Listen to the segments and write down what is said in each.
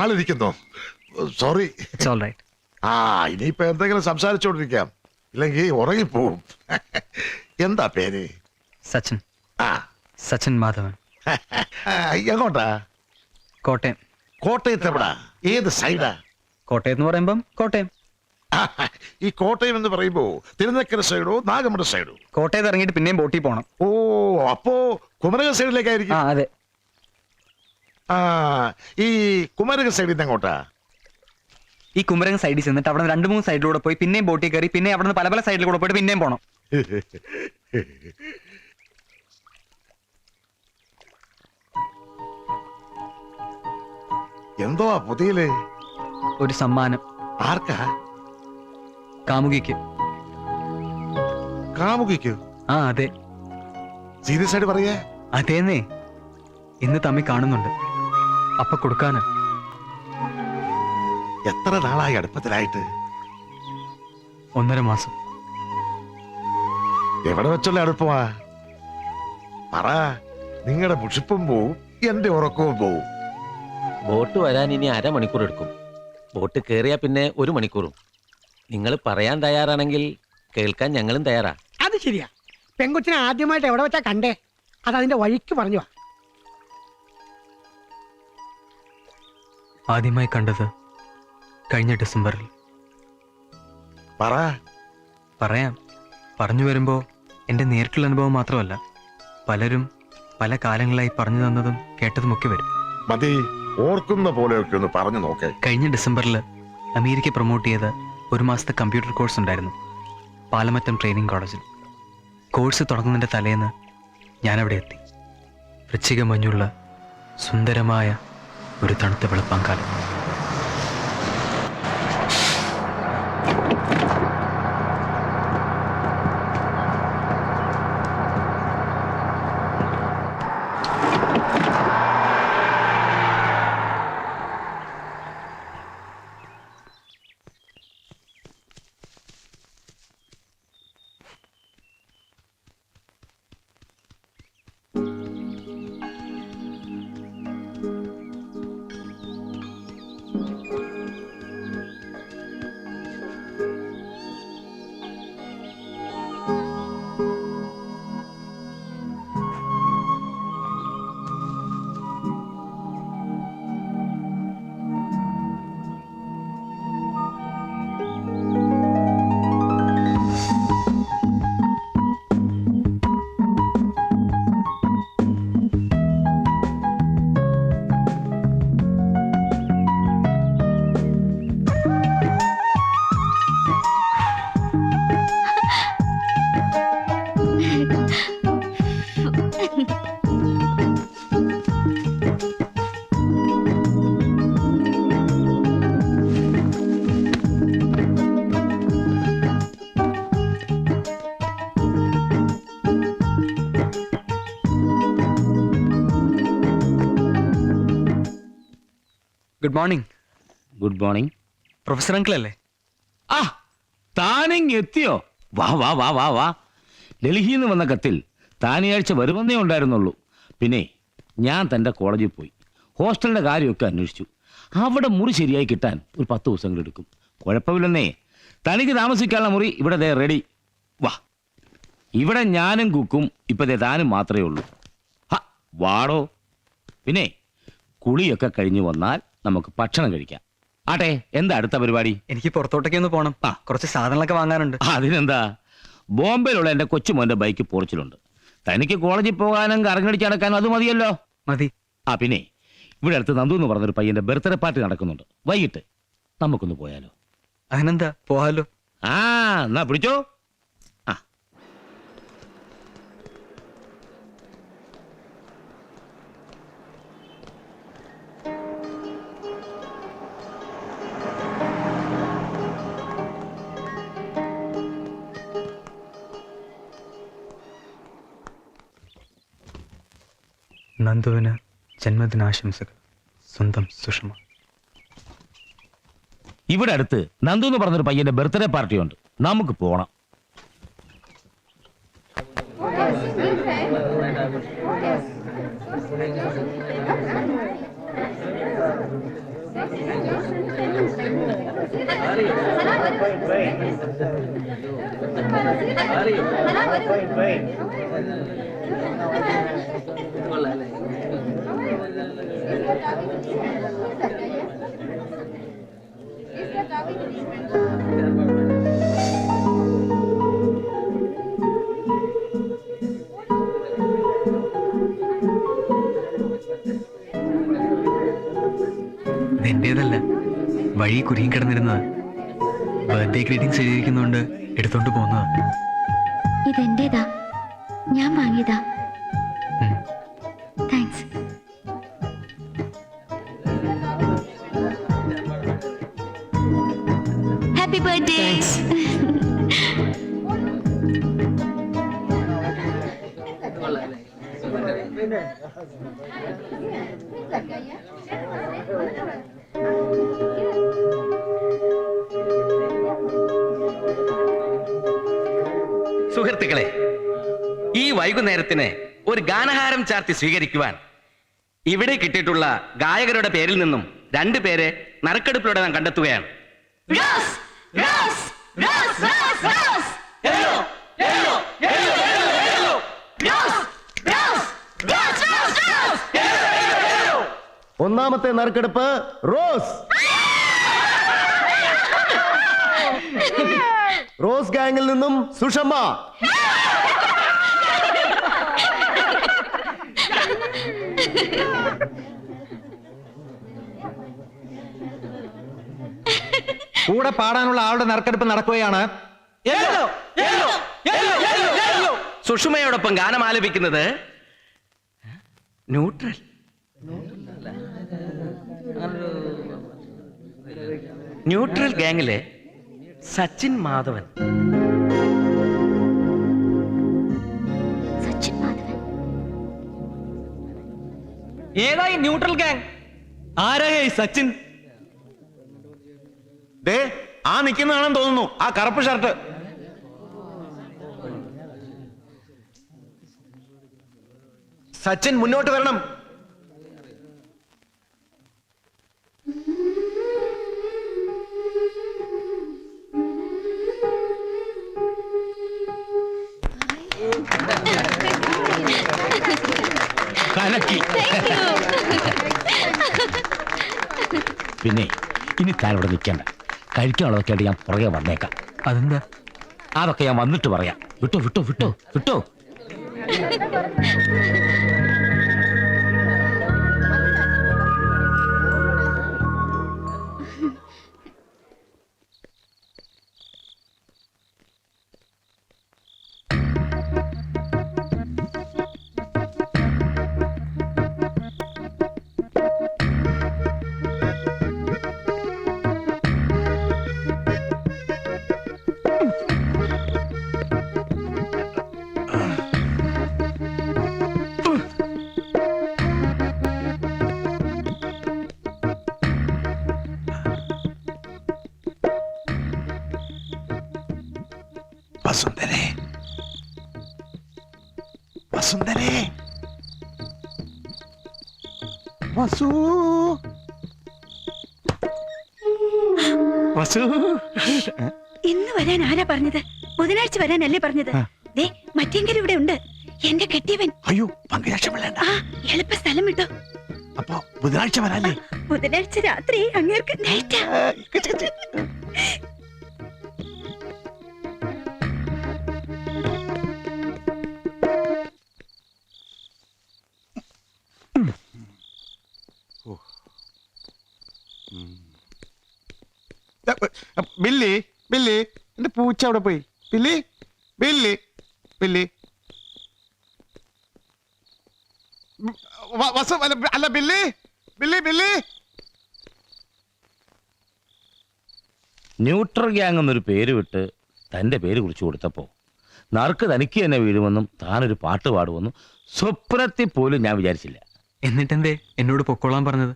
ആളിരിക്കുന്നു. Sorry. ഇനിയിപ്പോ എന്തെങ്കിലും സംസാരിച്ചോണ്ടിരിക്കാം, ഇല്ലെങ്കിൽ ഉറങ്ങിപ്പോവും. എന്താ പേര്? സച്ചിൻ. സച്ചിൻ മാധവൻ. എങ്ങോട്ടാ? കോട്ടയം. കോട്ടയത്ത് എവിടാ? ഏത് സൈഡാ? കോട്ടയം എന്ന് പറയുമ്പം കോട്ടയം. ഈ കോട്ടയം എന്ന് പറയുമ്പോ തിരുനക്കര സൈഡോ നാഗമ്പട സൈഡോ? കോട്ടയത്ത് ഇറങ്ങിയിട്ട് പിന്നെയും ബോട്ടിൽ പോണം. ഓ, അപ്പോ കുമരക സൈഡിലേക്കായിരിക്കും. അതെ. ഈ കുമരക സൈഡിൽ നിന്ന് എങ്ങോട്ടാ? ഈ കുമരകം സൈഡിൽ ചെന്നിട്ട് അവിടെ 2-3 സൈഡിലൂടെ പോയി പിന്നെയും ബോട്ടിൽ കയറി പിന്നെ അവിടെ നിന്ന് പല സൈഡിലൂടെ പോയിട്ട് പിന്നെയും പോണം. എന്തോ പുതിയല്ലേ? ഒരു സമ്മാനം. ആർക്കാ? കാമുകിക്ക്. കാമുകിക്കോ? അതെ. സീരിയസ് ആയിട്ട് പറയേ? അതേന്നേ, ഇന്ന് തമ്മി കാണുന്നുണ്ട്. അപ്പൊ കൊടുക്കാന്. എത്ര നാളായി അടുപ്പത്തിലായിട്ട്? 1.5 മാസം. എവിടെ വെച്ചുള്ള അടുപ്പമാ? പറ. നിങ്ങളുടെ മുഷിപ്പും പോവും, എന്റെ ഉറക്കവും പോവും. ബോട്ട് വരാൻ ഇനി 1/2 മണിക്കൂർ എടുക്കും. ബോട്ട് കേറിയാ പിന്നെ 1 മണിക്കൂറും. നിങ്ങൾ പറയാൻ തയ്യാറാണെങ്കിൽ കേൾക്കാൻ ഞങ്ങളും തയ്യാറാ. അത് ശരിയാ. പെങ്കൊച്ചിനെ ആദ്യമായിട്ട് എവിടെ വെച്ചാ കണ്ടേ? അത് അതിന്റെ വഴിക്ക് പറഞ്ഞു. ആദ്യമായി കണ്ടത് കഴിഞ്ഞ ഡിസംബറിൽ. പറയാം. പറഞ്ഞു വരുമ്പോ എന്റെ നേരിട്ടുള്ള അനുഭവം മാത്രമല്ല, പലരും പല കാലങ്ങളായി പറഞ്ഞു തന്നതും കേട്ടതുമൊക്കെ വരും. മതി, ഓർക്കുന്ന പോലെയൊക്കെ ഒന്ന് പറഞ്ഞു നോക്കേ. കഴിഞ്ഞ ഡിസംബറിൽ അമേരിക്ക പ്രൊമോട്ട് ചെയ്ത 1 മാസത്തെ കമ്പ്യൂട്ടർ കോഴ്സ് ഉണ്ടായിരുന്നു പാലമറ്റം ട്രെയിനിങ് കോളേജിൽ. കോഴ്സ് തുടങ്ങുന്നതിന്റെ തലേന്ന് ഞാനവിടെ എത്തി. വൃശ്ചിക മഞ്ഞുള്ള സുന്ദരമായ ഒരു തണുത്ത വെളുപ്പാങ്കാലം. Good morning. Good morning. Professor uncle അല്ലേ? താനിങ് എത്തിയോ? വാ വാ വാ വാ വാ. ഡൽഹിയിൽ നിന്ന് വന്ന കത്തിൽ താനിയാഴ്ച വരുമെന്നേ ഉണ്ടായിരുന്നുള്ളൂ. പിന്നെ ഞാൻ തൻ്റെ കോളേജിൽ പോയി ഹോസ്റ്റലിൻ്റെ കാര്യമൊക്കെ അന്വേഷിച്ചു. അവിടെ മുറി ശരിയായി കിട്ടാൻ ഒരു 10 ദിവസങ്ങൾ എടുക്കും. കുഴപ്പമില്ലെന്നേ. തനിക്ക് താമസിക്കാനുള്ള മുറി ഇവിടെ റെഡി. വാ. ഇവിടെ ഞാനും കുക്കും ഇപ്പതേ താനും മാത്രമേ ഉള്ളൂ. വാടോ. പിന്നെ കുളിയൊക്കെ കഴിഞ്ഞു വന്നാൽ നമുക്ക് ഭക്ഷണം കഴിക്കാം. ആട്ടെ, എന്താ അടുത്ത പരിപാടി? എനിക്ക് പുറത്തോട്ടൊക്കെ ഒന്ന് പോകണം. കുറച്ച് സാധനങ്ങളൊക്കെ വാങ്ങാനുണ്ട്. അതിനെന്താ, ബോംബെയിലുള്ള എൻ്റെ കൊച്ചുമോൻ്റെ ബൈക്ക് പോർച്ചിലുണ്ട്. തനിക്ക് കോളേജിൽ പോകാനും കറങ്ങടിച്ച് നടക്കാനും അത് മതിയല്ലോ. മതി. പിന്നെ ഇവിടെ അടുത്ത് നന്ദു എന്ന് പറഞ്ഞൊരു പയ്യന്റെ ബർത്ത്ഡേ പാർട്ടി നടക്കുന്നുണ്ട്. വൈകിട്ട് നമുക്കൊന്ന് പോയാലോ? അതിനെന്താ, പോകാലോ. എന്നാ പിടിച്ചോ. നന്ദുവിന് ജന്മദിനാശംസകൾ. സ്വന്തം സുഷമ. ഇവിടെ അടുത്ത് നന്ദു എന്ന് പറഞ്ഞൊരു പയ്യന്റെ ബർത്ത്ഡേ പാർട്ടി ഉണ്ട്, നമുക്ക് പോണം. ഇതെന്റേതല്ല, വഴി കുരുങ്ങി കിടന്നിരുന്നത്. ബർത്ത്ഡേ ഗ്രീറ്റിംഗ്സ് എഴുതിയിരിക്കുന്നോണ്ട് എടുത്തോണ്ട് പോകുന്നതാ. ഇതെന്റേതാ, ഞാൻ വാങ്ങിയതാ. താങ്ക്സ്. Happy birthday. സുഹൃത്തുക്കളെ, ഈ വൈകുന്നേരത്തിന് ഒരു ഗാനഹാരം ചാർത്തി സ്വീകരിക്കുവാൻ ഇവിടെ കിട്ടിയിട്ടുള്ള ഗായകരുടെ പേരിൽ നിന്നും 2 പേരെ നറുക്കെടുപ്പിലൂടെ നാം കണ്ടെത്തുകയാണ്. ഒന്നാമത്തെ നറുക്കെടുപ്പ് റോസ്. റോസ് ഗാങ്ങിൽ നിന്നും സുഷമ്മ. കൂടെ പാടാനുള്ള ആളുടെ നറുക്കെടുപ്പ് നടക്കുകയാണ്. സുഷമയോടൊപ്പം ഗാനം ആലപിക്കുന്നത് ന്യൂട്രൽ. ന്യൂട്രൽ ഗാങ്ങിലെ സച്ചിൻ മാധവൻ. സച്ചിൻ മാധവൻ. ഏതായി ന്യൂട്രൽ ഗാങ്? ആരായി സച്ചിൻ? ദേ ആ നിൽക്കുന്നതാണെന്ന് തോന്നുന്നു, ആ കറുപ്പ് ഷർട്ട്. സച്ചിൻ മുന്നോട്ട് വരണം. കലക്കി. പിന്നെ ഇനി താൻ ഇവിടെ നിൽക്കണ്ട, കഴിക്കാനുള്ളതൊക്കെ ആയിട്ട് ഞാൻ പുറകെ വന്നേക്കാം. അതെന്താ? അതൊക്കെ ഞാൻ വന്നിട്ട് പറയാം. വിട്ടോ വിട്ടോ വിട്ടോ വിട്ടോ. വസുന്ധരേ, വസുന്ധരേ, വസു, വസു. ഇന്ന് വരാൻ ആരാ പറഞ്ഞത്? ബുധനാഴ്ച വരാനല്ലേ പറഞ്ഞത്? ദേ മറ്റെങ്കിലും ഇവിടെ ഉണ്ട്, എന്റെ കെട്ടിയവൻ. അയ്യോ, പങ്കുരാക്ഷം വേണ്ട. ആ എളുപ്പ സ്ഥലം വിട്ടോ. അപ്പൊ ബുധനാഴ്ച വരാല്ലേ? ബുധനാഴ്ച രാത്രി അങ്ങേർക്ക് നൈറ്റാ. ബില്ലി, ബില്ലി, എന്റെ പൂച്ച അവിടെ പോയി. Billy, Billy, Billy. വസു അല്ല, Billy, Billy, Billy. Neutral gang എന്നൊരു പേര് വിട്ട് തന്റെ പേര് കുറിച്ച് കൊടുത്തപ്പോ നറുക്ക് തനിക്ക് തന്നെ വീഴുമെന്നും താനൊരു പാട്ട് പാടുമെന്നും സ്വപ്നത്തിൽ പോലും ഞാൻ വിചാരിച്ചില്ല. എന്നിട്ടെന്തേ എന്നോട് പൊക്കോളാൻ പറഞ്ഞത്?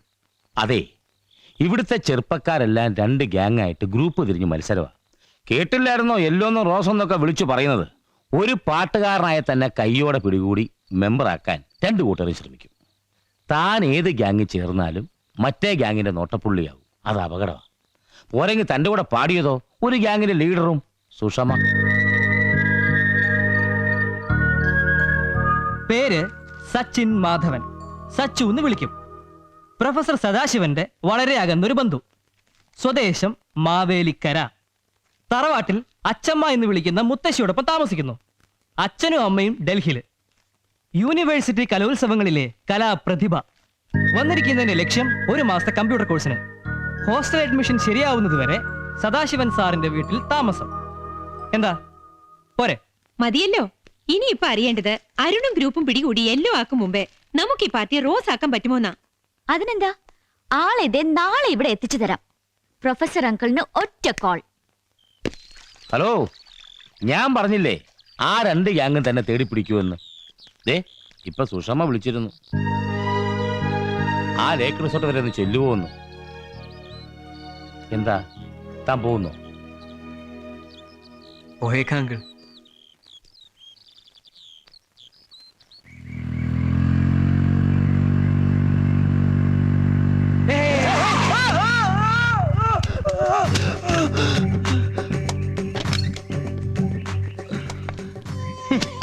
അതെ, ഇവിടുത്തെ ചെറുപ്പക്കാരെല്ലാം 2 ഗ്യാങ്ങായിട്ട് ഗ്രൂപ്പ് തിരിഞ്ഞ് മത്സരമാണ്. കേട്ടില്ലായിരുന്നോ യെല്ലോന്നും റോസെന്നൊക്കെ വിളിച്ചു പറയുന്നത്? ഒരു പാട്ടുകാരനായ തന്നെ കയ്യോടെ പിടികൂടി മെമ്പറാക്കാൻ 2 കൂട്ടരും ശ്രമിക്കും. താൻ ഏത് ഗ്യാങ്ങിൽ ചേർന്നാലും മറ്റേ ഗ്യാങ്ങിന്റെ നോട്ടപ്പുള്ളിയാവും. അത് അപകടമാണ്. പോരെങ്കിൽ തൻ്റെ കൂടെ പാടിയതോ ഒരു ഗ്യാങ്ങിന്റെ ലീഡറും സുഷമ. പേര് സച്ചിൻ മാധവൻ, സച്ചു എന്ന് വിളിക്കും. പ്രൊഫസർ സദാശിവന്റെ വളരെ അകന്നൊരു ബന്ധു. സ്വദേശം മാവേലിക്കര. തറവാട്ടിൽ അച്ചമ്മ എന്ന് വിളിക്കുന്ന മുത്തശ്ശിയോടൊപ്പം താമസിക്കുന്നു. അച്ഛനും അമ്മയും ഡൽഹിയിൽ. യൂണിവേഴ്സിറ്റി കലോത്സവങ്ങളിലെ കലാപ്രതിഭ. വന്നിരിക്കുന്നതിന്റെ ലക്ഷ്യം 1 മാസത്തെ കമ്പ്യൂട്ടർ കോഴ്സിന്. ഹോസ്റ്റൽ അഡ്മിഷൻ ശരിയാവുന്നതുവരെ സദാശിവൻ സാറിന്റെ വീട്ടിൽ താമസം. എന്താ പോരെ? മതിയല്ലോ. ഇനിയിപ്പോ അറിയേണ്ടത് അരുണും ഗ്രൂപ്പും പിടികൂടി യെല്ലോ ആക്കും മുമ്പേ നമുക്ക് ഈ പാർട്ടി റോസ് ആക്കാൻ പറ്റുമോന്നാ. അതിനെന്താ, ആളെതെ നാളെ ഇവിടെ എത്തിച്ചു തരാം. പ്രൊഫസർ അങ്കിളിന് ഒറ്റ കോൾ. ഹലോ, ഞാൻ പറഞ്ഞില്ലേ ആ 2 ഗ്യാങ്ങും തന്നെ തേടി പിടിക്കുമെന്ന്. ഇപ്പൊ സുഷമ വിളിച്ചിരുന്നു. ആ ലേക്ക് റിസോർട്ട് വരെ ഒന്ന് ചെല്ലുവോന്ന്. എന്താ താൻ പോകുന്നു? പോയേക്കാം അങ്കിൾ.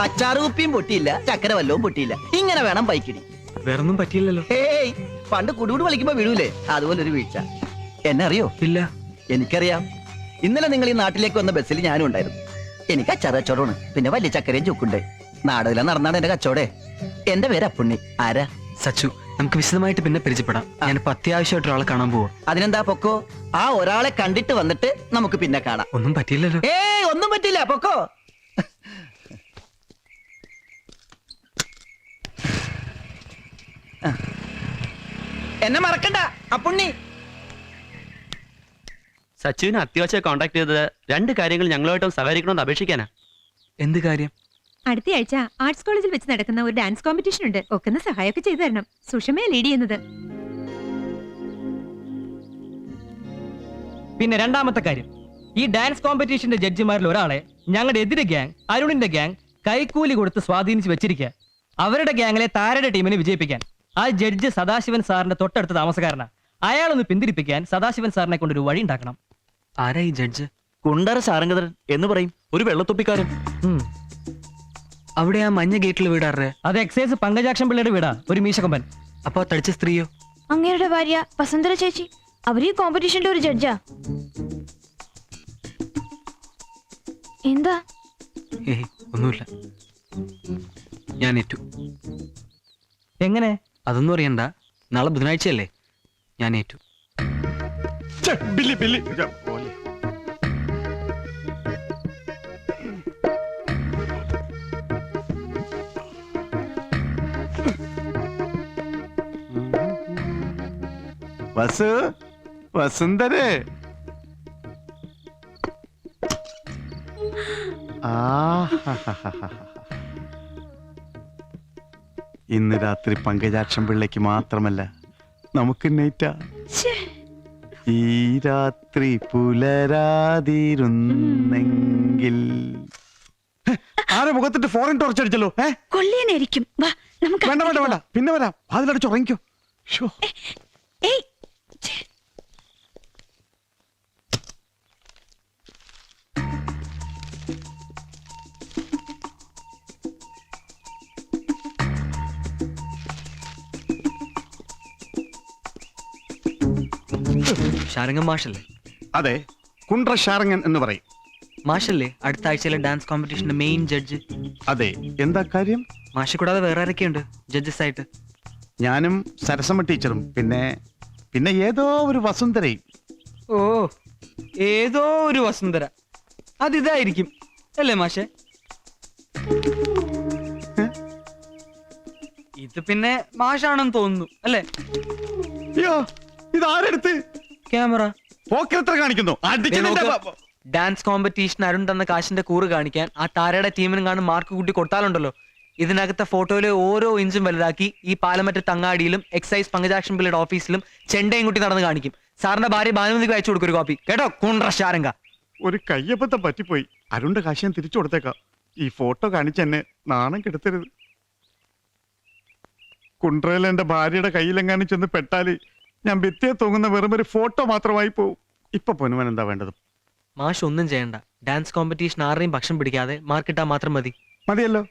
അച്ചാറ് കുപ്പിയും പൊട്ടിയില്ല, ചക്കര വല്ലവും പൊട്ടിയില്ല. ഇങ്ങനെ വേണം ബൈക്കിടി. വേറൊന്നും പറ്റിയില്ലല്ലോ. ഏയ്, പണ്ട് കുടുകൂട് വലിക്കുമ്പോ വീഴൂലേ, അതുപോലൊരു വീഴ്ച. എന്നെ അറിയോ? ഇല്ല. എനിക്കറിയാം. ഇന്നലെ നിങ്ങൾ ഈ നാട്ടിലേക്ക് വന്ന ബസ്സിൽ ഞാനും ഉണ്ടായിരുന്നു. എനിക്ക് അച്ചാറ് കച്ചവടമാണ്, പിന്നെ വലിയ ചക്കരയും ചുക്കുണ്ട്. നാടകെല്ലാം നടന്നാണ് എന്റെ കച്ചവടേ. എന്റെ പേര് അപ്പുണ്ണി. ആരാ? സച്ചു, നമുക്ക് വിശദമായിട്ട് പിന്നെ പരിചയപ്പെടാം. ഞാനിപ്പോ അത്യാവശ്യമായിട്ട് ഒരാളെ കാണാൻ പോവാ. അതിനെന്താ, പൊക്കോ. ആ ഒരാളെ കണ്ടിട്ട് വന്നിട്ട് നമുക്ക് പിന്നെ കാണാം. ഒന്നും പറ്റിയില്ലല്ലോ. ഏയ്, ഒന്നും പറ്റില്ല, പൊക്കോ. എന്നെ മറക്കണ്ട അപ്പുണ്ണി. സച്ചുവിനെ അത്യാവശ്യം കോൺടാക്ട് ചെയ്തത് 2 കാര്യങ്ങൾ ഞങ്ങളുമായിട്ടും സഹകരിക്കണമെന്ന് അപേക്ഷിക്കാനാ. എന്ത് കാര്യം? അടുത്ത ആഴ്ച ആർട്സ് കോളേജിൽ വെച്ച് നടക്കുന്ന ഒരു ഡാൻസ് കോമ്പറ്റീഷൻ ഉണ്ട്. ഒക്കെ സഹായമൊക്കെ ചെയ്തു തരണം. സുഷമയെ ലീഡ് ചെയ്യുന്നത്. പിന്നെ രണ്ടാമത്തെ കാര്യം, ഈ ഡാൻസ് കോമ്പറ്റീഷന്റെ ജഡ്ജിമാരിൽ ഒരാളെ ഞങ്ങളുടെ എതിരെ ഗ്യാങ്, അരുണിന്റെ ഗ്യാങ്, കൈക്കൂലി കൊടുത്ത് സ്വാധീനിച്ച് വെച്ചിരിക്കുക. അവരുടെ ഗ്യാങ്ങിലെ താരയുടെ ടീമിനെ വിജയിപ്പിക്കാൻ. ആ ജഡ്ജ് സദാശിവൻ സാറിന്റെ തൊട്ടടുത്ത താമസക്കാരനാ. അയാളൊന്ന് പിന്തിരിപ്പിക്കാൻ സദാശിവൻ സാറിനെ കൊണ്ടൊരു വഴി ഉണ്ടാക്കണം. ആരാ ഈ ജഡ്ജ്? കുണ്ടറ ശാരംഗധരൻ എന്ന് പറയും, ഒരു വെള്ളത്തൊപ്പിക്കാരൻ. അവിടെ ആ മഞ്ഞ ഗേറ്റിൽ വീടാറേ? അത് എക്സൈസ് പങ്കജാക്ഷൻ പിള്ളയുടെ വീടാ, ഒരു മീശക്കൊമ്പൻ. അപ്പൊ തടിച്ച സ്ത്രീയോ? അങ്ങേരുടെ ഭാര്യ വസുന്ധര ചേച്ചി. അവർ ഈ കോമ്പറ്റീഷന്റെ ഒരു ജഡ്ജാ. എന്താ? ഏയ്, ഒന്നുമില്ല. ഞാൻ ഏറ്റു. എങ്ങനെ? അതൊന്നും അറിയണ്ട. നാളെ ബുധനാഴ്ചയല്ലേ? ഞാൻ ഏറ്റു. Billy Billy. വസുന്ധരേ. ഇന്ന് രാത്രി പങ്കജാക്ഷം പിള്ളയ്ക്ക് മാത്രമല്ല, നമുക്ക് നൈറ്റാ. ഈ രാത്രി പുലരാതിരുന്നെങ്കിൽ. ആരെ മുഖത്തിട്ട് ഫോറിൻ ടോർച്ച് അടിച്ചല്ലോ? കൊള്ളിയനായിരിക്കും. വാ, നമുക്ക് വേണ്ട വേണ്ട വേണ്ട, പിന്നെ വരാം. അതിലടിച്ച് ഉറങ്ങിക്കോ. ഏയ്, ഷാരംഗം മാഷല്ലേ? അതെ, കുണ്ട്ര ശാരംഗൻ എന്ന് പറയും. മാഷല്ലേ അടുത്ത ആഴ്ചയിലെ ഡാൻസ് കോമ്പറ്റീഷന്റെ മെയിൻ ജഡ്ജ്? അതെ, എന്താ കാര്യം? മാഷെ കൂടാതെ വേറെ ആരൊക്കെയുണ്ട് ജഡ്ജസ് ആയിട്ട്? ഞാനും സരസമ്മ ടീച്ചറും പിന്നെ ഏതോ ഒരു വസുന്ധരയും. ഓ, ഏതോ ഒരു വസുന്ധര. അതിതായിരിക്കും അല്ലേ മാഷെ? ഇത് പിന്നെ മാഷാണെന്ന് തോന്നുന്നു അല്ലേ? അയ്യോ, ഇതാരെടുത്ത്? ക്യാമറ പോക്കെത്ര കാണിക്കുന്നു? ഡാൻസ് കോമ്പറ്റീഷൻ അരുൺ തന്ന കാശിന്റെ കൂറ് കാണിക്കാൻ ആ താരയുടെ ടീമിനും കാണും മാർക്ക് കൂട്ടി കൊടുത്താലുണ്ടല്ലോ, ഇതിനകത്തെ ഫോട്ടോയിലെ ഓരോ ഇഞ്ചും വലുതാക്കി ഈ പാലമറ്റ തങ്ങാടിയിലും എക്സൈസ് പങ്കജാക്ഷൻ പിള്ളയുടെ ഓഫീസിലും ചെണ്ടയും കുട്ടി നടന്ന് കാണിക്കും. സാറിന്റെ ഭാര്യ ഭാനുമതിക്ക് അയച്ചു കൊടുക്കും ഒരു കോപ്പി കേട്ടോ കുണ്ട്ര ശാരംഗ. ഒരു കയ്യബദ്ധം പറ്റിപ്പോയി. അരുണിന്റെ കാശ് ഞാൻ തിരിച്ചു കൊടുത്തേക്കാം. ഈ ഫോട്ടോ കാണിച്ച് എന്നെ നാണം കെടുത്തരുത്. കുണ്ട്രയിൽ എന്റെ ഭാര്യയുടെ കയ്യിലെങ്ങാനും ചെന്ന് പെട്ടാല് ഞാൻ ഭിത്തിയെ തൂങ്ങുന്ന വെറും ഒരു ഫോട്ടോ മാത്രമായി പോവും. ഇപ്പൊ പൊന്നുവൻ എന്താ വേണ്ടത്? മാഷ് ഒന്നും ചെയ്യണ്ട. ഡാൻസ് കോമ്പറ്റീഷൻ ആരുടെയും പക്ഷം പിടിക്കാതെ മാർക്കിട്ടാ മാത്രം മതി. മതിയല്ലോ.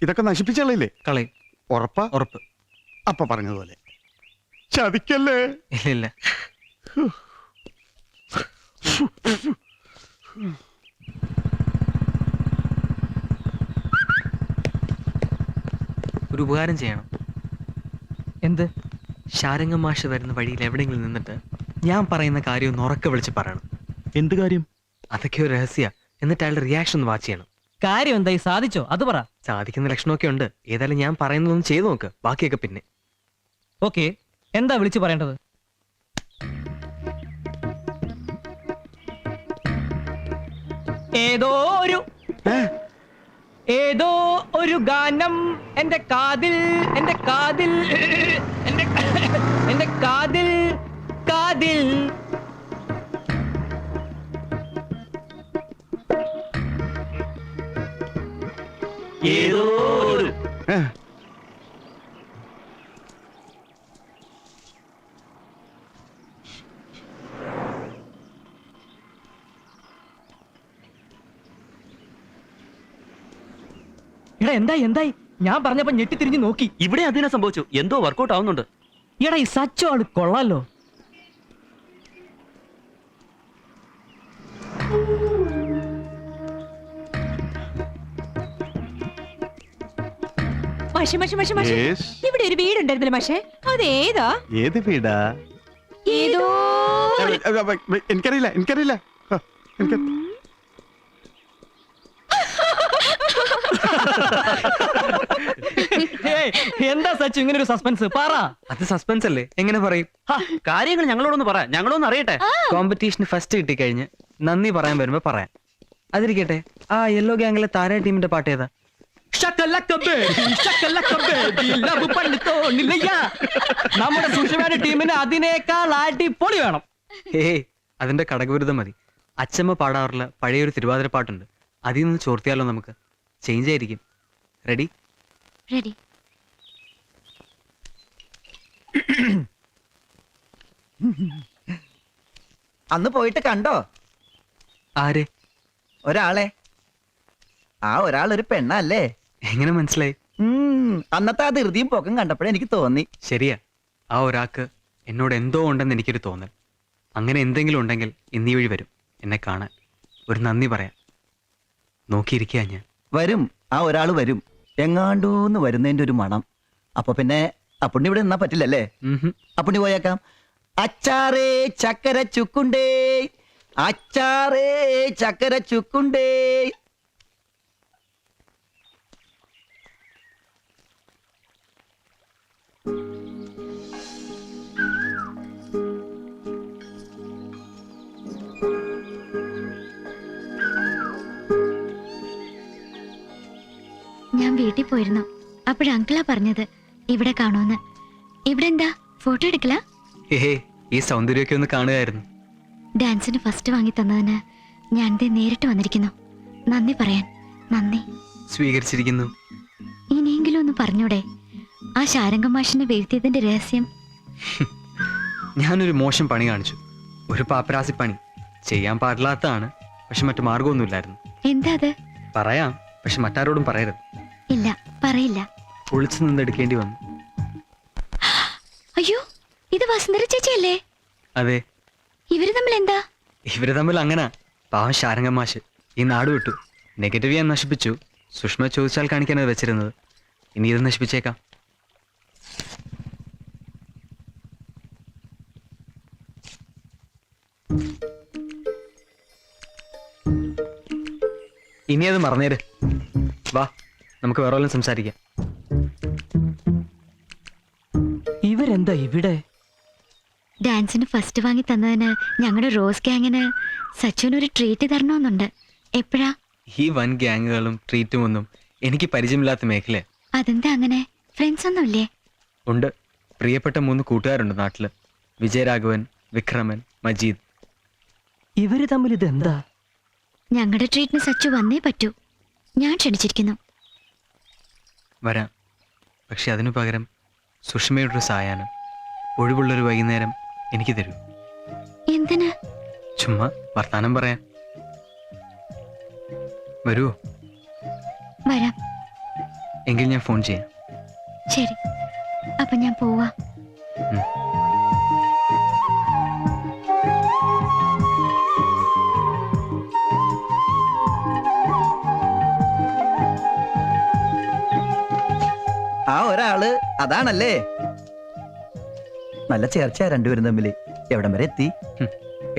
ഇതൊക്കെ നശിപ്പിച്ചല്ലേ? കളയും. ഉറപ്പാ? ഉറപ്പ്. അപ്പൊ പറഞ്ഞതുപോലെ ചതിക്കല്ലേ? ഇല്ല ഇല്ല. ഒരു ഉപകാരം ചെയ്യണം. എന്ത്? ശാരംഗ മാഷ് വരുന്ന വഴിയിൽ എവിടെയെങ്കിലും നിന്നിട്ട് ഞാൻ പറയുന്ന കാര്യം ഒന്ന് ഉറക്കെ വിളിച്ച് പറയണം. എന്ത് കാര്യം? അതൊക്കെ ഒരു രഹസ്യ. എന്നിട്ട് അയാളുടെ റിയാക്ഷൻ ഒന്ന് വാച്ച് ചെയ്യണം. കാര്യം എന്തായി? സാധിച്ചോ? അത് പറ. സാധിക്കുന്ന ലക്ഷണമൊക്കെ ഉണ്ട്. ഏതായാലും ഞാൻ പറയുന്നതൊന്ന് ചെയ്തു നോക്ക്, ബാക്കിയൊക്കെ പിന്നെ. ഓക്കെ, എന്താ വിളിച്ചു പറയേണ്ടത്? ഏതോ ഒരു ഗാനം എന്റെ കാതിൽ എന്റെ കാതിൽ എന്റെ കാതിൽ കാതിൽ. ഏതോ ഒരു എടാ എന്തായി എന്തായി? ഞാൻ പറഞ്ഞപ്പോ ഞെട്ടിത്തിരിഞ്ഞ് നോക്കി. ഇവിടെ അതിനെ സംഭവിച്ചു. എന്തോ വർക്കൗട്ട് ആവുന്നുണ്ട്. എടാ ഈ സച്ചോ ആള് കൊള്ളാലോ. മാഷെ മാഷെ മാഷെ മാഷെ, Yes. ഇവിടെ ഒരു വീടുണ്ടായിരുന്നല്ലോ മാഷെ, അതേതാ? ഏത് വീടാ? ഏതോ എനിക്കറിയില്ല എനിക്കറിയില്ല. എനിക്ക് ഹേയ്, എന്താ സച്ചു ഇങ്ങനെ ഒരു സസ്പെൻസ്? പറ. അത് സസ്പെൻസ് അല്ലേ, എങ്ങനെ പറയും? കാര്യങ്ങൾ ഞങ്ങളോടൊന്ന് പറ, ഞങ്ങളൊന്ന് അറിയട്ടെ. കോമ്പറ്റീഷന് ഫസ്റ്റ് കിട്ടിക്കഴിഞ്ഞ് നന്ദി പറയാൻ വരുമ്പോ പറയാം. അതിരിക്കട്ടെ, ആ യെല്ലോ ഗാങ്ങിലെ താര ടീമിന്റെ പാട്ട് ഏതാ? നമ്മുടെ സുഷമയുടെ ടീമിന് അതിനേക്കാൾ അടിപൊളി വേണം. ഹേ, അതിന്റെ കടകവിരുദ്ധം മതി. അച്ചമ്മ പാടാറുള്ള പഴയൊരു തിരുവാതിര പാട്ടുണ്ട്. അതിൽ നിന്ന് ചോർത്തിയാലോ നമുക്ക്? ചേഞ്ച് ആയിരിക്കും. റെഡി? റെഡി. അന്ന് പോയിട്ട് കണ്ടോ ആരെ? ഒരാളെ? ആ ഒരാൾ ഒരു പെണ്ണല്ലേ? എങ്ങനെ മനസ്സിലായി? അന്നത്തെ ആ ധൃതിയും പൊക്കം കണ്ടപ്പോഴേ എനിക്ക് തോന്നി. ശരിയാ, ആ ഒരാൾക്ക് എന്നോട് എന്തോ ഉണ്ടെന്ന് എനിക്കൊരു തോന്നൽ. അങ്ങനെ എന്തെങ്കിലും ഉണ്ടെങ്കിൽ ഇന്നീ വഴി വരും എന്നെ കാണാൻ, ഒരു നന്ദി പറയാൻ. നോക്കിയിരിക്കുക ഞാൻ. വരും, ആ ഒരാൾ വരും. എങ്ങാണ്ടൂന്ന് വരുന്നതിന്റെ ഒരു മണം. അപ്പൊ പിന്നെ അപ്പുണ്ണി ഇവിടെ നിന്നാ പറ്റില്ലല്ലേ? അപ്പുണ്ണി പോയേക്കാം. അച്ചാറേ ചക്കര ചുക്കുണ്ടേ, അച്ചാറേ ചക്കര ചുക്കുണ്ടേ. ഞാൻ വീട്ടിൽ പോയിരുന്നു. അപ്പോഴ അങ്കിളാ പറഞ്ഞത് ഇവിടെ കാണുമെന്ന്. ഇവിടെ എന്താ ഫോട്ടോ എടുക്കല? ഈ സൗന്ദര്യമൊക്കെ ഒന്ന് കാണുകയായിരുന്നു. ഡാൻസിന് ഫസ്റ്റ് വാങ്ങി തന്നതിന് ഞാൻ ദേ നേരിട്ട് വന്നിരിക്കുന്നു. നന്ദി പറയാൻ. നന്ദി. സ്വീകരിച്ചിരിക്കുന്നു. ഇനിയെങ്കിലും ഒന്ന് പറഞ്ഞൂടെ ആ ശാരംഗ മാഷിനെ വീഴ്ത്തിയതിന്റെ രഹസ്യം? ഞാനൊരു മോശം പണി കാണിച്ചു, ഒരു പാപ്പരാസി പണി. ചെയ്യാൻ പാടില്ലാത്തതാണ്, പക്ഷെ മറ്റു മാർഗമൊന്നുമില്ലായിരുന്നു. എന്താ അത്? പറയാം, പക്ഷെ മറ്റാരോടും പറയരുത്. ഇല്ല, പറയില്ല. ഒളിച്ചു നിന്നെടുക്കേണ്ടി വന്നു. അയ്യോ, ഇത് വസുന്ധര ചേച്ചിയല്ലേ? അതെ. ഇവര് തമ്മിൽ എന്താ? ഇവര് തമ്മിൽ അങ്ങനെ. പാവം ശാരംഗ മാഷ് ഈ നാട് വിട്ടു. നെഗറ്റീവ് ഞാൻ നശിപ്പിച്ചു. സുഷ്മ ചോദിച്ചാൽ കാണിക്കാനത് വെച്ചിരുന്നത്. ഇനി ഇത് നശിപ്പിച്ചേക്കാം. ഇനി അത് മറന്നേര്. വാ, നമുക്ക് വേറെ വല്ലതും സംസാരിക്കാം. ഇവരെന്താ ഇവിടെ? ഡാൻസിന് ഫസ്റ്റ് വാങ്ങി തന്നതിന് ഞങ്ങളുടെ റോസ് ഗാങ്ങിന് സച്ചുവിനൊരു ട്രീറ്റ് തരണമെന്നുണ്ട്. എപ്പോഴാ? ഈ വൻ ഗ്യാങ്ങുകളും ട്രീറ്റും ഒന്നും എനിക്ക് പരിചയമില്ലാത്ത മേഖല. അതെന്താ അങ്ങനെ? ഫ്രണ്ട്സ് ഒന്നുമില്ലേ? ഉണ്ട്. പ്രിയപ്പെട്ട 3 കൂട്ടുകാരുണ്ട് നാട്ടില്. വിജയരാഘവൻ, വിക്രമൻ, മജീദ്. ഇവര് തമ്മിൽ ഇതെന്താ? ഞങ്ങളുടെ ട്രീറ്റിന് സച്ചു വന്നേ പറ്റൂ. ഞാൻ ക്ഷണിച്ചിരിക്കുന്നു. വരാം. പക്ഷെ അതിനു പകരം സുഷമയുടെ ഒരു സായാഹ്നം, ഒഴിവുള്ളൊരു വൈകുന്നേരം എനിക്ക് തരൂ. എന്തിന്? ചുമ്മാ വർത്താനം പറയാൻ. വരുമോ? വരാം. എങ്കിൽ ഞാൻ ഫോൺ ചെയ്യാം. ശരി, അപ്പൊ ഞാൻ പോവാ. ആ ഒരാള് അതാണല്ലേ? നല്ല ചേർച്ചയാ രണ്ടുപേരും തമ്മില്. എവിടം വരെ എത്തി?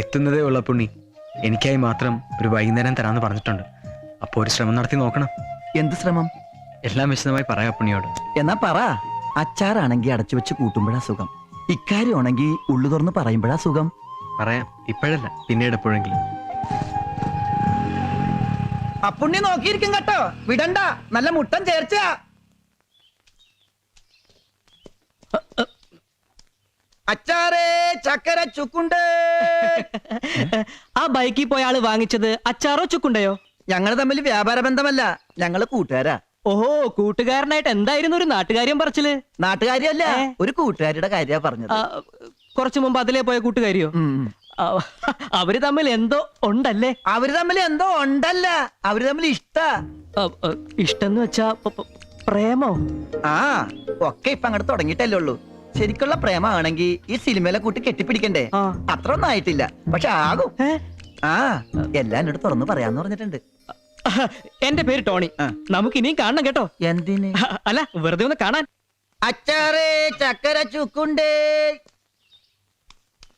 എത്തുന്നതേ ഉള്ള പുണ്ണി. എനിക്കായി മാത്രം ഒരു വൈകുന്നേരം തരാമെന്ന് പറഞ്ഞിട്ടുണ്ട്. അപ്പോൾ ഒരു ശ്രമം നടത്തി നോക്കണം. എന്ത് ശ്രമം? എല്ലാം വിശദമായി പറയാം പുണ്ണിയോട്. എന്നാ പറ. അച്ചാറാണെങ്കി അടച്ചു വെച്ച് കൂട്ടുമ്പോഴാ സുഖം. ഇക്കാര്യമാണെങ്കി ഉള്ളു തുറന്ന് പറയുമ്പോഴാ സുഖം. പറയാം. ഇപ്പോഴല്ല, പിന്നീട് എപ്പോഴെങ്കിലും. അപ്പുണ്ണി നോക്കിയിരിക്കും കേട്ടോ, വിടണ്ട. നല്ല മുട്ടൻ ചേർച്ച. അച്ചാറേ ചക്കര ചുക്കുണ്ട്. ആ ബൈക്കിൽ പോയ ആള് വാങ്ങിച്ചത് അച്ചാറോ ചുക്കുണ്ടയോ? ഞങ്ങൾ തമ്മിൽ വ്യാപാര ബന്ധമല്ല, ഞങ്ങള് കൂട്ടുകാരാ. ഓഹോ, കൂട്ടുകാരനായിട്ട് എന്തായിരുന്നു ഒരു നാട്ടുകാര്യം പറച്ചില്? നാട്ടുകാരിയല്ല, ഒരു കൂട്ടുകാരിയുടെ കാര്യ പറഞ്ഞത്. കുറച്ചു മുമ്പ് അതിലേ പോയ കൂട്ടുകാരിയോ? അവര് തമ്മിൽ എന്തോ ഉണ്ടല്ലേ? അവര് തമ്മിൽ എന്തോ ഉണ്ടല്ല, അവര് തമ്മിൽ ഇഷ്ടന്ന് വെച്ചാ പ്രേമോ? ആ ഒക്കെ ഇപ്പൊ അങ്ങോട്ട് തുടങ്ങിയിട്ടല്ലേ ഉള്ളൂ. ശരിക്കുള്ള പ്രേമാണെങ്കിൽ ഈ സിനിമയിലെ കൂട്ടി കെട്ടിപ്പിടിക്കണ്ടേ? അത്ര ഒന്നും ആയിട്ടില്ല, പക്ഷെ ആകും. ആ എല്ലാം എന്നോട് തുറന്നു പറയാന്ന് പറഞ്ഞിട്ടുണ്ട്. എന്റെ പേര് ടോണി. നമുക്ക് ഇനിയും കാണണം കേട്ടോ. എന്തിന്? അല്ല, വെറുതെ ഒന്ന് കാണാൻ. അച്ചാറേ ചക്കര ചുക്കുണ്ടേ.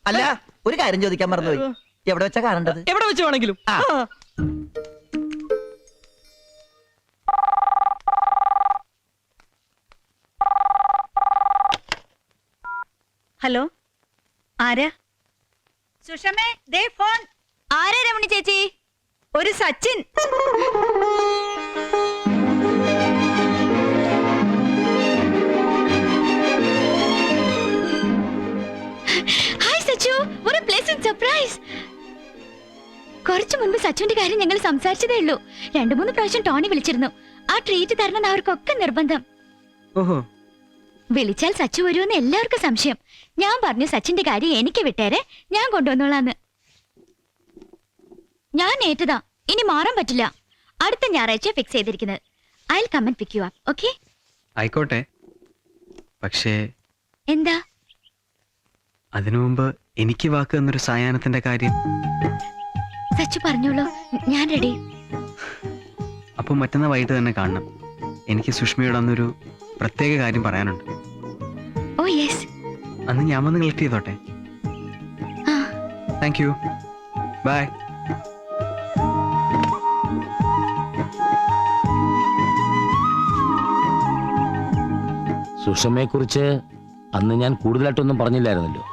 അല്ല, ഒരു കാര്യം ചോദിക്കാൻ മറന്നുപോയി. എവിടെ വെച്ചാ കാണേണ്ടത്? എവിടെ വെച്ച് വേണമെങ്കിലും. ഹലോ, ആരാ? സുഷമേ, ദേ ഫോൺ. ആരാ രമണി ചേച്ചി? ഒരു Sachin. Hi Sachu, what a pleasant surprise. കുറച്ചു മുൻപ് സച്ചുവിന്റെ കാര്യം ഞങ്ങൾ സംസാരിച്ചതേ ഉള്ളൂ. 2-3 പ്രാവശ്യം ടോണി വിളിച്ചിരുന്നു. ആ ട്രീറ്റ് തരണം അവർക്കൊക്കെ നിർബന്ധം. ഓഹോ. വിളിച്ചാൽ സച്ചു വരുമെന്ന് എല്ലാവർക്കും സംശയം. ഞാൻ പറഞ്ഞു സച്ചിന്റെ കാര്യം എനിക്ക് വിട്ടേരെ, ഞാൻ കൊണ്ടുവന്നോളാന്ന്. ഞാൻ ഏറ്റതാ, ഇനി മാറാൻ പറ്റില്ല. അടുത്ത ഞായറാഴ്ച ഫിക്സ് ചെയ്തിരിക്കുന്നത്. I will come and pick you up. Okay? ആയിക്കോട്ടെ. പക്ഷേ എന്താ? അതിനു മുമ്പ് എനിക്ക് വാക്ക് എന്നൊരു സായാഹ്നത്തിന്റെ കാര്യം. സച്ചു പറഞ്ഞോളൂ, ഞാൻ റെഡി. അപ്പൊ മറ്റന്നാ വൈകിട്ട് തന്നെ കാണണം. എനിക്ക് സുഷ്മയോട് അന്നൊരു പ്രത്യേക കാര്യം പറയാനുണ്ട്. Oh yes. അന്ന് ഞാൻ വന്ന് കളക്ട് ചെയ്തോട്ടെ? Thank you. ബൈ. സുഷമയെ കുറിച്ച് അന്ന് ഞാൻ കൂടുതലായിട്ടൊന്നും പറഞ്ഞില്ലായിരുന്നല്ലോ.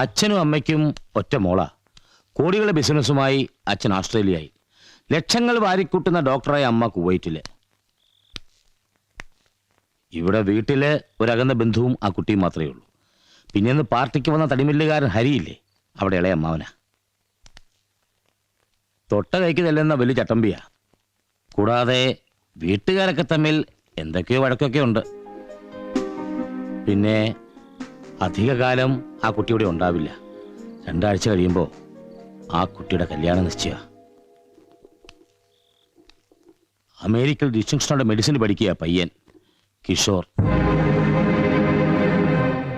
അച്ഛനും അമ്മയ്ക്കും ഒറ്റ മോള. കോടികളുടെ ബിസിനസ്സുമായി അച്ഛൻ ഓസ്ട്രേലിയയിൽ, ലക്ഷങ്ങൾ വാരിക്കൂട്ടുന്ന ഡോക്ടറായ അമ്മ കുവൈറ്റില്. ഇവിടെ വീട്ടില് ഒരകന്ന ബന്ധുവും ആ കുട്ടിയും മാത്രമേ ഉള്ളൂ. പിന്നെന്ന് പാർട്ടിക്ക് വന്ന തടിമില്ലുകാരൻ ഹരിയില്ലേ, അവിടെ ഇളയ അമ്മാവനാ. തൊട്ട കൈക്ക് ചെല്ലുന്ന വലിയ ചട്ടമ്പിയാ. കൂടാതെ വീട്ടുകാരൊക്കെ തമ്മിൽ എന്തൊക്കെയോ വഴക്കൊക്കെ ഉണ്ട്. പിന്നെ അധികകാലം ആ കുട്ടിയുടെ ഉണ്ടാവില്ല. 2 ആഴ്ച കഴിയുമ്പോൾ ആ കുട്ടിയുടെ കല്യാണം നിശ്ചയ. അമേരിക്കയിൽ ഡിസ്റ്റിങ്ഷനോടെ മെഡിസിൻ പഠിക്കുക പയ്യൻ കിഷോർ.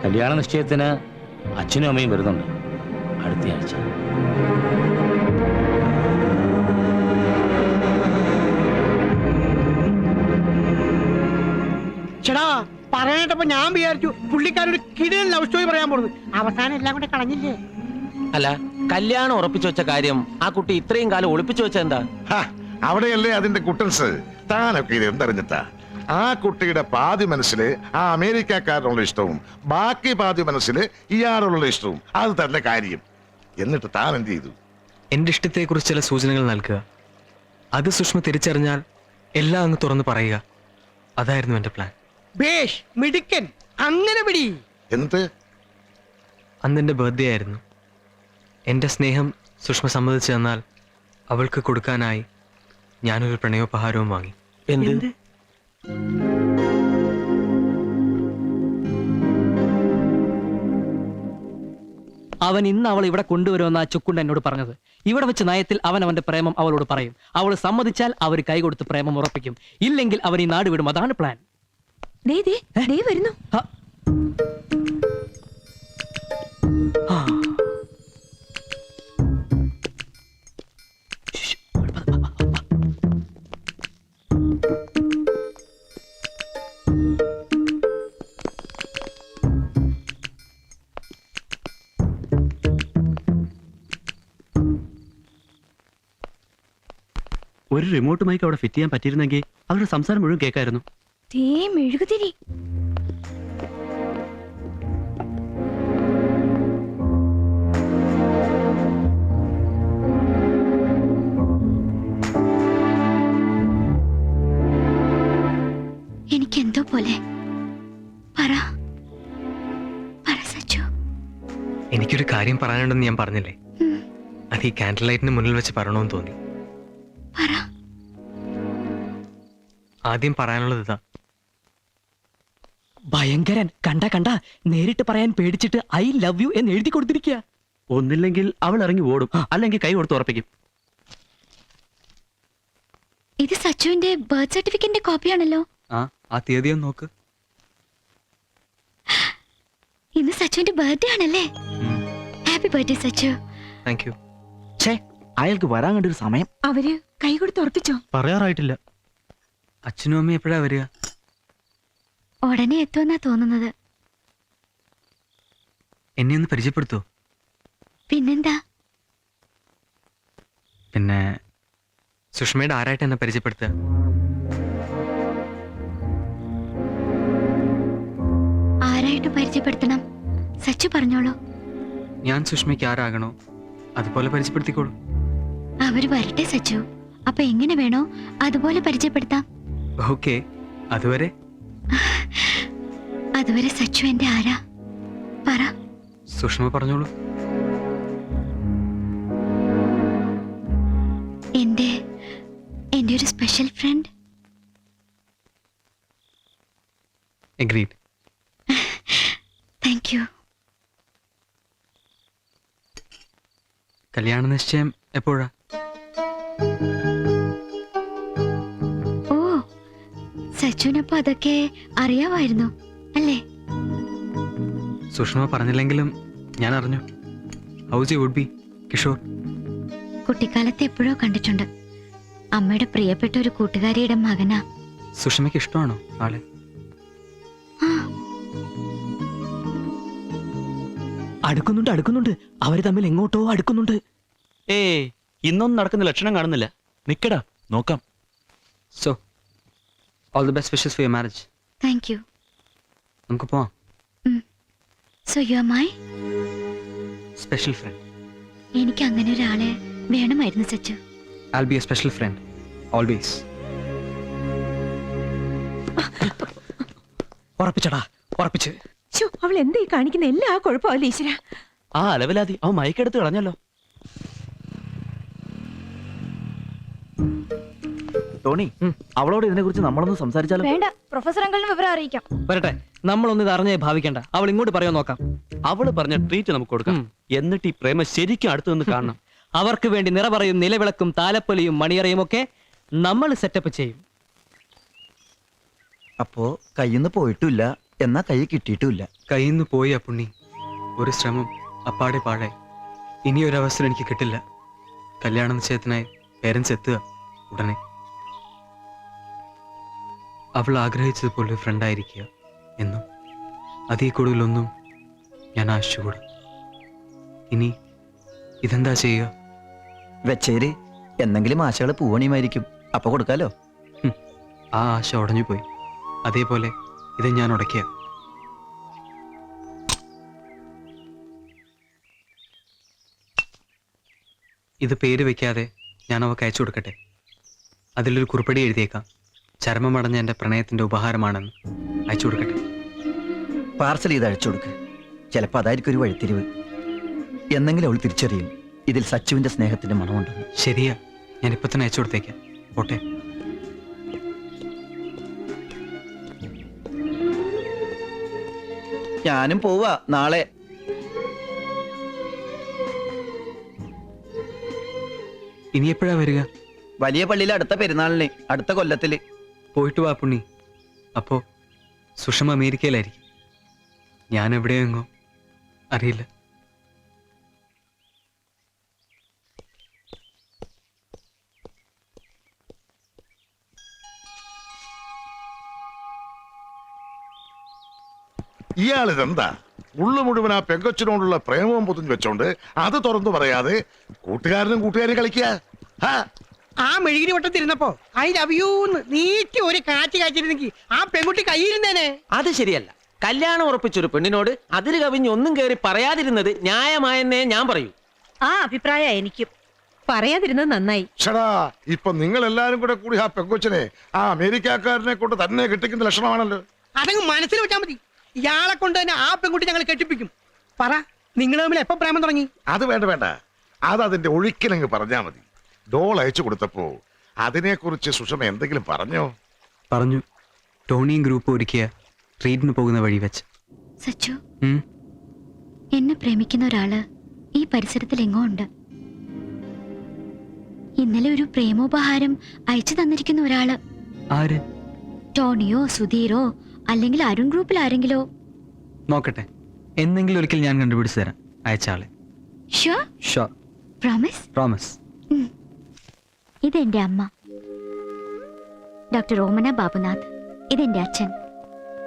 കല്യാണ നിശ്ചയത്തിന് അച്ഛനും അമ്മയും വരുന്നുണ്ട് അടുത്ത ആഴ്ച. ചേടാ, പറയാനായിട്ടപ്പോ ഞാൻ വിചാരിച്ചു പുള്ളിക്കാരൊരു കിടിലൻ ലവ് സ്റ്റോറി പറയാൻ പോകുന്നത്. അവസാനം എല്ലാം കൂടെ കളഞ്ഞില്ലേ? അല്ല, കല്യാണം ഉറപ്പിച്ചു വെച്ച കാര്യം ആ കുട്ടി ഇത്രയും കാലം ഒളിപ്പിച്ചു വെച്ച എന്താ? അവിടെയല്ലേ അതിന്റെ കുട്ടൻസ്. താനൊക്കെ ഇത് എന്തറിഞ്ഞിട്ടാ? ആ കുട്ടിയുടെ പാതി മനസ്സില് ആ അമേരിക്കക്കാരനുള്ള ഇഷ്ടവും ബാക്കി പാതി മനസ്സില് ഇയാളുള്ള ഇഷ്ടവും. അത് തന്നെ കാര്യം. എന്നിട്ട് താൻ എന്ത് ചെയ്തു? എന്റെ ഇഷ്ടത്തെക്കുറിച്ച് ചില സൂചനകൾ നൽകുക. അത് സുഷ്മ തിരിച്ചറിഞ്ഞാൽ എല്ലാം അങ്ങ് തുറന്നു പറയുക. അതായിരുന്നു എന്റെ പ്ലാൻ. ബേഷ്, മിടുക്കൻ. അങ്ങനെ പിടി. എന്ത്? അന്നെൻ്റെ ബർത്ത്ഡേ ആയിരുന്നു. എൻ്റെ സ്നേഹം സുഷ്മ സമ്മതിച്ചു തന്നാൽ അവൾക്ക് കൊടുക്കാനായി ഞാനൊരു പ്രണയോപഹാരവും വാങ്ങി. എന്ത്? അവൻ ഇന്ന് അവൾ ഇവിടെ കൊണ്ടുവരുമെന്ന ചുക്കുണ്ട് എന്നോട് പറഞ്ഞത്. ഇവിടെ വെച്ച് നയത്തിൽ അവൻ അവന്റെ പ്രേമം അവളോട് പറയും. അവൾ സമ്മതിച്ചാൽ അവർ കൈകൊടുത്ത് പ്രേമം ഉറപ്പിക്കും. ഇല്ലെങ്കിൽ അവൻ ഈ നാട് വിടും. അതാണ് പ്ലാൻ. വരുന്നു. ഒരു റിമോട്ട് മൈക്ക് അവിടെ ഫിറ്റ് ചെയ്യാൻ പറ്റിയിരുന്നെങ്കിൽ അവരുടെ സംസാരം മുഴുവൻ കേൾക്കായിരുന്നു. മെഴുകുതിരി. എനിക്കെന്തോ പോലെ. പറ സച്ചു. എനിക്കൊരു കാര്യം പറയാനുണ്ടെന്ന് ഞാൻ പറഞ്ഞില്ലേ, അത് ഈ കാൻഡിൽ ലൈറ്റിന് മുന്നിൽ വെച്ച് പറയണമെന്ന് തോന്നി. ആദ്യം പറയാനുള്ളത് ഇതാ. ഭയങ്കരൻ. കണ്ട നേരിട്ട് പറയാൻ പേടിച്ചിട്ട് ഐ ലവ് യു എന്ന് എഴുതി കൊടുത്തിരിക്കുക. ഒന്നില്ലെങ്കിൽ അവൾ ഇറങ്ങി ഓടും, അല്ലെങ്കിൽ കൈ കൊടുത്ത് ഉറപ്പിക്കും. ഇത് സച്ചുവിന്റെ ബർത്ത് സർട്ടിഫിക്കറ്റിന്റെ കോപ്പിയാണല്ലോ. ആ തീയതി ഒന്ന് നോക്ക്. ഇന്ന് സച്ചുവിന്റെ ബർത്ത്ഡേ ആണല്ലേ. Happy birthday Sachu. Thank you. അയാൾക്ക് വരാൻ കണ്ടൊരു സമയം. അവര് കൈ കൊടുത്ത് ഉറപ്പിച്ചോ? പറയാറായിട്ടില്ല. അച്ഛനും അമ്മയും എപ്പോഴാ വരിക? ഉടനെ എത്തുമെന്നാ തോന്നുന്നത്. എന്നെ ഒന്ന് പരിചയപ്പെടുത്തോ? പിന്നെന്താ? പിന്നെ സുഷ്മയുടെ ആരായിട്ട് എന്നെ പരിചയപ്പെടുത്തുക? ആരായിട്ട് പരിചയപ്പെടുത്തണം? സച്ചു പറഞ്ഞോളൂ. ഞാൻ സുഷ്മയ്ക്ക് ആരാകണോ അതുപോലെ പരിചയപ്പെടുത്തിക്കോളൂ. അവര് വരട്ടെ സച്ചു. അപ്പൊ എങ്ങനെ വേണോ അതുപോലെ പരിചയപ്പെടുത്താം. ഓക്കെ. അതുവരെ സച്ചു എന്റെ ആരാ? പറ. സുഷ്മ പറഞ്ഞോളൂ. എന്റെ ഒരു special friend. Agreed. Thank you. കല്യാണ നിശ്ചയം എപ്പോഴാ? ഓ, സച്ചുവിനപ്പോ അതൊക്കെ അറിയാമായിരുന്നു അല്ലേ? സുഷ്മ പറഞ്ഞില്ലെങ്കിലും ഞാൻ അറിഞ്ഞു. How's you would be Kishore? കുട്ടിക്കാലത്ത് എപ്പോഴോ കണ്ടിട്ടുണ്ട്. അമ്മയുടെ പ്രിയപ്പെട്ട ഒരു കൂട്ടുകാരിയുടെ മകനാ. സുഷ്മയ്ക്ക് ഇഷ്ടമാണോ ആളെ? അടുക്കുന്നുണ്ട്. അവര് തമ്മിൽ എങ്ങോട്ടോ അടുക്കുന്നുണ്ട്. ഇന്നൊന്നും നടക്കുന്ന ലക്ഷണം കാണുന്നില്ല. നിക്കടാ, നോക്കാം. So all the best wishes for your marriage. Thank you. നമുക്ക് പോവാം. So you are my special friend. എനിക്ക് അങ്ങനെ ഒരാളെ വേണമായിരുന്നു Sachu. I'll be a special friend always. ഉറപ്പിച്ച്. അവൾ എന്താ കാണിക്കുന്ന? എല്ലാ കുഴപ്പമല്ലേ ഈശ്വര. ആ അലവലാതി അവൻ മയക്കെടുത്ത് കളഞ്ഞല്ലോ. ടോണി, അവളോട് ഇതിനെ കുറിച്ച് നമ്മളൊന്ന് സംസാരിച്ചാലോ? വേണ്ട, പ്രൊഫസർ അങ്കിളിന് വിവരം അറിയിക്കാം. വരട്ടെ, നമ്മളൊന്നും ഇത് അറിഞ്ഞേ ഭാവിക്കണ്ട. അവൾ ഇങ്ങോട്ട് പറയോ നോക്കാം. അവള് പറഞ്ഞ ട്രീറ്റ് നമുക്ക് കൊടുക്കാം. എന്നിട്ട് ഈ പ്രേമ ശരിക്കും അടുത്ത് നിന്ന് കാണണം. അവർക്ക് വേണ്ടി നിറപറയും നിലവിളക്കും താലപ്പൊലിയും മണിയറയും ഒക്കെ നമ്മൾ സെറ്റപ്പ് ചെയ്യും. അപ്പോ കയ്യിന്ന് പോയിട്ടില്ല, എന്നാ കൈ കിട്ടിയിട്ടുമില്ല. കയ്യിൽ നിന്ന് പോയി പുണ്ണി. ഒരു ശ്രമം അപ്പാടെ പാഴായി. ഇനിയൊരവസരം എനിക്ക് കിട്ടില്ല. കല്യാണ നിശ്ചയത്തിനായി പേരൻസ് എത്തുക ഉടനെ. അവൾ ആഗ്രഹിച്ചതുപോലെ ഫ്രണ്ടായിരിക്കുക എന്നും അതീ കൂടുതലൊന്നും ഞാൻ ആശിച്ചുകൂടാ. ഇനി ഇതെന്താ ചെയ്യുക? വെച്ചേര്, എന്നെങ്കിലും ആശകള് പൂവണിയുമായിരിക്കും. അപ്പൊ കൊടുക്കാലോ. ആ ആശ ഉടഞ്ഞു പോയി. അതേപോലെ ഇത് ഞാൻ ഉടയ്ക്കുക. ഇത് പേര് വെക്കാതെ ഞാൻ അവൾക്ക് അയച്ചു കൊടുക്കട്ടെ. അതിലൊരു കുറിപ്പടി എഴുതിയേക്കാം. ചരമമടഞ്ഞ എൻ്റെ പ്രണയത്തിൻ്റെ ഉപഹാരമാണെന്ന്. അയച്ചു കൊടുക്കട്ടെ. പാർസൽ ചെയ്ത് അയച്ചു കൊടുക്ക്. ചിലപ്പോ അതായിരിക്കും ഒരു വഴിത്തിരിവ്. എന്നെങ്കിലും അവൾ തിരിച്ചറിയും ഇതിൽ സച്ചുവിന്റെ സ്നേഹത്തിന്റെ മണമുണ്ടെന്ന്. ശരിയാ, ഞാൻ ഇപ്പൊ തന്നെ അയച്ചു കൊടുത്തേക്കാം. പോട്ടെ. ഞാനും പോവാ നാളെ. ഇനി എപ്പോഴാ വരിക? വലിയ പള്ളിയിലെ അടുത്ത പെരുന്നാളിന്, അടുത്ത കൊല്ലത്തില്. പോയിട്ട് വാ പുണ്ണി. അപ്പോ സുഷമ അമേരിക്കയിലായിരിക്കും. ഞാൻ എവിടെയെങ്ങോ അറിയില്ല. ഇയാളിതെന്താ ഉള്ളു മുഴുവൻ ആ പെങ്കൊച്ചിനോടുള്ള പ്രേമവും പൊതിഞ്ഞു വെച്ചോണ്ട് അത് തുറന്നു പറയാതെ കൂട്ടുകാരനും കൂട്ടുകാരും കളിക്കുക. ആ മെഴുകിരി വട്ടത്തിരുന്നപ്പോ ഐ ലവ് യൂന്ന് നീട്ടി ഒരു കാറ്റ് കാച്ചിരുന്നെങ്കിൽ ആ പെൺകുട്ടി കയ്യിരുന്നേനെ. അത് ശരിയല്ല. കല്യാണം ഉറപ്പിച്ചൊരു പെണ്ണിനോട് അതിര് കവിഞ്ഞ് ഒന്നും കയറി പറയാതിരുന്നത് ന്യായമായെന്നേ ഞാൻ പറയൂ. ആ അഭിപ്രായ എനിക്കും. പറയാതിരുന്നത് നന്നായി. ഷടാ, ഇപ്പൊ നിങ്ങൾ എല്ലാരും കൂടെ കൂടി ആ പെങ്കൊച്ചിനെ ആ അമേരിക്കക്കാരനെ കൊണ്ട് തന്നെ കെട്ടിക്കുന്ന ലക്ഷണമാണല്ലോ. അതങ്ങ് മനസ്സിൽ വെച്ചാൽ മതി. ഇയാളെ കൊണ്ട് തന്നെ ആ പെൺകുട്ടി ഞങ്ങൾ കെട്ടിപ്പിക്കും. പറ, നിങ്ങൾ തമ്മിൽ എപ്പോ പ്രേമം തുടങ്ങി? അത് വേണ്ട വേണ്ട, അത് അതിന്റെ ഒഴുക്കിനങ്ങ് പറഞ്ഞാ മതി. ഡോൾ അയച്ചു കൊടുത്തപ്പോ അതിനെക്കുറിച്ച് സുഷമ എന്തെങ്കിലും പറഞ്ഞോ? പറഞ്ഞു. ടോണിയും ഗ്രൂപ്പ് ഒരുക്കിയ ട്രീറ്റിന് പോകുന്ന വഴി വെച്ച്. സച്ചു, എന്നെ പ്രേമിക്കുന്ന ഒരാള് ഈ പരിസരത്തിൽ എങ്ങോ ഉണ്ട്. ഇന്നലെ ഒരു പ്രേമോപഹാരം അയച്ചു തന്നിരിക്കുന്ന ഒരാള്. ആര്? ടോണിയോ സുധീരോ അല്ലെങ്കിൽ അരുൺ ഗ്രൂപ്പിൽ ആരെങ്കിലോ. നോക്കട്ടെ, എന്തെങ്കിലും ഒരിക്കൽ ഞാൻ കണ്ടുപിടിച്ചു തരാം അയച്ചാളെ. ഷുവർ? ഷുവർ. പ്രോമിസ്? പ്രോമിസ്. ഇതെന്റെ അമ്മ ഡോക്ടർ ഓമന ബാബുനാഥ്. ഇതെന്റെ അച്ഛൻ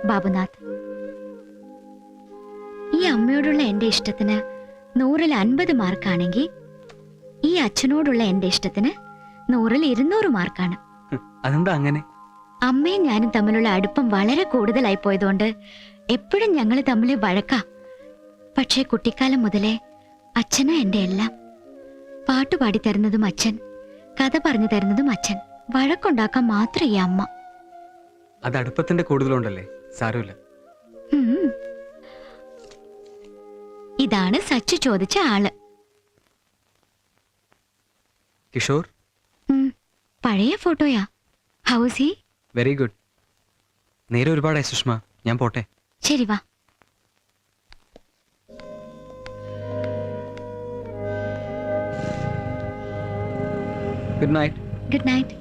ബാബുനാഥ്. ഈ അമ്മയോടുള്ള എന്റെ ഇഷ്ടത്തിന് 100-ൽ 50 മാർക്കാണെങ്കിൽ ഈ അച്ഛനോടുള്ള എന്റെ ഇഷ്ടത്തിന് 100-ൽ 200 മാർക്കാണ്. അതെന്താ അങ്ങനെ? അമ്മയും ഞാനും തമ്മിലുള്ള അടുപ്പം വളരെ കൂടുതലായി പോയതുകൊണ്ട് എപ്പോഴും ഞങ്ങൾ തമ്മിൽ വഴക്കാ. പക്ഷേ കുട്ടിക്കാലം മുതലേ അച്ഛനാ എന്റെ എല്ലാം. പാട്ടുപാടി തരുന്നതും അച്ഛൻ, കഥ പറഞ്ഞു തരുന്നതും അച്ഛൻ. വഴക്കുണ്ടാക്കാൻ മാത്രം ഈ അമ്മ. അത് അടുപ്പത്തിന്റെ കൂടുതലുണ്ടല്ലേ, സാരമില്ല. ഇതാണ് സച്ചു ചോദിച്ച ആള്. കിഷോർ? പഴയ ഫോട്ടോയാ. How's he? Very good. നേരെ ഒരുപാടായി സുഷ്മ, ഞാൻ പോട്ടെ. ശരി, വാ. Good night. Good night.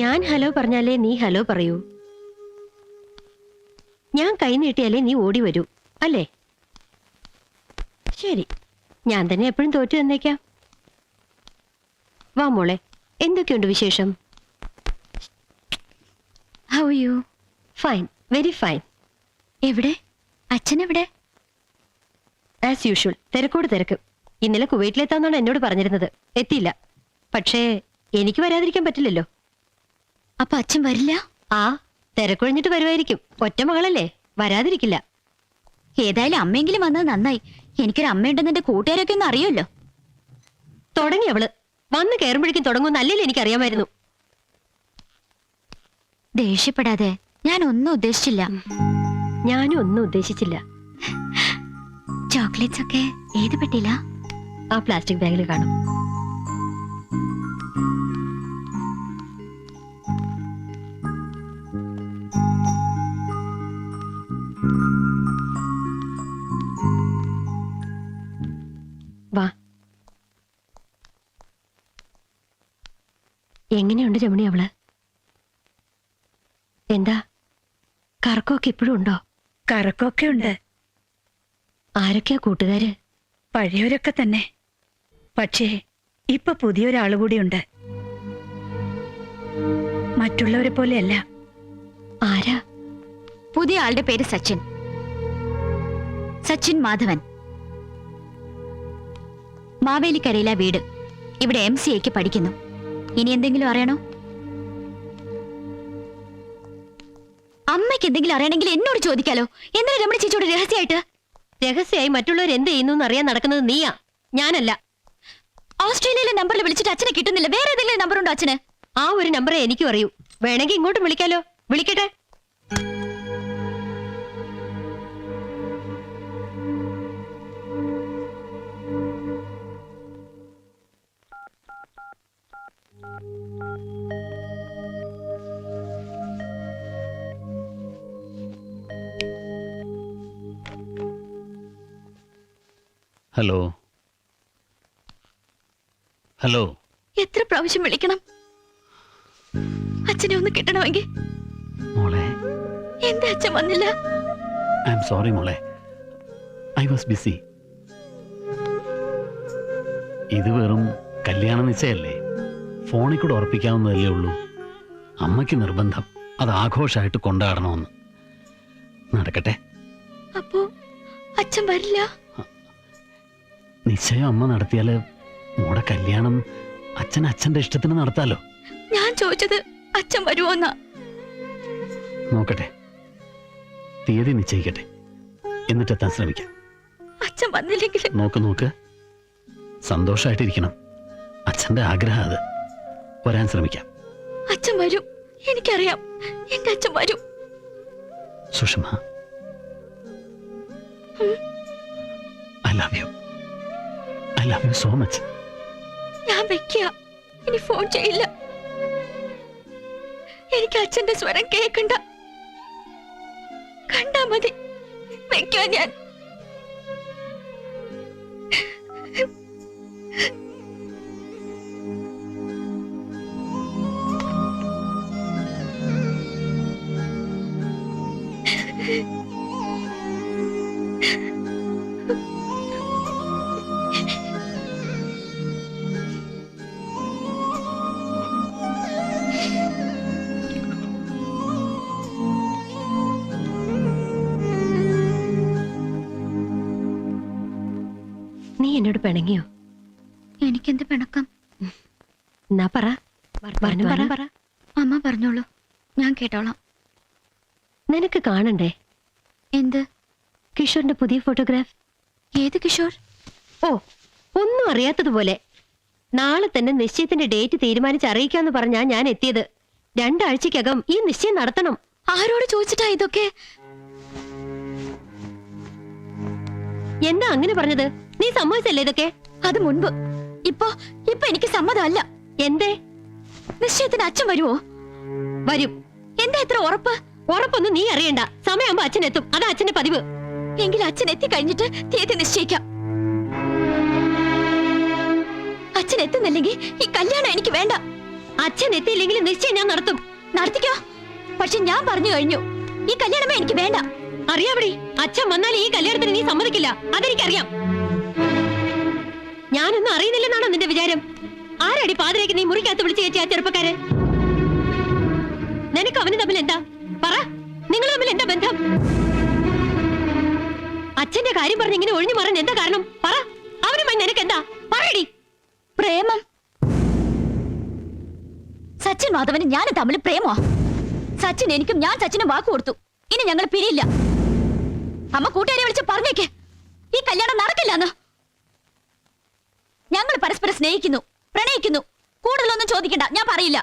ഞാൻ ഹലോ പറഞ്ഞാലേ നീ ഹലോ പറയൂ. ഞാൻ കൈ നീട്ടിയാലേ നീ ഓടി വരൂ, അല്ലേ? ശരി, ഞാൻ തന്നെ എപ്പോഴും തോറ്റു തന്നേക്കാം. വാ മോളെ, എന്തൊക്കെയുണ്ട് വിശേഷം? How are you? Fine, very fine. എവിടെ? അച്ഛൻ എവിടെ? ആസ് യൂഷ്വൽ, തിരക്കോട് തിരക്ക്. ഇന്നലെ കുവൈറ്റിലെത്താന്നാണ് എന്നോട് പറഞ്ഞിരുന്നത്. എത്തിയില്ല. പക്ഷേ എനിക്ക് വരാതിരിക്കാൻ പറ്റില്ലല്ലോ. അപ്പൊ അച്ഛൻ വരില്ല? ആ, തിരക്കൊഴിഞ്ഞിട്ട് വരുമായിരിക്കും. ഒറ്റ മകളല്ലേ, വരാതിരിക്കില്ല. ഏതായാലും അമ്മയെങ്കിലും വന്നത് നന്നായി. എനിക്കൊരു അമ്മയുണ്ടെന്ന് എന്റെ കൂട്ടുകാരൊക്കെ ഒന്ന് അറിയുമല്ലോ. തുടങ്ങി അവള്. വന്ന് കയറുമ്പോഴേക്കും തുടങ്ങുമെന്ന് അല്ലേ എനിക്കറിയാമായിരുന്നു. ദേഷ്യപ്പെടാതെ, ഞാൻ ഒന്നും ഉദ്ദേശിച്ചില്ല. ഞാനും ഒന്നും ഉദ്ദേശിച്ചില്ല. ചോക്ലേറ്റ്സ് ഒക്കെ ഏത് പെട്ടില്ല? ആ പ്ലാസ്റ്റിക് ബാഗിൽ കാണും. വാ. എങ്ങനെയുണ്ട് രമണി അവള്? എന്താ കറക്കമൊക്കെ ഇപ്പോഴും ഉണ്ടോ? കറക്കമൊക്കെ ഉണ്ട്. ആരൊക്കെയാ കൂട്ടുകാര്? പഴയവരൊക്കെ തന്നെ. പക്ഷേ ഇപ്പൊ പുതിയൊരാള് കൂടിയുണ്ട്. മറ്റുള്ളവരെ പോലെയല്ല. ആരാ? പുതിയ ആളുടെ പേര് സച്ചിൻ. സച്ചിൻ മാധവൻ. മാവേലിക്കരയിലെ വീട്. ഇവിടെ MCAക്ക് പഠിക്കുന്നു. ഇനി എന്തെങ്കിലും അറിയണോ? അമ്മയ്ക്ക് എന്തെങ്കിലും അറിയണമെങ്കിൽ എന്നോട് ചോദിക്കാലോ. എന്തിനാ രമണി ചേച്ചിയോട് രഹസ്യമായിട്ട്? രഹസ്യമായി മറ്റുള്ളവർ എന്ത് ചെയ്യുന്നു അറിയാൻ നടക്കുന്നത് നീയാ, ഞാനല്ല. ഓസ്ട്രേലിയയിലെ നമ്പറിൽ വിളിച്ചിട്ട് അച്ഛനെ കിട്ടുന്നില്ല. വേറെ ഏതെങ്കിലും നമ്പർ ഉണ്ടോ അച്ഛന്? ആ ഒരു നമ്പറേ എനിക്കും അറിയൂ. വേണമെങ്കിൽ ഇങ്ങോട്ടും വിളിക്കാലോ. വിളിക്കട്ടെ. Hello hello. എത്ര പ്രാവശ്യം വിളിക്കണം അച്ഛനെ ഒന്ന് കിട്ടണമെങ്കിൽ? മോളെ, എന്താ അച്ഛൻ വന്നില്ല? ഐ ആം സോറി മോളെ, ഐ വാസ് ബിസി. ഇത് വെറും കല്യാണ നിശ്ചയല്ലേ, ഫോണിൽ കൂടെ ഉറപ്പിക്കാവുന്നതല്ലേ ഉള്ളൂ. അമ്മയ്ക്ക് നിർബന്ധം അത് ആഘോഷമായിട്ട് കൊണ്ടാടണമെന്ന്. നടക്കട്ടെ. അപ്പോ അച്ഛൻ വരില്ല? നിശ്ചയം അമ്മ നടത്തിയാല് മോടെ കല്യാണം അച്ഛന്റെ ഇഷ്ടത്തിന് നടത്താലോ. ഞാൻ ചോദിച്ചത് അച്ഛൻ വരുമോന്നാ. നോക്കട്ടെ, തീയതി നിശ്ചയിക്കട്ടെ, എന്നിട്ടെത്താൻ ശ്രമിക്കാം. അച്ഛൻ വന്നില്ലെങ്കിൽ? നോക്ക്, സന്തോഷമായിട്ടിരിക്കണം. അച്ഛന്റെ ആഗ്രഹം അത്. വരാൻ ശ്രമിക്കാം. അച്ഛൻ വരും, എനിക്കറിയാം. എന്റെ അച്ഛൻ വരും. Sushma, I love you so much. ഞാൻ വെക്കുക, ഇനി ഫോൺ ചെയ്യില്ല. എനിക്ക് അച്ഛന്റെ സ്വരം കേൾക്കണ്ട, കണ്ടാ മതി. വെക്കുക ഞാൻ. നീ എന്നോട് പിണങ്ങിയോ? എനിക്കെന്ത് പിണക്കം? എന്നാ പറ. വർത്താനം പറ. അമ്മ പറഞ്ഞോളൂ, ഞാൻ കേട്ടോളാം. നിനക്ക് കാണണ്ടേ? എന്ത്? കിഷോറിന്റെ പുതിയ ഫോട്ടോഗ്രാഫ്. ഏത് കിഷോർ? ഓ, ഒന്നും അറിയാത്തതുപോലെ. നാളെ തന്നെ നിശ്ചയത്തിന്റെ ഡേറ്റ് തീരുമാനിച്ച് അറിയിക്കാന്ന് പറഞ്ഞാ ഞാൻ എത്തിയത്. 2 ആഴ്ചക്കകം ഈ നിശ്ചയം നടത്തണം. ആരോട് ചോദിച്ചിട്ടാ ഇതൊക്കെ? എന്താ അങ്ങനെ പറഞ്ഞത്? നീ സമ്മതിച്ചല്ലേ ഇതൊക്കെ? അത് മുൻപ്. ഇപ്പൊ എനിക്ക് സമ്മതമല്ല. എന്തേ? നിശ്ചയത്തിന് അച്ഛൻ വരുമോ? വരും. എന്താ എത്ര ഉറപ്പ്? ഉറപ്പൊന്നും നീ അറിയണ്ട. സമയമാകുമ്പോ അച്ഛൻ എത്തും. അതാ അച്ഛന്റെ പതിവ്. എങ്കിൽ അച്ഛൻ എത്തി കഴിഞ്ഞിട്ട് തീയതി നിശ്ചയിക്കാം. അച്ഛൻ എത്തുന്നില്ലെങ്കിൽ ഈ കല്യാണം എനിക്ക് വേണ്ട. അച്ഛൻ എത്തിയില്ലെങ്കിൽ നിശ്ചയം ഞാൻ നടത്തും. നടത്തിക്കോ. പക്ഷെ ഞാൻ പറഞ്ഞു കഴിഞ്ഞു, ഈ കല്യാണമേ എനിക്ക് വേണ്ട. അറിയാവടി, അച്ഛൻ വന്നാൽ ഈ കല്യാണത്തിന് നീ സമ്മതിക്കില്ല. അതെനിക്കറിയാം. ഞാനൊന്നും അറിയുന്നില്ലെന്നാണോ നിന്റെ വിചാരം? ആരടി പാതിരേക്ക് നീ മുറിക്കകത്ത് വിളിച്ചു കയറ്റിയ ആ ചെറുപ്പക്കാരെ? നിനക്ക് അവന് തമ്മിൽ എന്താ? പറ, നിങ്ങൾ തമ്മിൽ എന്താ ബന്ധം? അച്ഛന്റെ കാര്യം പറഞ്ഞ് ഇങ്ങനെ ഒഴിഞ്ഞു മാറാൻ എന്താ കാരണം? പറ, അവനുമായി നിനക്ക് എന്താ? പറയടി. പ്രേമം. സച്ചിൻ മാധവനും ഞാനും തമ്മിൽ പ്രേമോ? സച്ചിൻ എനിക്കും ഞാൻ സച്ചിനും വാക്ക് കൊടുത്തു. ഇനി ഞങ്ങൾ പിരിയില്ല. അമ്മ കൂട്ടുകാരെ വിളിച്ച് പറഞ്ഞേക്ക്, ഈ കല്യാണം നടക്കില്ലെന്ന്. ഞങ്ങൾ പരസ്പരം സ്നേഹിക്കുന്നു, പ്രണയിക്കുന്നു. കൂടുതലൊന്നും ചോദിക്കണ്ട, ഞാൻ പറയില്ല.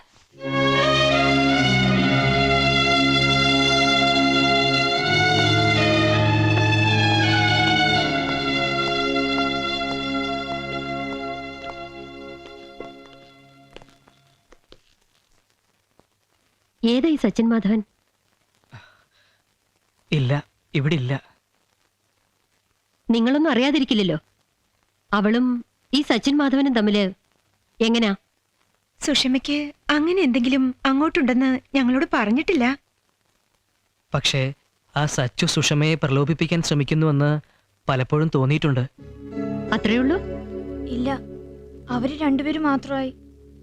ഏതാ ഈ സച്ചിൻ മാധവൻ? ഇല്ല, ഇവിടെ ഇല്ല. നിങ്ങളൊന്നും അറിയാതിരിക്കില്ലല്ലോ. അവളും ഈ സച്ചിൻ മാധവനും തമ്മില് എങ്ങനാ? സുഷമയ്ക്ക് അങ്ങനെ എന്തെങ്കിലും അങ്ങോട്ടുണ്ടെന്ന് ഞങ്ങളോട് പറഞ്ഞിട്ടില്ല. പക്ഷേ ആ സച്ചു സുഷമയെ പ്രലോഭിപ്പിക്കാൻ ശ്രമിക്കുന്നുവെന്ന് പലപ്പോഴും തോന്നിയിട്ടുണ്ട്. അത്രേ ഉള്ളൂ? ഇല്ല, അവര് രണ്ടുപേരും മാത്രമായി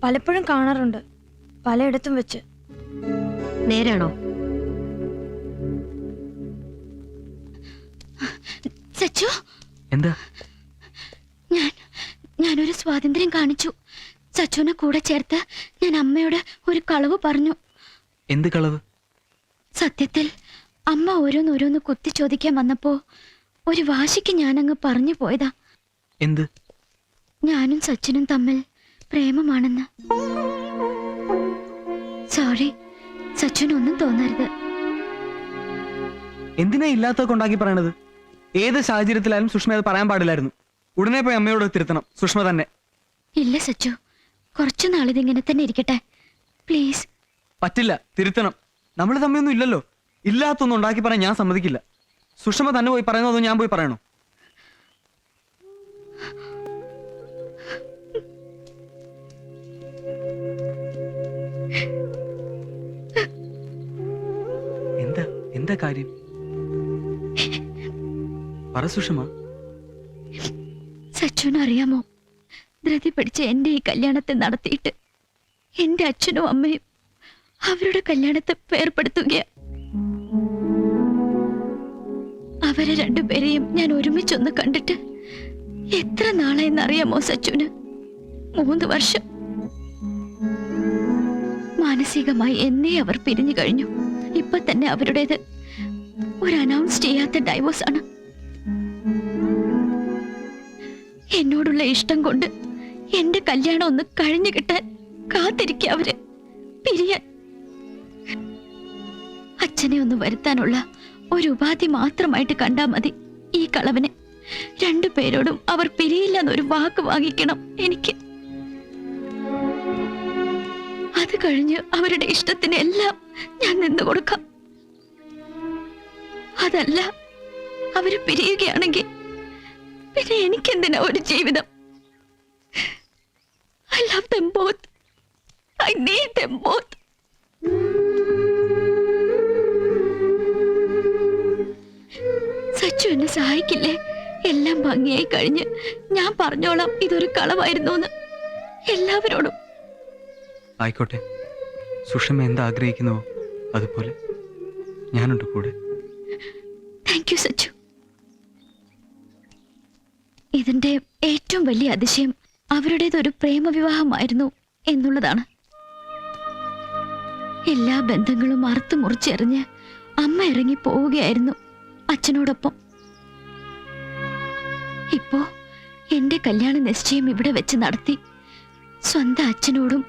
പലപ്പോഴും കാണാറുണ്ട്, പലയിടത്തും വെച്ച്. നേരാണോ? സച്ചു, എന്താ? ഞാനൊരു സ്വാതന്ത്ര്യം കാണിച്ചു. സച്ചുവിനെ കൂടെ ചേർത്ത് ഞാൻ അമ്മയോട് ഒരു കളവ് പറഞ്ഞു. എന്ത് കളവ്? സത്യത്തിൽ അമ്മ ഓരോന്നോരോന്ന് കുത്തി ചോദിക്കാൻ വന്നപ്പോ ഒരു വാശിക്ക് ഞാനങ്ങ് പറഞ്ഞു പോയതാ. എന്ത്? ഞാനും സച്ചിനും തമ്മിൽ പ്രേമമാണെന്ന്. സോറി, സച്ചിനൊന്നും തോന്നരുത്. എന്തിനാ ഇല്ലാത്തൊക്കെ ഉണ്ടാക്കി പറയണത്? ഏത് സാഹചര്യത്തിലായാലും സുഷ്മ അത് പറയാൻ പാടില്ലായിരുന്നു. ഉടനെ പോയി അമ്മയോട് തിരുത്തണം, സുഷ്മ തന്നെ. ഇല്ല സച്ചു, കുറച്ചു നാളിതിങ്ങനെ തന്നെ ഇരിക്കട്ടെ പ്ലീസ്. പറ്റില്ല, തിരുത്തണം. നമ്മൾ തമ്മിയൊന്നും ഇല്ലല്ലോ. ഇല്ലാത്തൊന്നും ഉണ്ടാക്കി പറയാൻ ഞാൻ സമ്മതിക്കില്ല. സുഷമ തന്നെ പോയി പറയുന്നോ അതോ ഞാൻ പോയി പറയണോ? എന്താ എന്താ കാര്യം? പറ സുഷമ. സച്ചുവിനറിയാമോ, ധൃതി പിടിച്ച് എന്റെ ഈ കല്യാണത്തെ നടത്തിയിട്ട് എന്റെ അച്ഛനും അമ്മയും അവരുടെ കല്യാണത്തെ പേർപ്പെടുത്തുകയാ. അവരെ രണ്ടുപേരെയും ഞാൻ ഒരുമിച്ചൊന്ന് കണ്ടിട്ട് എത്ര നാളായെന്നറിയാമോ സച്ചുന്? 3 വർഷം. മാനസികമായി എന്നെ അവർ പിരിഞ്ഞു കഴിഞ്ഞു. ഇപ്പൊ തന്നെ അവരുടേത് ഒരു അനൗൺസ് ചെയ്യാത്ത ഡൈവോഴ്സ് ആണ്. എന്നോടുള്ള ഇഷ്ടം കൊണ്ട് എന്റെ കല്യാണം ഒന്ന് കഴിഞ്ഞു കിട്ടാൻ കാത്തിരിക്കുക അവര്, പിരിയാൻ. അച്ഛനെ ഒന്ന് വരുത്താനുള്ള ഒരു ഉപാധി മാത്രമായിട്ട് കണ്ടാ മതി ഈ കളവനെ. രണ്ടുപേരോടും അവർ പിരിയില്ലെന്നൊരു വാക്ക് വാങ്ങിക്കണം എനിക്ക്. അത് കഴിഞ്ഞ് അവരുടെ ഇഷ്ടത്തിന് എല്ലാം ഞാൻ നിന്നു കൊടുക്കാം. അതല്ല, അവര് പിരിയുകയാണെങ്കിൽ പിന്നെ എനിക്കെന്തിനാ ഒരു ജീവിതം? I love them both. I need them both. Sachu എന്നെ സഹായിക്കില്ലേ? എല്ലാം ഭംഗിയായി കഴിഞ്ഞ് ഞാൻ പറഞ്ഞോളാം ഇതൊരു കളവായിരുന്നു എന്ന് എല്ലാവരോടും. ആയിക്കോട്ടെ, സുഷമ എന്താ ആഗ്രഹിക്കുന്നുവോ അതുപോലെ ഞാനുണ്ട് കൂടെ. Thank you Sachu. ഇതിന്റെ ഏറ്റവും വലിയ അതിശയം അവരുടേതൊരു പ്രേമവിവാഹമായിരുന്നു എന്നുള്ളതാണ്. എല്ലാ ബന്ധങ്ങളും അറുത്തു മുറിച്ചെറിഞ്ഞ് അമ്മ ഇറങ്ങി പോവുകയായിരുന്നു അച്ഛനോടൊപ്പം. ഇപ്പോ എന്റെ കല്യാണ നിശ്ചയം ഇവിടെ വെച്ച് നടത്തി സ്വന്തം അച്ഛനോടും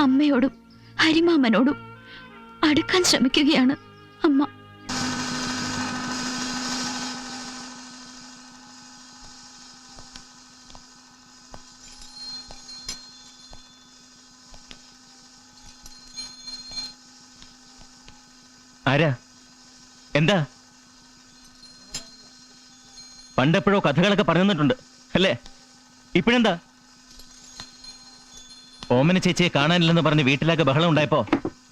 അമ്മയോടും ഹരിമാമനോടും അടുക്കാൻ ശ്രമിക്കുകയാണ് അമ്മ. ആരാ? എന്താ? പണ്ടെപ്പോഴോ കഥകളൊക്കെ പറഞ്ഞു തന്നിട്ടുണ്ട് അല്ലേ? ഇപ്പോഴെന്താ? ഓമന ചേച്ചിയെ കാണാനില്ലെന്ന് പറഞ്ഞ് വീട്ടിലാകെ ബഹളം ഉണ്ടായപ്പോ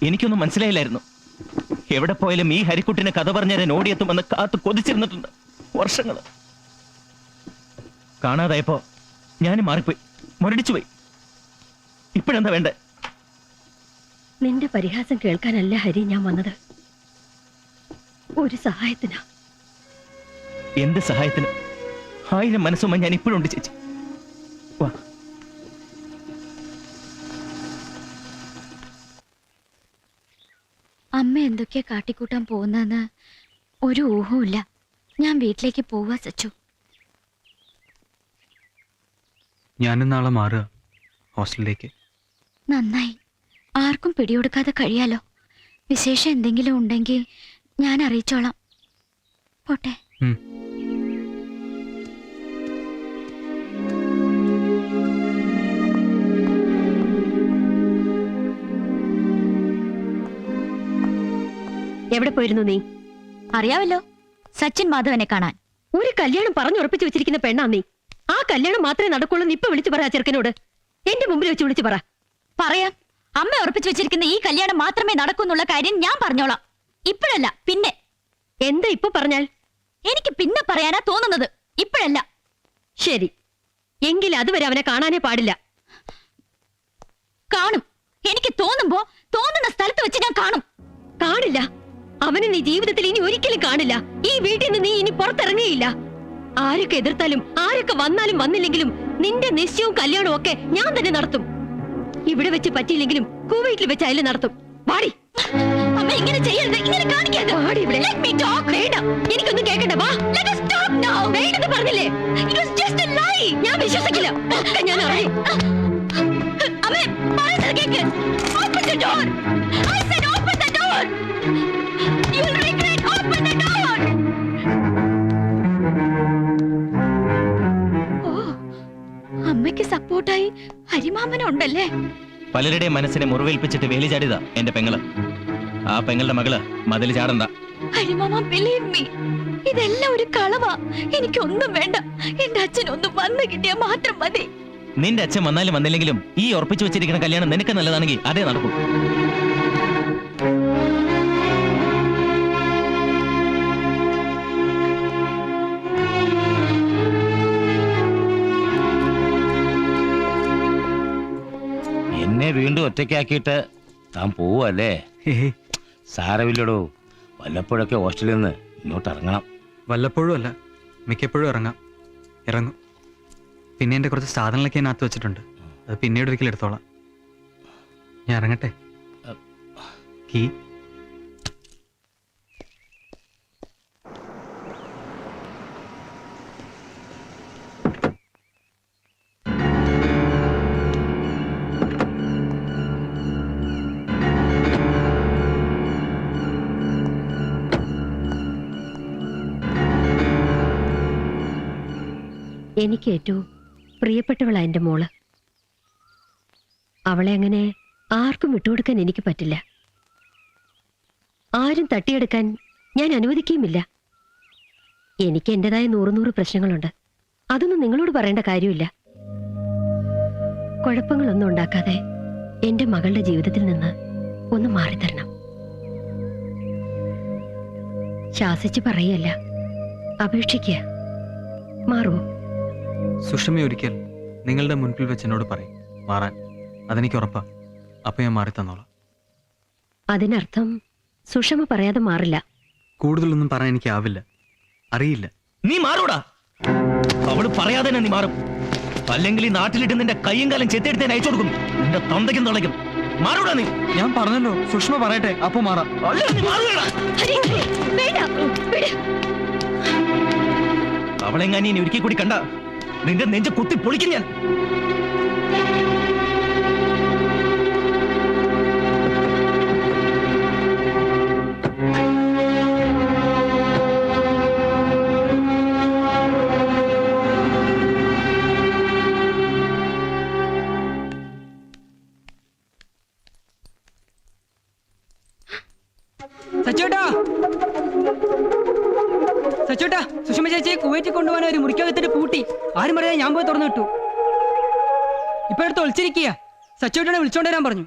എനിക്കൊന്നും മനസ്സിലായില്ലായിരുന്നു. എവിടെ പോയാലും ഈ ഹരിക്കുട്ടിനെ കഥ പറഞ്ഞാൽ ഓടിയെത്തുമെന്ന് കാത്തു കൊതിച്ചിരുന്നിട്ടുണ്ട് വർഷങ്ങൾ. കാണാതായപ്പോ ഞാൻ മാറിപ്പോയി, മുരടിച്ചുപോയി. ഇപ്പോഴെന്താ വേണ്ടേ? നിന്റെ പരിഹാസം കേൾക്കാനല്ല ഹരി ഞാൻ വന്നത്, ഒരു സഹായത്തിനാ. എന്ത് സഹായത്തിന്? 1000 മനസ്സുമായി ഞാൻ ഇപ്പോഴും ഉണ്ട് ചേച്ചി. വാ. അമ്മ എന്തൊക്കെയാ കാട്ടിക്കൂട്ടാൻ പോകുന്നതെന്ന് ഒരു ഊഹവുമില്ല. ഞാൻ വീട്ടിലേക്ക് പോവാ സച്ചു. ഞാനും നാളെ മാറുക ഹോസ്റ്റലിലേക്ക്. നന്നായി, ആർക്കും പിടികൊടുക്കാതെ കഴിയാലോ. വിശേഷം എന്തെങ്കിലും ഉണ്ടെങ്കിൽ ഞാൻ അറിയിച്ചോളാം. പോട്ടെ. എവിടെ പോയിരുന്നു നീ? അറിയാവല്ലോ, സച്ചിൻ മാധവനെ കാണാൻ. ഒരു കല്യാണം പറഞ്ഞുറപ്പിച്ചു വെച്ചിരിക്കുന്ന പെണ്ണാ നീ. ആ കല്യാണം മാത്രമേ നടക്കുള്ളൂ എന്ന് ഇപ്പൊ വിളിച്ചു പറ ആ ചെറുക്കനോട്. എന്റെ മുമ്പിൽ വെച്ച് വിളിച്ചു പറ. പറയാം. അമ്മ ഉറപ്പിച്ചു വെച്ചിരിക്കുന്ന ഈ കല്യാണം മാത്രമേ നടക്കൂന്നുള്ള കാര്യം ഞാൻ പറഞ്ഞോളാം. ഇപ്പോഴല്ല, പിന്നെ. എന്താ ഇപ്പൊ പറഞ്ഞാൽ? എനിക്ക് പിന്നെ പറയാനാ തോന്നുന്നത്, ഇപ്പോഴല്ല. ശരി, എങ്കിൽ അതുവരെ അവനെ കാണാനേ പാടില്ല. കാണും. എനിക്ക് തോന്നുമ്പോ തോന്നുന്ന സ്ഥലത്ത് വെച്ച് ഞാൻ കാണും. കാണില്ല. അവനെ നീ ജീവിതത്തിൽ ഇനി ഒരിക്കലും കാണില്ല. ഈ വീട്ടിൽ നിന്ന് നീ ഇനി പുറത്തിറങ്ങിയില്ല. ആരൊക്കെ എതിർത്താലും ആരൊക്കെ വന്നാലും വന്നില്ലെങ്കിലും നിന്റെ നിശ്ചയവും കല്യാണവും ഒക്കെ ഞാൻ തന്നെ നടത്തും. ഇവിടെ വെച്ച് പറ്റിയില്ലെങ്കിലും കുവൈറ്റിൽ വെച്ച് അതിൽ നടത്തും. വാടി. അമ്മ ഇങ്ങനെ ചെയ്യരുത്, ഇങ്ങനെ കാണിക്കരുത്. വാടി ഇവിടെ. Let me talk. വേണ്ട, എനിക്കൊന്നും കേൾക്കണ്ട. വാ. Let us stop now. വേണ്ടെന്ന് പറഞ്ഞില്ലേ? It was just a lie. ഞാൻ വിശ്വസിക്കില്ല. ഒക്കെ ഞാൻ അറിയും. അമ്മേ, പറയുന്നത് cake. Open the door. I said open the door. You'll regret. Open the door. ഓ, അമ്മയ്ക്ക് സപ്പോർട്ടായി ഹരിമാമനുണ്ടല്ലേ? പലരുടെയും മനസ്സിനെ മുറിവേൽപ്പിച്ചിട്ട് വേലി ചാടിയതാ എന്റെ പെങ്ങള്. ആ പെങ്ങളുടെ മകള് മതിൽ ചാടണ്ട. ഹരിമാമ, believe me, ഇതെല്ലാം ഒരു കളവാ. എനിക്കൊന്നും വേണ്ട. എന്റെ അച്ഛൻ ഒന്ന് വന്നു കിട്ടിയാൽ മാത്രം മതി. നിന്റെ അച്ഛൻ വന്നാലും വന്നില്ലെങ്കിലും ഈ ഉറപ്പിച്ചു വെച്ചിരിക്കുന്ന കല്യാണം നിനക്ക് നല്ലതാണെങ്കിൽ അതേ നടക്കും. എന്നെ വീണ്ടും ഒറ്റയ്ക്കാക്കിയിട്ട് താൻ പോവല്ലേ? സാരമില്ലടോ, വല്ലപ്പോഴൊക്കെ ഹോസ്റ്റലിൽ നിന്ന് ഇങ്ങോട്ട് ഇറങ്ങണം. വല്ലപ്പോഴും അല്ല, മിക്കപ്പോഴും ഇറങ്ങും. പിന്നെ എൻ്റെ കുറച്ച് സാധനങ്ങളൊക്കെ ഞാൻ വെച്ചിട്ടുണ്ട്. അത് പിന്നീട് ഒരിക്കലും എടുത്തോളാം. ഞാൻ ഇറങ്ങട്ടെ. കീ. എനിക്ക് ഏറ്റവും പ്രിയപ്പെട്ടവളാ എന്റെ മോള്. അവളെ അങ്ങനെ ആർക്കും വിട്ടുകൊടുക്കാൻ എനിക്ക് പറ്റില്ല. ആരും തട്ടിയെടുക്കാൻ ഞാൻ അനുവദിക്കുകയുമില്ല. എനിക്ക് എന്റേതായ 100 പ്രശ്നങ്ങളുണ്ട്. അതൊന്നും നിങ്ങളോട് പറയേണ്ട കാര്യമില്ല. കുഴപ്പങ്ങളൊന്നും ഉണ്ടാക്കാതെ എന്റെ മകളുടെ ജീവിതത്തിൽ നിന്ന് ഒന്ന് മാറിത്തരണം. ശാസിച്ച് പറയല്ല, അപേക്ഷിക്കുക. മാറുമോ? സുഷമ ഒരിക്കൽ നിങ്ങളുടെ മുൻപിൽ വെച്ച് എന്നോട് പറയും മാറാൻ. അതെനിക്ക് ഉറപ്പാ. അപ്പൊ ഞാൻ മാറി തന്നോളാം. അതിനർത്ഥം സുഷമ പറയാതെ മാറില്ല. കൂടുതലൊന്നും പറയാൻ എനിക്ക് ആവില്ല. അറിയില്ല. നീ മാറൂടാ. അവള് പറയാതെ തന്നെ നീ മാറും. അല്ലെങ്കിൽ ഈ നാട്ടിലിട്ട് നിന്റെ കയ്യും കാലം ചെത്തിയെടുത്ത് അയച്ചു കൊടുക്കും. നിന്റെ തൊണ്ടയ്ക്കും തുളയ്ക്കും. മാറൂടാ നീ. ഞാൻ പറഞ്ഞല്ലോ, സുഷമ പറയട്ടെ, അപ്പൊ മാറാം. അവളെങ്ങാനി ഇനി ഒരിക്കൽ കൂടി കണ്ട നിന്റെ നെഞ്ച് കുത്തി പൊളിക്കും ഞാൻ. സച്ചോട്ടാ, സുഷമ ചേച്ചിയെ കുവൈറ്റിൽ കൊണ്ടുപോകാൻ ഒരു മുറിക്കകത്തിട്ട് പൂട്ടി. ആരും പറയാതെ ഞാൻ പോയി തുറന്നു വിട്ടു. ഇപ്പൊ അടുത്ത് ഒളിച്ചിരിക്കുക. സച്ചോട്ടനെ വിളിച്ചോണ്ട് വരാൻ പറഞ്ഞു.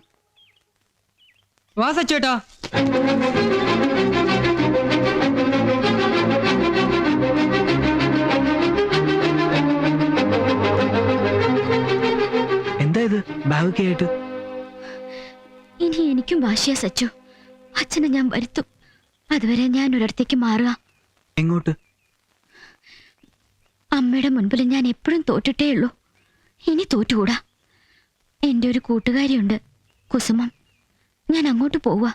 വാ സച്ചോട്ടാ. എന്താ ഇത് ബാഗൊക്കെ ആയിട്ട്? ഇനി എനിക്കും വാശിയാ സച്ചു. അച്ഛനെ ഞാൻ വരുത്തും. അതുവരെ ഞാൻ ഒരിടത്തേക്ക് മാറുക. എങ്ങോട്ട്? അമ്മയുടെ മുൻപിൽ ഞാൻ എപ്പോഴും തോറ്റിട്ടേ ഉള്ളൂ. ഇനി തോറ്റുകൂടാ. എൻ്റെ ഒരു കൂട്ടുകാരിയുണ്ട്, കുസുമം. ഞാൻ അങ്ങോട്ട് പോവാ.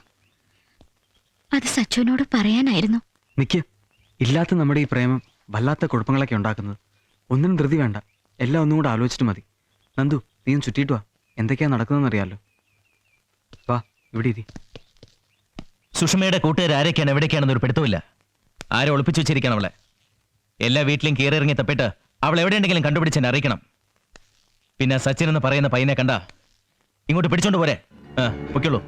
അത് സച്ചുവിനോട് പറയാനായിരുന്നു. നിക്ക്. ഇല്ലാത്ത നമ്മുടെ ഈ പ്രേമം വല്ലാത്ത കുഴപ്പങ്ങളൊക്കെ ഉണ്ടാക്കുന്നത്. ഒന്നിനും ധൃതി വേണ്ട. എല്ലാം ഒന്നും കൂടെ ആലോചിച്ചിട്ട് മതി. നന്ദു, നീയും ചുറ്റിയിട്ട് വാ. എന്തൊക്കെയാ നടക്കുന്നതെന്ന് അറിയാലോ. വാ, ഇവിടെ ഇരി. സുഷമയുടെ കൂട്ടുകാർ ആരൊക്കെയാണ് എവിടേക്കാണെന്നൊരു പിടുത്തമില്ല. ആരെ ഒളിപ്പിച്ചു വെച്ചിരിക്കണം അവളെ. എല്ലാ വീട്ടിലും കയറിയിറങ്ങി തപ്പിട്ട് അവൾ എവിടെയുണ്ടെങ്കിലും കണ്ടുപിടിച്ചെന്നെ അറിയിക്കണം. പിന്നെ സച്ചിൻ എന്ന് പറയുന്ന പയ്യനെ കണ്ട ഇങ്ങോട്ട് പിടിച്ചോണ്ട് പോരെ. പൊയ്ക്കുള്ളൂ.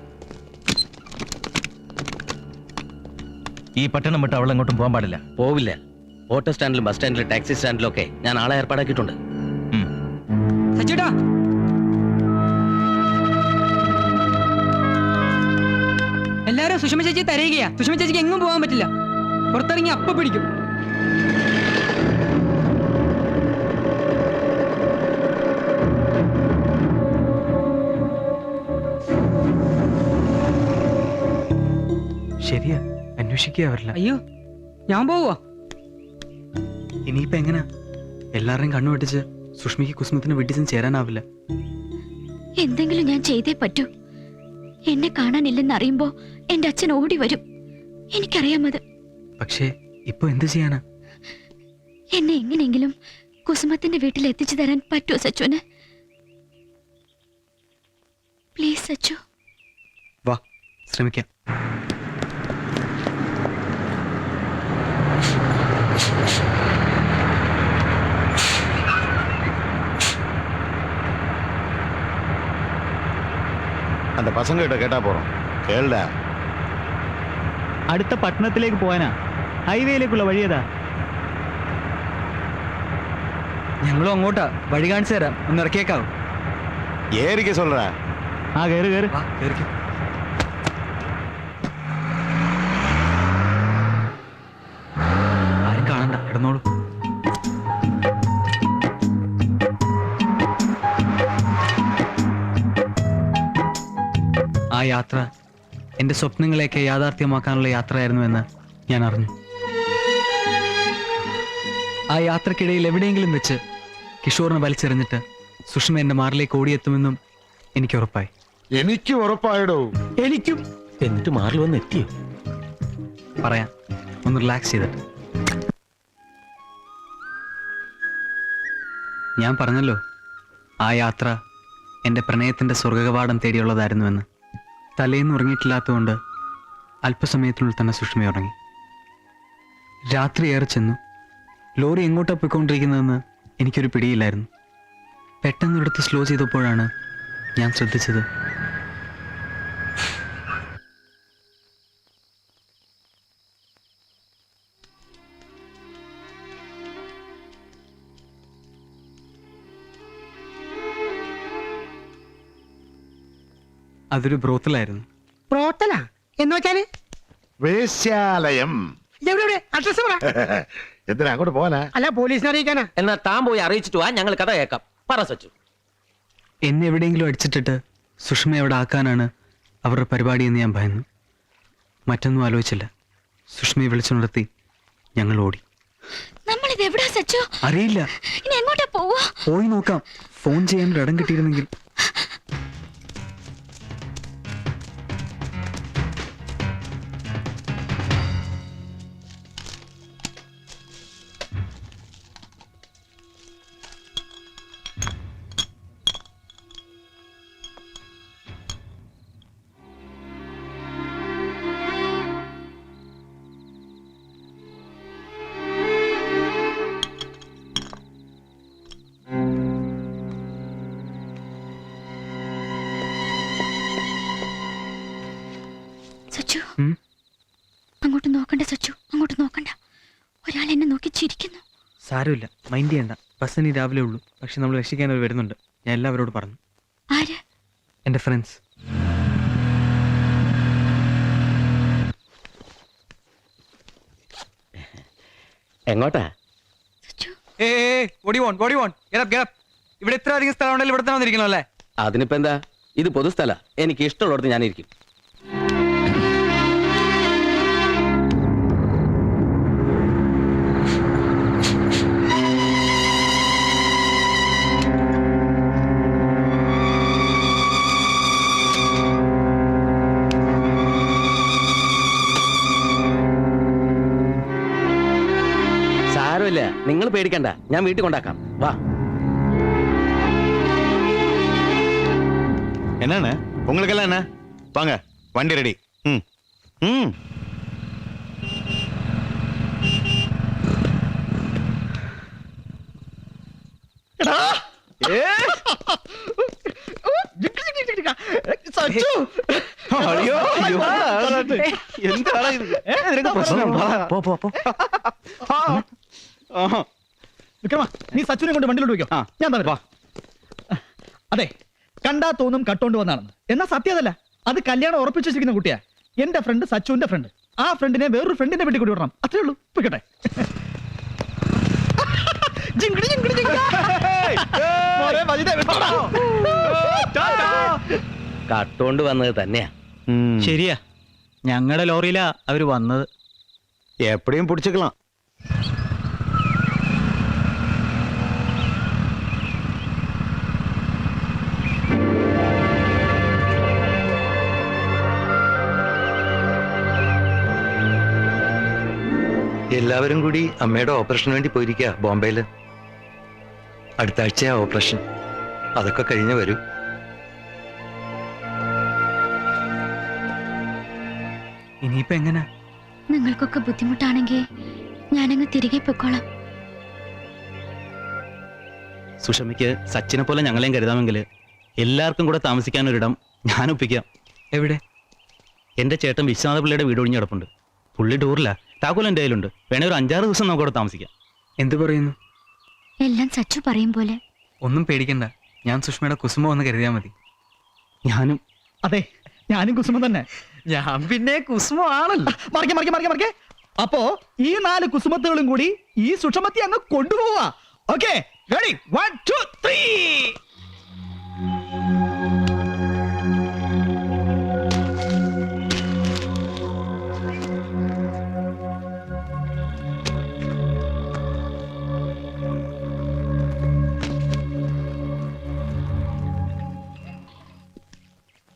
ഈ പട്ടണം വിട്ട് അവൾ എങ്ങോട്ടും പോകാൻ പാടില്ല. പോവില്ല. ഓട്ടോ സ്റ്റാൻഡിലും ബസ് സ്റ്റാൻഡിലും ടാക്സി സ്റ്റാൻഡിലും ഒക്കെ ഞാൻ ആളെ ഏർപ്പാടാക്കിയിട്ടുണ്ട്. സച്ചേട്ടാ എല്ലാരും സുഷമ ചേച്ചി തരയുകയാ. സുഷമ ചേച്ചിക്ക് എങ്ങും പോകാൻ പറ്റില്ല. പുറത്തിറങ്ങി അപ്പ പിടിക്കും. ശരിയാ, അന്വേഷിക്കുക അവരില്ല. അയ്യോ ഞാൻ പോവാ. ഇനിയിപ്പോ എങ്ങനാ? എല്ലാവരുടെയും കണ്ണു വെട്ടിച്ച് സുഷ്മിക്ക് കുസുമത്തിന് വീട്ടിൽ ചെന്ന് ചേരാനാവില്ല. എന്തെങ്കിലും ഞാൻ ചെയ്തേ പറ്റൂ. എന്നെ കാണാനില്ലെന്ന് അറിയുമ്പോ എന്റെ അച്ഛൻ ഓടി വരും. എനിക്കറിയാമത്. പക്ഷേ ഇപ്പൊ എന്ത് ചെയ്യാനാ? എന്നെ എങ്ങനെയെങ്കിലും കുസുമത്തിന്റെ വീട്ടിൽ എത്തിച്ചു തരാൻ പറ്റുമോ സച്ചുവിന്? പ്ലീസ് സച്ചു. വാ, ശ്രമിക്കാം. அந்த பசங்க கிட்ட கேட்டா போறோம். கேளுடா. അടുത്ത പട്ടണത്തിലേക്ക് പോകാനാ. ഹൈവേയിലേക്കുള്ള വഴിയേതാ? ഞങ്ങളും അങ്ങോട്ടാ. വഴി കാണിച്ചു തരാം. ഒന്ന് ഇറക്കിയേക്കാവോ? ஏறிக்க சொல்ற. ആ കയറി കയറി. വാ, കേറിക്കോ. ആരും കാണണ്ട, ഇടന്നോളൂ. ആ യാത്ര എന്റെ സ്വപ്നങ്ങളെയൊക്കെ യാഥാർത്ഥ്യമാക്കാനുള്ള യാത്രയായിരുന്നുവെന്ന് ഞാൻ അറിഞ്ഞു. ആ യാത്രക്കിടയിൽ എവിടെയെങ്കിലും വെച്ച് കിഷോറിനെ വലിച്ചെറിഞ്ഞിട്ട് സുഷമ എന്റെ മാറിലേക്ക് ഓടിയെത്തുമെന്നും എനിക്ക് ഉറപ്പായി. എനിക്ക് ഉറപ്പായിടോ. എനിക്കും. എന്നിട്ട് മാറിൽ വന്ന് എത്തിയോ? പറയാം, ഒന്ന് റിലാക്സ് ചെയ്തിട്ട്. ഞാൻ പറഞ്ഞല്ലോ, ആ യാത്ര എൻ്റെ പ്രണയത്തിൻ്റെ സ്വർഗകവാടം തേടിയുള്ളതായിരുന്നുവെന്ന്. തലേന്ന് ഉറങ്ങിയിട്ടില്ലാത്തതുകൊണ്ട് അല്പസമയത്തിനുള്ളിൽ തന്നെ സുഷ്മ ഉറങ്ങി. രാത്രി ഏറെ ചെന്നു. ലോറി എങ്ങോട്ടാണ് പോയിക്കൊണ്ടിരിക്കുന്നതെന്ന് എനിക്കൊരു പിടിയില്ലായിരുന്നു. പെട്ടെന്നൊരിടത്ത് സ്ലോ ചെയ്തപ്പോഴാണ് ഞാൻ ശ്രദ്ധിച്ചത് അതൊരു ബ്രോത്തലായിരുന്നു. പ്രോത്തലാ എന്ന് വെച്ചാല് വേശ്യാലയം. അഡ്രസ് പറ. എന്തിനാ അങ്ങോട്ട് പോകാനാ? അല്ല, പോലീസിനെ അറിയിക്കാനാ. എന്നാ താൻ പോയി അറിയിച്ചിട്ട് വാ, ഞങ്ങൾ കഥ കേൾക്കാം. പറ സച്ചു. എന്നെ എവിടെയെങ്കിലും അടിച്ചിട്ടിട്ട് സുഷമ എവിടെ ആക്കാനാണ് അവരുടെ പരിപാടി എന്ന് ഞാൻ ഭയന്നു. മറ്റൊന്നും ആലോചിച്ചില്ല. സുഷമയെ വിളിച്ചുണർത്തി ഞങ്ങൾ ഓടി. നമ്മളിത് എവിടാ സച്ചു? അറിയില്ല. ഇനി എങ്ങോട്ടാ പോവാ? പോയി നോക്കാം. ഫോൺ ചെയ്യാൻ ഒരു ഇടം കിട്ടിയിരുന്നെങ്കിൽ. സച്ചു, അങ്ങോട്ട് നോക്കണ്ട സച്ചു, അങ്ങോട്ട് നോക്കണ്ട. ഒരാൾ എന്നെ നോക്കി ചിരിക്കുന്നു. സാരമില്ല, മൈൻഡ് ചെയ്യണ്ട. ബസ് ഇനി രാവിലെ ഉള്ളൂ. പക്ഷെ നമ്മൾ രക്ഷിക്കാൻ അവർ വരുന്നുണ്ട്. ഞാൻ എല്ലാവരോട് പറഞ്ഞു. ആര്? എൻ്റെ ഫ്രണ്ട്സ്. എങ്ങോട്ടാ? ഇവിടെ ഇത്ര അധികം സ്ഥലം ഉണ്ടെങ്കിൽ ഇവിടെ തന്നെ വന്നിരിക്കണം അല്ലേ? അതിനിപ്പോ എന്താ? ഇത് പൊതുസ്ഥല. എനിക്ക് ഇഷ്ടമുള്ളിടത്ത് ഞാനിരിക്കും. സാരമില്ല, നിങ്ങൾ പേടിക്കണ്ട. ഞാൻ വീട്ടിൽ കൊണ്ടാക്കാം. വാ. என்னண்ணே உங்களுக்கெல்லாம் என்ன? வாங்க, வண்டி ரெடி. ம் ம் എന്താണ് ഇത്? നിനക്ക് പ്രശ്നം? പോ പോ പോ വിക്രമ, നീ സച്ചുനെ കൊണ്ട് വണ്ടിയിലോട്ട് വെക്കോ. ഞാൻ തരാം. അതെ, കണ്ടാ തോന്നും കട്ടോണ്ട് വന്നാണെന്ന്. എന്നാ സത്യം അതല്ല. അത് കല്യാണം ഉറപ്പിച്ചു വെച്ചിരിക്കുന്ന കുട്ടിയാ. എന്റെ ഫ്രണ്ട് സച്ചുവിന്റെ ഫ്രണ്ട്. ആ ഫ്രണ്ടിനെ വേറൊരു ഫ്രണ്ടിന്റെ വീട്ടിൽ കൂടി വിടണം. അത്രേ ഉള്ളൂ. വെക്കട്ടെ. ജിങ്കിടി ജിങ്കിടി ജിങ്കിടി. മോനെ, മജിദേ, വിട്ടോടാ. കട്ടോണ്ട് വന്നത് തന്നെയാ. ശരിയാ, ഞങ്ങളുടെ ലോറിയിലാ അവര് വന്നത്. എപ്പടിയും പിടിച്ചേக்கலாம். എല്ലാവരും കൂടി അമ്മയുടെ ഓപ്പറേഷന് വേണ്ടി പോയിരിക്കുക ബോംബെയില്. അടുത്ത ആഴ്ചയാ ഓപ്പറേഷൻ. അതൊക്കെ കഴിഞ്ഞ് വരൂ. ഇനിയിപ്പോ എങ്ങനെ? നിങ്ങൾക്കൊക്കെ ബുദ്ധിമുട്ടാണെങ്കിൽ ഞാനങ്ങ് തിരികെ പൊക്കോളാം. സുഷമയ്ക്ക് സച്ചിനെ പോലെ ഞങ്ങളെയും കരുതാമെങ്കിൽ എല്ലാവർക്കും കൂടെ താമസിക്കാനൊരിടം ഞാൻ ഒപ്പിക്കാം. എവിടെ? എന്റെ ചേട്ടൻ വിശ്വനാഥ പിള്ളയുടെ വീട് ഒഴിഞ്ഞ് കിടപ്പുണ്ട്. പുള്ളി ടൂറില്ല. താക്കോൽ എൻ്റെ കയ്യിലുണ്ട്. വേണേ ഒരു 5-6 ദിവസം നമുക്ക് അവിടെ താമസിക്കാം. എന്ത് പറയുന്നു? എല്ലാം സച്ചു പറയും പോലെ. ഒന്നും പേടിക്കണ്ട. ഞാൻ സുഷ്മയുടെ കുസുമ ഒന്ന് കരുതിയാൽ മതി. ഞാനും. അതെ, ഞാനും കുസുമം തന്നെ. ഞാൻ പിന്നെ കുസുമ ആണല്ലോ. മറിക്കെ മറിക്കെ മറിക്കെ മറിക്കെ. അപ്പോ ഈ 4 കുസുമത്തുകളും കൂടി ഈ സുഷമത്തി അങ്ങ് കൊണ്ടുപോവാ. Okay, ready? 1 2 3.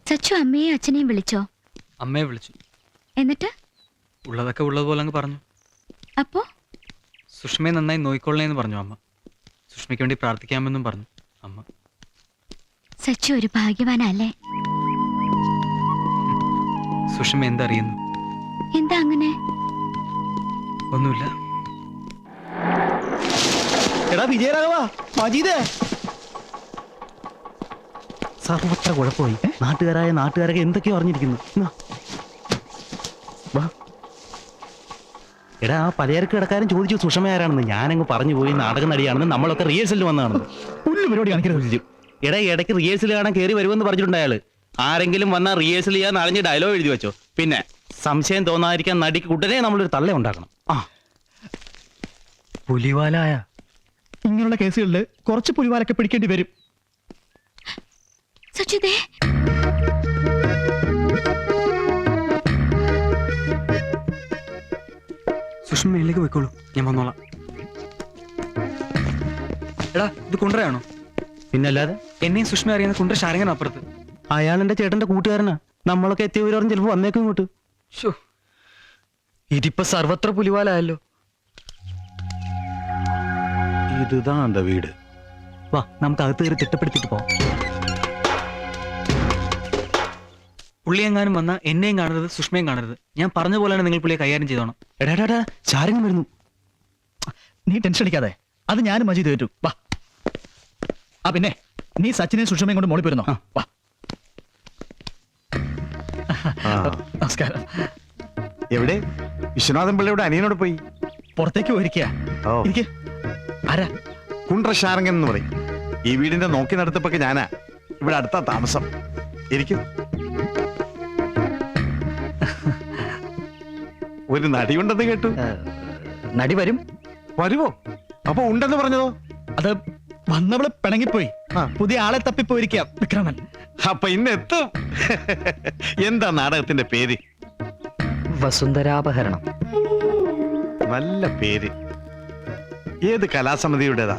സച്ചു അമ്മയെയും അച്ഛനെയും വിളിച്ചോ? അമ്മയെ വിളിച്ചു. എന്നിട്ട് ഉള്ളതൊക്കെ ഉള്ളതുപോലെ അങ്ങ് പറഞ്ഞു. അപ്പോ സുഷ്മയെ നന്നായി നോയിക്കൊള്ളേന്ന് പറഞ്ഞു അമ്മ. സുഷ്മയ്ക്ക് വേണ്ടി പ്രാർത്ഥിക്കാമെന്നും പറഞ്ഞു അമ്മ. സച്ചു ഒരു ഭാഗ്യവാനല്ലേ? സുഷ്മ എന്തറിയുന്നു? എന്താ അങ്ങനെ? ഒന്നുമില്ല. എടാ വിജയരാഘവാ, മജീദേ. സർവത്ര കുഴപ്പമായി. നാട്ടുകാരൊക്കെ എന്തൊക്കെയോ അറിഞ്ഞിരിക്കുന്നു. എടാ, ആ പലചരക്ക് കിടക്കാരൻ ചോദിച്ചു സുഷമ ആരാണെന്ന്. ഞാനങ്ങ് പറഞ്ഞു പോയി നാടക നടിയാണെന്ന്. നമ്മളൊക്കെ റിഹേഴ്സലിന് വന്നതാണെന്ന്. പുല്ല് പരിപാടി കാണിക്കരുത്. എടാ, ഇടയ്ക്ക് റിഹേഴ്സൽ കാണാൻ കയറി വരുമെന്ന് പറഞ്ഞിട്ടുണ്ട് അയാള്. ആരെങ്കിലും വന്നാൽ റിഹേഴ്സൽ ചെയ്യാൻ അറിഞ്ഞ് ഡയലോഗ് എഴുതി വെച്ചോ. പിന്നെ സംശയം തോന്നാതിരിക്കാൻ നടിക്ക് ഉടനെ നമ്മളൊരു തള്ള ഉണ്ടാക്കണം. പുലിവാലായ ഇങ്ങനെയുള്ള കേസുകളിൽ കുറച്ച് പുലിവാലൊക്കെ പിടിക്കേണ്ടി വരും. സച്ചുദേ, സുഷ്മ മേളിലേക്ക് പോയിക്കോളൂ, ഞാൻ വന്നോളാം. എടാ, ഇത് കുണ്ടറയാണോ? പിന്നല്ലാതെ. എന്നെയും സുഷ്മ അറിയുന്ന കുണ്ടറ ശാരങ്ങൻ അപ്പുറത്ത്. അയാൾ എന്റെ ചേട്ടന്റെ കൂട്ടുകാരനാ. നമ്മളൊക്കെ എത്തിയവരും ചിലപ്പോ വന്നേക്കും ഇങ്ങോട്ട്. ഇതിപ്പോ സർവത്ര പുലിവാലായല്ലോ. ഇതുതാണ്ട വീട്. വാ, നമുക്ക് അകത്ത് കയറി തിട്ടപ്പെടുത്തിട്ട് പോവാം. പുള്ളി എങ്ങാനും വന്നാൽ എന്നെയും കാണരുത്, സുഷ്മയും കാണരുത്. ഞാൻ പറഞ്ഞ പോലെയാണ് നിങ്ങൾ പുള്ളിയെ കൈകാര്യം ചെയ്തോണം. എടാ, ശാരങ്ങൻ വരുന്നു. നീ ടെൻഷൻ അടിക്കാതെ, അത് ഞാനും മജീദ് ഏറ്റു. വാ. പിന്നെ നീ സച്ചിനെ സുഷമയും കൊണ്ട് മോളി പോരുന്നോ? വാ. നമസ്കാരം. എവിടെ? വിശ്വനാഥൻ പിള്ളയുടെ അനിയനോട് പോയി. പുറത്തേക്ക് പോയിരിക്കുക. ആരാ? കുണ്ട്ര ശാരംഗൻ എന്ന് പറയും. ഈ വീടിന്റെ നോക്കി നടത്തിപ്പൊക്കെ ഞാനാ. ഇവിടെ അടുത്താ താമസം. ഇരിക്കും. ഒരു നടി ഉണ്ടെന്ന് കേട്ടു. നടി വരും. വരുവോ? അപ്പൊ ഉണ്ടെന്ന് പറഞ്ഞതോ? അത് വന്നവള് പിണങ്ങിപ്പോയി. പുതിയ ആളെ തപ്പിപ്പോയിരിക്കാം വിക്രമൻ. അപ്പൊ ഇന്നെത്തും. എന്താ നാടകത്തിന്റെ പേര്? വസുന്ധരാപഹരണം. നല്ല പേര്. ഏത് കലാസമിതിയുടേതാ?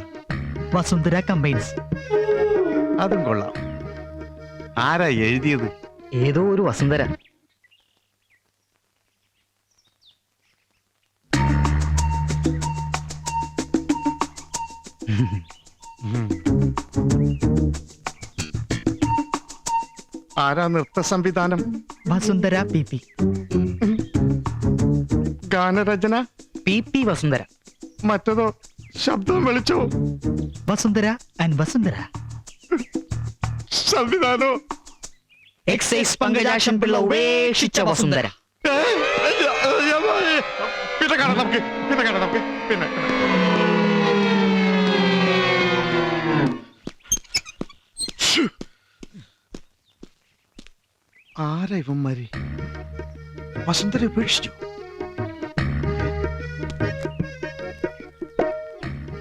വസുന്ധര കമ്പൈൻസ്. അതും കൊള്ളാം. ആരാ എഴുതിയത്? ഏതോ ഒരു വസുന്ധര. ആരാ നൃത്ത സംവിധാനം? വസുന്ധര പി. ഗാനരചന? പി വസുന്ധര. മറ്റതോ? ശബ്ദം വിളിച്ചോ? വസുന്ധര ആൻഡ് വസുന്ധര. സംവിധാനോ? എക്സൈസ് പങ്കജാക്ഷൻ പിള്ള ഉപേക്ഷിച്ച വസുന്ധര. ഓക്കെ പിന്നെ കാണാം ഓക്കെ പിന്നെ ആരാ ഇവന്മാര് വസന്തരെ ഉപേക്ഷിച്ചു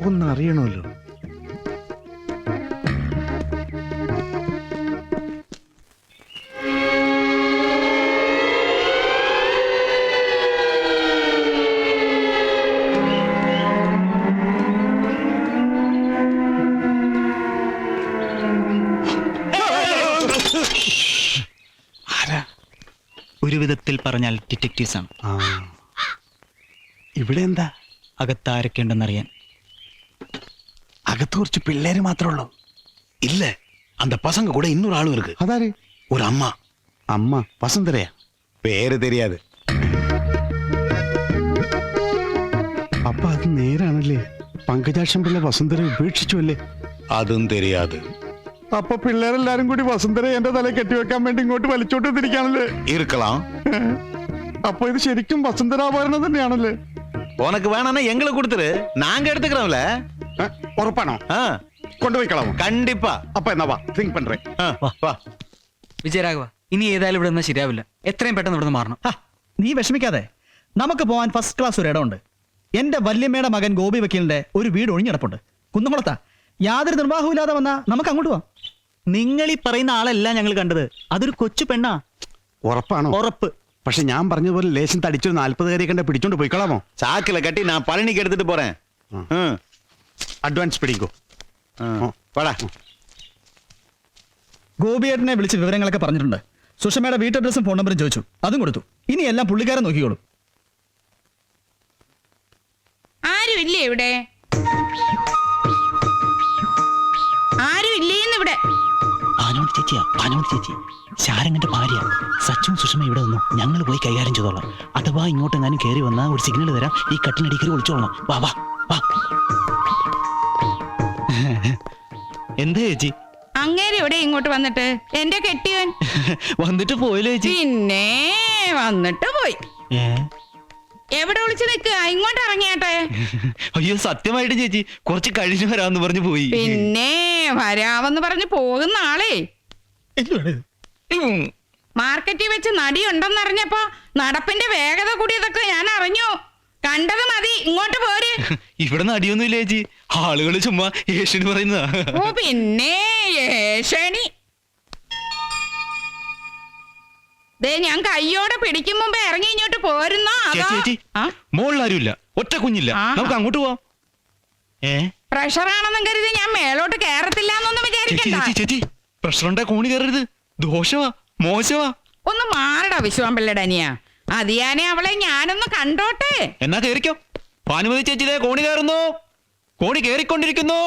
ഒന്നറിയണമല്ലോ. ഒരു വിധത്തിൽ പറഞ്ഞാൽ ഡിറ്റക്റ്റീവ്സ് ആണ്. ഇവിടെ എന്താ അകത്ത് ആരൊക്കെ ഉണ്ടെന്നറിയാൻ. അകത്ത് കുറച്ച് പിള്ളേര് മാത്രമേ ഉള്ളൂ. இல்ல அந்த பசங்க கூட இன்னொரு ஆளும் இருக்கு. അതാര്? ஒரு அம்மா. അമ്മ വസന്തരയാ? பேரு தெரியாது. അപ്പൊ അത് നേരാണല്ലേ? പങ്കജാക്ഷം പിള്ള വസന്തരെ ഉപേക്ഷിച്ചു അല്ലേ? அதுவும் தெரியாது. അപ്പൊ പിള്ളേരെല്ലാരും കൂടി വസന്തരെ എന്റെ തല കെട്ടിവെക്കാൻ വേണ്ടി ഇങ്ങോട്ട് വലിച്ചോട്ട് തിരിക്കാണല്ലേ? இருக்கலாம். അപ്പൊ ഇത് ശരിക്കും വസന്തരാഭരണം തന്നെയാണല്ലേ? உனக்கு வேணாம்னா எங்களை கொடுத்துரு, நாங்க எடுத்துக்கிறோம்ல. ഉറപ്പാണോ? കൊണ്ടുപോയിക്കളാമോ? கண்டிப்பா. അപ്പൊ എന്നാ വാ, തിങ്ക് പண்றേ. வா. വിജയരാഘവ, ഇനി ഏതായാലും ഇവിടെ നിന്ന് ശരിയാവില്ല. എത്രയും പെട്ടെന്ന് ഇവിടെ നിന്ന് മാറണം. നീ വിഷമിക്കാതെ, നമുക്ക് പോവാൻ ഫസ്റ്റ് ക്ലാസ് ഒരു ഇടമുണ്ട്. എന്റെ വല്യമ്മയുടെ മകൻ ഗോപി വക്കീലിന്റെ ഒരു വീട് ഒഴിഞ്ഞിടപ്പുണ്ട്, കുന്നംകുളത്താ. യാതൊരു നിർവാഹമില്ലാതെ വന്നാ നമുക്ക് അങ്ങോട്ട് പോവാം. നിങ്ങൾ ഈ പറയുന്ന ആളല്ല ഞങ്ങൾ കണ്ടത്, അതൊരു കൊച്ചു പെണ്ണാ. ഉറപ്പാണോ? ഉറപ്പ്. പക്ഷെ ഞാൻ പറഞ്ഞതുപോലെ ലേശം തടിച്ചൊരു 40 കാരിയെ കണ്ട പിടിച്ചോണ്ട് പോയിക്കളാമോ? சாக்குல கட்டி நான் பழனிக்கு எடுத்துட்டு போறேன். അഡ്വാൻസ് പിടിക്കോ. வாடா. ഗോപിയേട്ടനെ വിളിച്ച് വിവരങ്ങളൊക്കെ പറഞ്ഞിട്ടുണ്ട്. സുഷമയുടെ വീട്ടഡ്രസ്സും ഫോൺ നമ്പറും ചോദിച്ചു, അതും കൊടുത്തു. ഇനി എല്ലാം പുള്ളിക്കാരൻ നോക്കിക്കോളൂ. ആരും ഇല്ലേ ഇവിടെ? ആരും ഇല്ലേന്ന് ഇവിടെ? പാനോട് ചേച്ചിയാ, പാനോട് ചേച്ചി, ശാരങ്ങന്റെ ഭാര്യ. സച്ചും സുഷമ ഇവിടെ വന്നു, ഞങ്ങൾ പോയി കൈകാര്യം ചെയ്തോളാം. അഥവാ ഇങ്ങോട്ടെങ്ങാനും കയറി വന്നാൽ ഒരു സിഗ്നൽ തരാം, ഈ കട്ടിനടിക്കരി ഒളിച്ചോളണം. വാ വാ വാ. എന്താ ചേച്ചി? അങ്ങേര് ഇവിടെ ഇങ്ങോട്ട് വന്നിട്ട് എന്റെ കെട്ടിയവൻ വന്നിട്ട് പോയില്ലേ ചേച്ചി? പിന്നെ വന്നിട്ട് പോയി. എവിടെ വിളിച്ചു നിൽക്കുക? ഇങ്ങോട്ട് ഇറങ്ങിയാട്ടെ. അയ്യോ സത്യമായിട്ട് ചേച്ചി, കുറച്ച് കഴിഞ്ഞ് വരാന്ന് പറഞ്ഞു പോയി. പിന്നെ വരാമെന്ന് പറഞ്ഞു പോകുന്ന ആളേ മാർക്കറ്റിൽ വെച്ച് നടിയുണ്ടെന്നറിഞ്ഞപ്പോ നടപ്പിന്റെ വേഗത കൂടിയതൊക്കെ ഞാൻ അറിഞ്ഞു. കണ്ടത് മതി, ഇങ്ങോട്ട് പോര്. ഇവിടെ നടിയൊന്നുമില്ല ചേച്ചി, ആളുകൾ ചുമ്മാ ഏഷ്യന് പറയുന്നതാ. ഓ പിന്നെ ഏഷണി. ദേ ഞാൻ കയ്യോടെ പിടിക്കും മുമ്പ് ഇറങ്ങി ഇങ്ങോട്ട് പോരുന്നോ? ചേച്ചി മോളിലാരുമില്ല, ഒറ്റ കുഞ്ഞില്ല, നമുക്ക് അങ്ങോട്ട് പോവാം. പ്രഷറാണെന്നും കരുതി ഞാൻ മേലോട്ട് കേറത്തില്ല എന്നൊന്നും വിചാരിക്കണ്ട. ചേച്ചി പ്രഷറുണ്ടാ കോണി കയറരുത്, ദോഷവാ, മോശവാ. ഒന്ന് മാറടാ വിശ്വാമ്പിള്ളയുടെ അനിയ. അതിയാനെ അവളെ ഞാനൊന്ന് കണ്ടോട്ടെ. എന്നാ കേറിക്കോ. ഭാനുമതി ചേച്ചിയിലെ കോണി കയറുന്നു, കോണി കേറിക്കൊണ്ടിരിക്കുന്നു.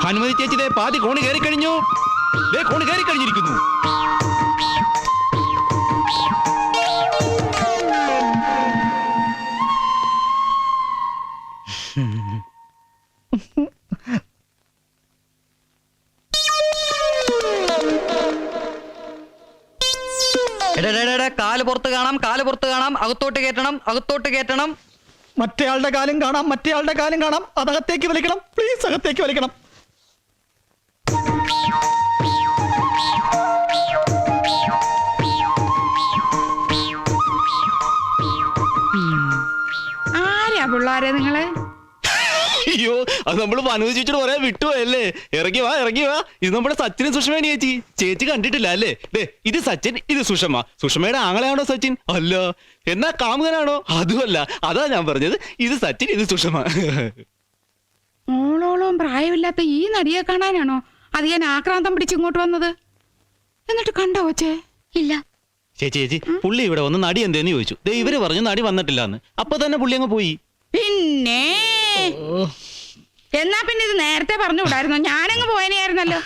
ഭാനുമതി ചേച്ചിയിലെ പാതി കോണി കയറിക്കഴിഞ്ഞു, കോണി കയറിക്കഴിഞ്ഞിരിക്കുന്നു. കാല് പുറത്ത് കാണാം, കാല് പുറത്ത് കാണാം. അകത്തോട്ട് കയറ്റണം, അകത്തോട്ട് കയറ്റണം. മറ്റേയാളുടെ കാലും കാണാം, മറ്റേയാളുടെ കാലും കാണാം. അതകത്തേക്ക് വലിക്കണം, പ്ലീസ് അകത്തേക്ക് വലിക്കണം. ആരാ പിള്ളാരെ നിങ്ങള്? അയ്യോ, അത് നമ്മള് ഭാനുമതി ചേച്ചിയോട് പറയാൻ വിട്ടുപോയല്ലേ. ഇറങ്ങി വാ, ഇറങ്ങി വാ. ഇത് നമ്മുടെ സച്ചിനും സുഷമയാണ് ചേച്ചി. ചേച്ചി കണ്ടിട്ടില്ല അല്ലേ? ഇത് സച്ചിൻ, ഇത് സുഷമ. സുഷമയുടെ ആങ്ങളെയാണോ സച്ചിൻ? അല്ല. എന്നാ കാമുകനാണോ? അതുമല്ല. അതാ ഞാൻ പറഞ്ഞത്, ഇത് സച്ചിൻ, ഇത് സുഷമ. മോളോളം പ്രായമില്ലാത്ത ഈ നടിയെ കാണാനാണോ അധികം ആക്രാന്തം പിടിച്ച് ഇങ്ങോട്ട് വന്നത്? എന്നിട്ട് കണ്ടോ കൊച്ചേ? ഇല്ല. ചേച്ചി പുള്ളി ഇവിടെ വന്ന് നടി എന്തേന്ന് ചോദിച്ചു. ഇവര് പറഞ്ഞു നടി വന്നിട്ടില്ലാന്ന്. അപ്പൊ തന്നെ പുള്ളി അങ്ങ് പോയി. പിന്നെ എന്നാ പിന്നെ ഇത് നേരത്തെ പറഞ്ഞു വിടായിരുന്നോ? ഞാനങ്ങ് പോയനെയായിരുന്നല്ലോ.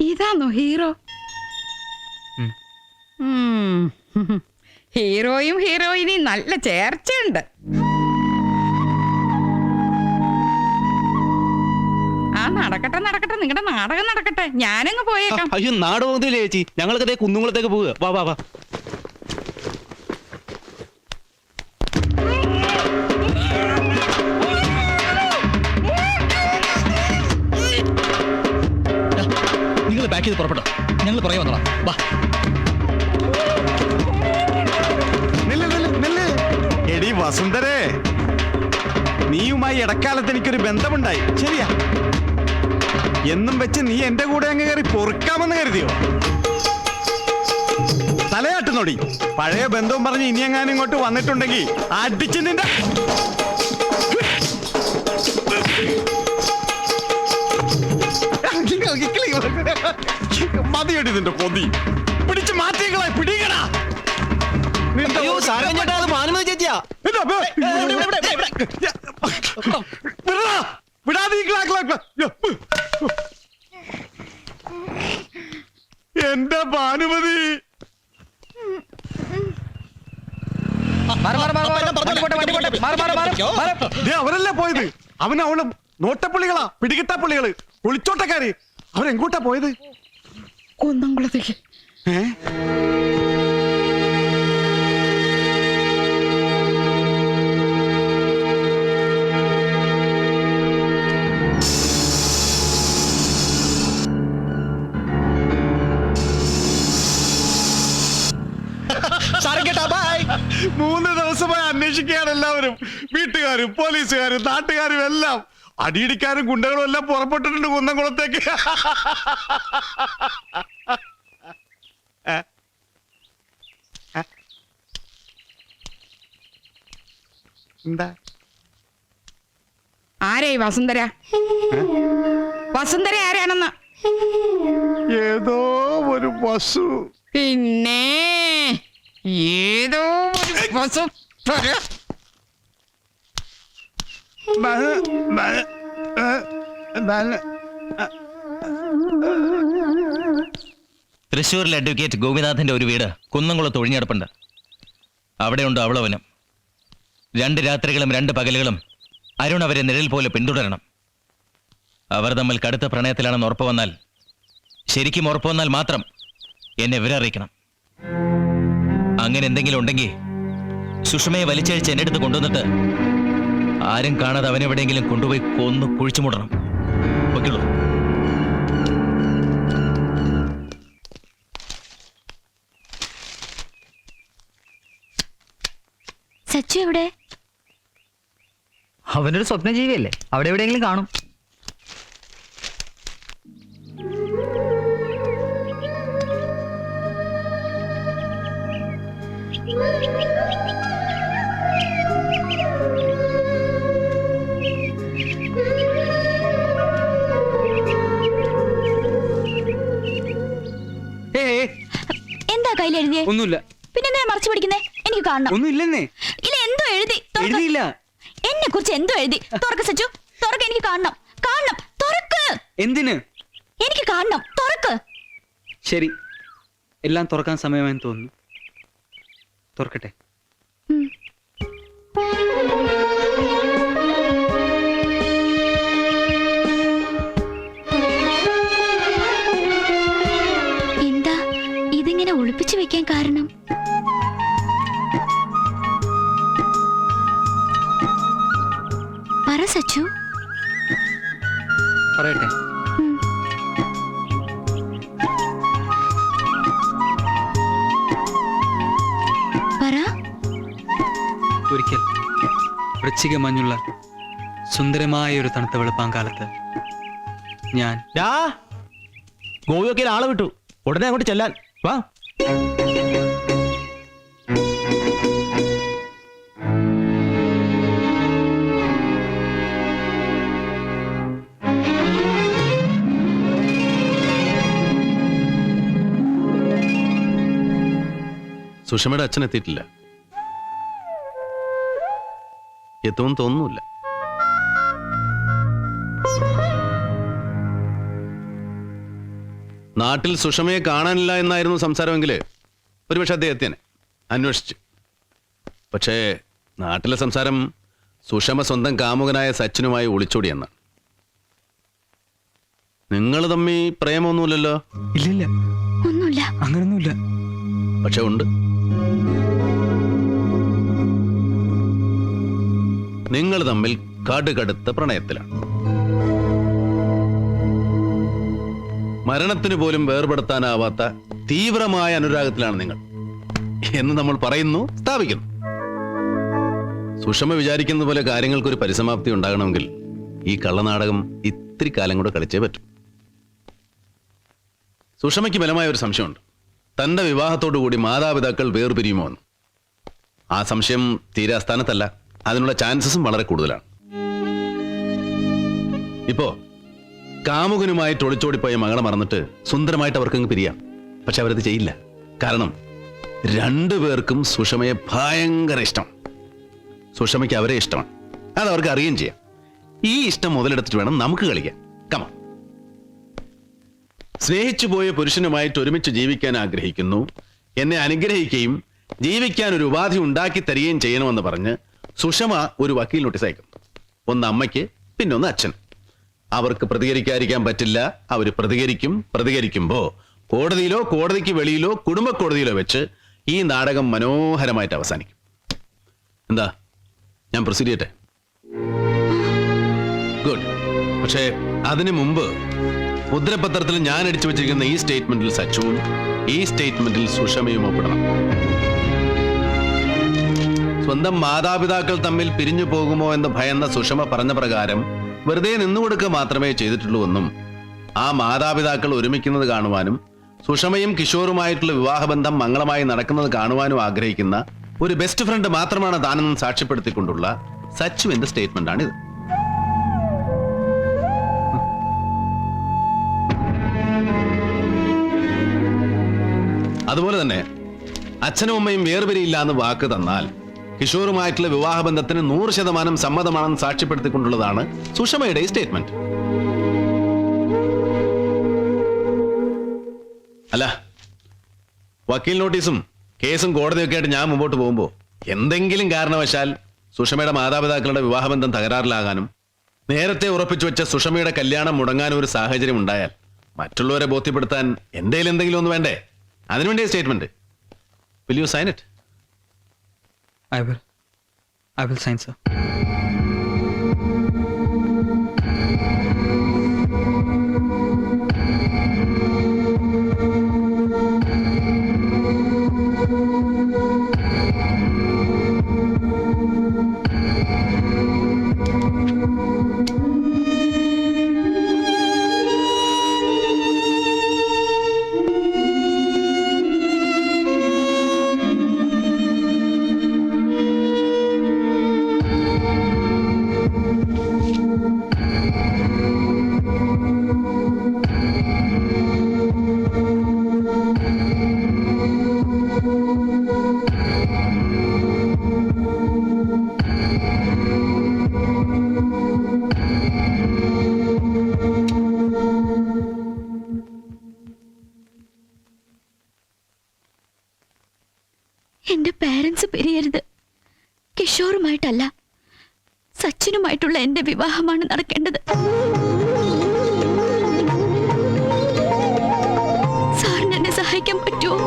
ഇതാന്നോ ഹീറോ? ഹീറോയും ഹീറോയിനും നല്ല ചേർച്ചയുണ്ട്. ആ നടക്കട്ടെ നടക്കട്ടെ, നിങ്ങളുടെ നാടകം നടക്കട്ടെ. ഞാനങ്ങ് പോയേക്കാം. അയ്യോ നാടകമൊന്നുമില്ല ചേച്ചി, ഞങ്ങൾക്ക് കുന്നുകുളത്തേക്ക് പോവുക. വാ വാ വാ. പാക്ക് ചെയ്ത് പുറപ്പെട്ടോ. ഞങ്ങൾ പുറകെ വന്നോളാം. വാ. എടി വസുന്ധരേ, നീയുമായി ഇടക്കാലത്ത് എനിക്കൊരു ബന്ധമുണ്ടായി, ശരിയാ? എന്നും വെച്ച് നീ എന്റെ കൂടെ അങ്ങ് കയറി പൊറുക്കാമെന്ന് കരുതിയോ? തലയാട്ടുന്നോടി. പഴയ ബന്ധവും പറഞ്ഞ് ഇനി എങ്ങാനും ഇങ്ങോട്ട് വന്നിട്ടുണ്ടെങ്കിൽ അടിച്ച് നിന്റെ മതിയടി നിന്റെ കൊതി. പിടിച്ച് മാറ്റികളെ പിടിക്കടാ. എന്റെ ഭാനുമതി, അവരല്ലേ പോയത്? അവളും നോട്ടപ്പുള്ളികളാ, പിടികിട്ടാപ്പുള്ളികള്, ഒളിച്ചോട്ടക്കാര്. അവരെങ്ങോട്ടാ പോയത്? കുന്നംകുളത്തേക്ക്. മൂന്ന് ദിവസമായി അന്വേഷിക്കുകയാണ് എല്ലാവരും. വീട്ടുകാരും പോലീസുകാരും നാട്ടുകാരും എല്ലാം. അടിയിടിക്കാരും ഗുണ്ടകളും എല്ലാം പുറപ്പെട്ടിട്ടുണ്ട് കുന്നംകുളത്തേക്ക്. എന്താ ആരായി വസുന്ധര? വസുന്ധര ആരാണെന്ന്? ഏതോ ഒരു വസു. പിന്നെ ഏതോ ഒരു വസുന്ധര. തൃശ്ശൂരിലെ അഡ്വക്കേറ്റ് ഗോപിനാഥന്റെ ഒരു വീട് കുന്നംകുളത്ത് ഒഴിഞ്ഞെടുപ്പുണ്ട്. അവിടെയുണ്ട് അവളവനും. 2 രാത്രികളും 2 പകലുകളും അരുൺ അവരെ നിഴൽ പോലെ പിന്തുടരണം. അവർ തമ്മിൽ കടുത്ത പ്രണയത്തിലാണെന്ന് ഉറപ്പ് വന്നാൽ, ശരിക്കും ഉറപ്പ് വന്നാൽ മാത്രം എന്നെ വിവരറിയിക്കണം. അങ്ങനെ എന്തെങ്കിലും ഉണ്ടെങ്കിൽ സുഷമയെ വലിച്ചഴിച്ച് എന്റെ അടുത്ത് കൊണ്ടുവന്നിട്ട് ആരും കാണാതെ അവനെവിടെയെങ്കിലും കൊണ്ടുപോയി കൊന്നു കുഴിച്ചു മൂടണം. ഓക്കെയുള്ളൂ. സച്ചു എവിടെ? അവനൊരു സ്വപ്നജീവിയല്ലേ, അവിടെ എവിടെയെങ്കിലും കാണും. എന്താ കയ്യിലെഴുതിയേ? ഒന്നുമില്ല. പിന്നെ എന്തിനാ മറച്ചു പിടിക്കുന്നേ? എനിക്ക് കാണണം. ഒന്നുമില്ലെന്നേ. ഇല്ല, എന്തോ എഴുതി. എഴുതിയില്ല. എന്നെ കുറിച്ച് എന്തോ എഴുതി. തുറക്ക് സച്ചു, തുറക്ക്. എനിക്ക് കാണണം. കാണണം. തുറക്ക്. എന്തിന്? എനിക്ക് കാണണം. തുറക്ക്. ശരി, എല്ലാം തുറക്കാൻ സമയമായെന്ന് തോന്നുന്നു. തുറക്കട്ടെ. എന്താ ഇതിങ്ങനെ ഒളിപ്പിച്ചു വെക്കാൻ കാരണം? പറ സച്ചു. പറയട്ടെ. പറ. ഒരിക്കൽ വൃശ്ചിക മഞ്ഞുള്ള സുന്ദരമായ ഒരു തണുത്ത വെളുപ്പാങ്കാലത്ത് ഞാൻ ഗോവിയൊക്കെ ആളെ വിട്ടു, ഉടനെ അങ്ങോട്ട് ചെല്ലാൻ വാ. സുഷമയുടെ അച്ഛൻ എത്തിയിട്ടില്ല. എത്തുമെന്ന് തോന്നുന്നില്ല. നാട്ടിൽ സുഷമയെ കാണാനില്ല എന്നായിരുന്നു സംസാരമെങ്കിൽ ഒരുപക്ഷെ അദ്ദേഹത്തിനെ അന്വേഷിച്ച്. പക്ഷേ നാട്ടിലെ സംസാരം സുഷമ സ്വന്തം കാമുകനായ സച്ചിനുമായി ഒളിച്ചോടിയെന്നാണ്. നിങ്ങൾ തമ്മി പ്രേമൊന്നുമില്ലല്ലോ? ഇല്ലില്ല, ഒന്നുമില്ല. അങ്ങനൊന്നുമില്ല. പക്ഷെ ഉണ്ട്. നിങ്ങൾ തമ്മിൽ കടുകടുത്ത പ്രണയത്തിലാണ്. മരണത്തിന് പോലും വേർപെടുത്താനാവാത്ത തീവ്രമായ അനുരാഗത്തിലാണ് നിങ്ങൾ എന്ന് നമ്മൾ പറയുന്നു, സ്ഥാപിക്കുന്നു. സുഷമ വിചാരിക്കുന്ന പോലെ കാര്യങ്ങൾക്കൊരു പരിസമാപ്തി ഉണ്ടാകണമെങ്കിൽ ഈ കള്ളനാടകം ഇത്തിരി കാലം കൂടെ കളിച്ചേ പറ്റും. സുഷമയ്ക്ക് ബലമായ ഒരു സംശയമുണ്ട്. തന്റെ വിവാഹത്തോടു കൂടി മാതാപിതാക്കൾ വേർപിരിയുമോ എന്ന്. ആ സംശയം തീരെ അസ്ഥാനത്തല്ല, അതിനുള്ള ചാൻസസും വളരെ കൂടുതലാണ്. ഇപ്പോ കാമുകനുമായിട്ട് ഒളിച്ചോടിപ്പോയ മകളെ മറന്നിട്ട് സുന്ദരമായിട്ട് അവർക്കങ്ങ് പിരിയാം. പക്ഷെ അവരത് ചെയ്യില്ല. കാരണം രണ്ടുപേർക്കും സുഷമയെ ഭയങ്കര ഇഷ്ടം. സുഷമയ്ക്ക് അവരെ ഇഷ്ടമാണ്. അത് അവർക്ക് അറിയുകയും ചെയ്യാം. ഈ ഇഷ്ടം മുതലെടുത്തിട്ട് വേണം നമുക്ക് കളിക്കാൻ. കമ സ്നേഹിച്ചു പോയ പുരുഷനുമായിട്ട് ഒരുമിച്ച് ജീവിക്കാൻ ആഗ്രഹിക്കുന്നു, എന്നെ അനുഗ്രഹിക്കുകയും ജീവിക്കാൻ ഒരു ഉപാധി ഉണ്ടാക്കി തരികയും ചെയ്യണമെന്ന് പറഞ്ഞ് സുഷമ ഒരു വക്കീൽ നോട്ടീസ് അയക്കും. ഒന്ന് അമ്മയ്ക്ക്, പിന്നെ ഒന്ന് അച്ഛൻ. അവർക്ക് പ്രതികരിക്കാതിരിക്കാൻ പറ്റില്ല. അവർ പ്രതികരിക്കും. പ്രതികരിക്കുമ്പോ കോടതിയിലോ കോടതിക്ക് വെളിയിലോ കുടുംബ കോടതിയിലോ വെച്ച് ഈ നാടകം മനോഹരമായിട്ട് അവസാനിക്കും. എന്താ, ഞാൻ പ്രൊസീഡ് ചെയ്യട്ടെ? ഗുഡ്. പക്ഷേ അതിനു മുമ്പ് മുദ്രപത്രത്തിൽ ഞാൻ അടിച്ചു വെച്ചിരിക്കുന്ന ഈ സ്റ്റേറ്റ്മെന്റിൽ സച്ചുവും ഈ സ്റ്റേറ്റ്മെന്റിൽ സുഷമയും ഒപ്പിടണം. സ്വന്തം മാതാപിതാക്കൾ തമ്മിൽ പിരിഞ്ഞു പോകുമോ എന്ന് ഭയന്ന സുഷമ പറഞ്ഞ പ്രകാരം വെറുതെ നിന്നുകൊടുക്കുക മാത്രമേ ചെയ്തിട്ടുള്ളൂവെന്നും ആ മാതാപിതാക്കൾ ഒരുമിക്കുന്നത് കാണുവാനും സുഷമയും കിഷോറുമായിട്ടുള്ള വിവാഹബന്ധം മംഗളമായി നടക്കുന്നത് കാണുവാനും ആഗ്രഹിക്കുന്ന ഒരു ബെസ്റ്റ് ഫ്രണ്ട് മാത്രമാണ് താനെന്ന് സാക്ഷ്യപ്പെടുത്തിക്കൊണ്ടുള്ള സച്ചുവിന്റെ സ്റ്റേറ്റ്മെന്റ് ആണിത്. അതുപോലെ തന്നെ അച്ഛനും അമ്മയും വേർപിരിയില്ല എന്ന് വാക്ക് തന്നാൽ കിഷോറുമായിട്ടുള്ള വിവാഹബന്ധത്തിന് 100% സമ്മതമാണെന്ന് സാക്ഷ്യപ്പെടുത്തിക്കൊണ്ടുള്ളതാണ് സുഷമയുടെ സ്റ്റേറ്റ്മെന്റ്. അല്ല, വക്കീൽ നോട്ടീസും കേസും കോടതിയൊക്കെ ആയിട്ട് ഞാൻ മുമ്പോട്ട് പോകുമ്പോൾ എന്തെങ്കിലും കാരണവശാൽ സുഷമയുടെ മാതാപിതാക്കളുടെ വിവാഹബന്ധം തകരാറിലാകാനും നേരത്തെ ഉറപ്പിച്ചു വെച്ച സുഷമയുടെ കല്യാണം മുടങ്ങാനും ഒരു സാഹചര്യം ഉണ്ടായാൽ മറ്റുള്ളവരെ ബോധ്യപ്പെടുത്താൻ എൻ്റെ എന്തെങ്കിലും ഒന്ന് വേണ്ടേ? അതിനുവേണ്ടി statement. Will you sign it? I will sign, sir. എന്റെ പേരൻസ് പിരിയരുത്. കിഷോറുമായിട്ടല്ല, സച്ചിനുമായിട്ടുള്ള എന്റെ വിവാഹമാണ് നടക്കേണ്ടത്. സാറിന് എന്നെ സഹായിക്കാൻ പറ്റുമോ?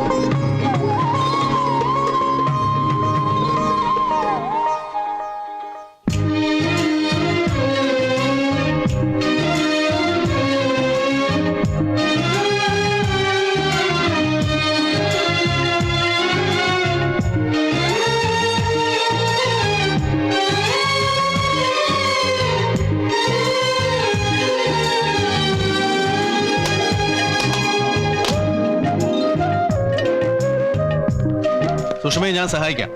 സുഷമയെ ഞാൻ സഹായിക്കാം.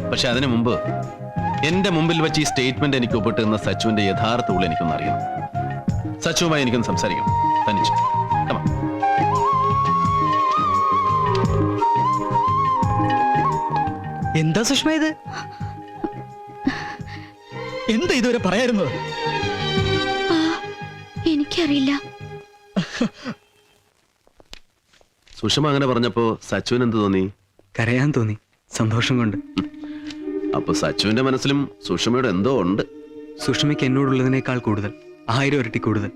പക്ഷെ അതിനു മുമ്പ് എന്റെ മുമ്പിൽ വെച്ച് ഈ സ്റ്റേറ്റ്മെന്റ് എനിക്ക് ഒപ്പിട്ട് തന്ന സച്ചുവിന്റെ യഥാർത്ഥ ഉള്ളിൽ എനിക്കൊന്ന് അറിയണം. സച്ചുവുമായി എനിക്കൊന്ന് സംസാരിക്കണം. തനിച്ച് എന്താ സുഷ്മ ഇത്? എന്താ ഇതുവരെ പറയായിരുന്നത്? എനിക്കറിയില്ല. സുഷമ അങ്ങനെ പറഞ്ഞപ്പോ സച്ചുവിന് എന്ത് തോന്നി? കരയാൻ തോന്നി, സന്തോഷം കൊണ്ട്. അപ്പൊ സച്ചുവിന്റെ മനസ്സിലും സുഷമയുടെ എന്തോ ഉണ്ട്. സുഷമയ്ക്ക് എന്നോടുള്ളതിനേക്കാൾ കൂടുതൽ, 1000 ഇരട്ടി കൂടുതൽ.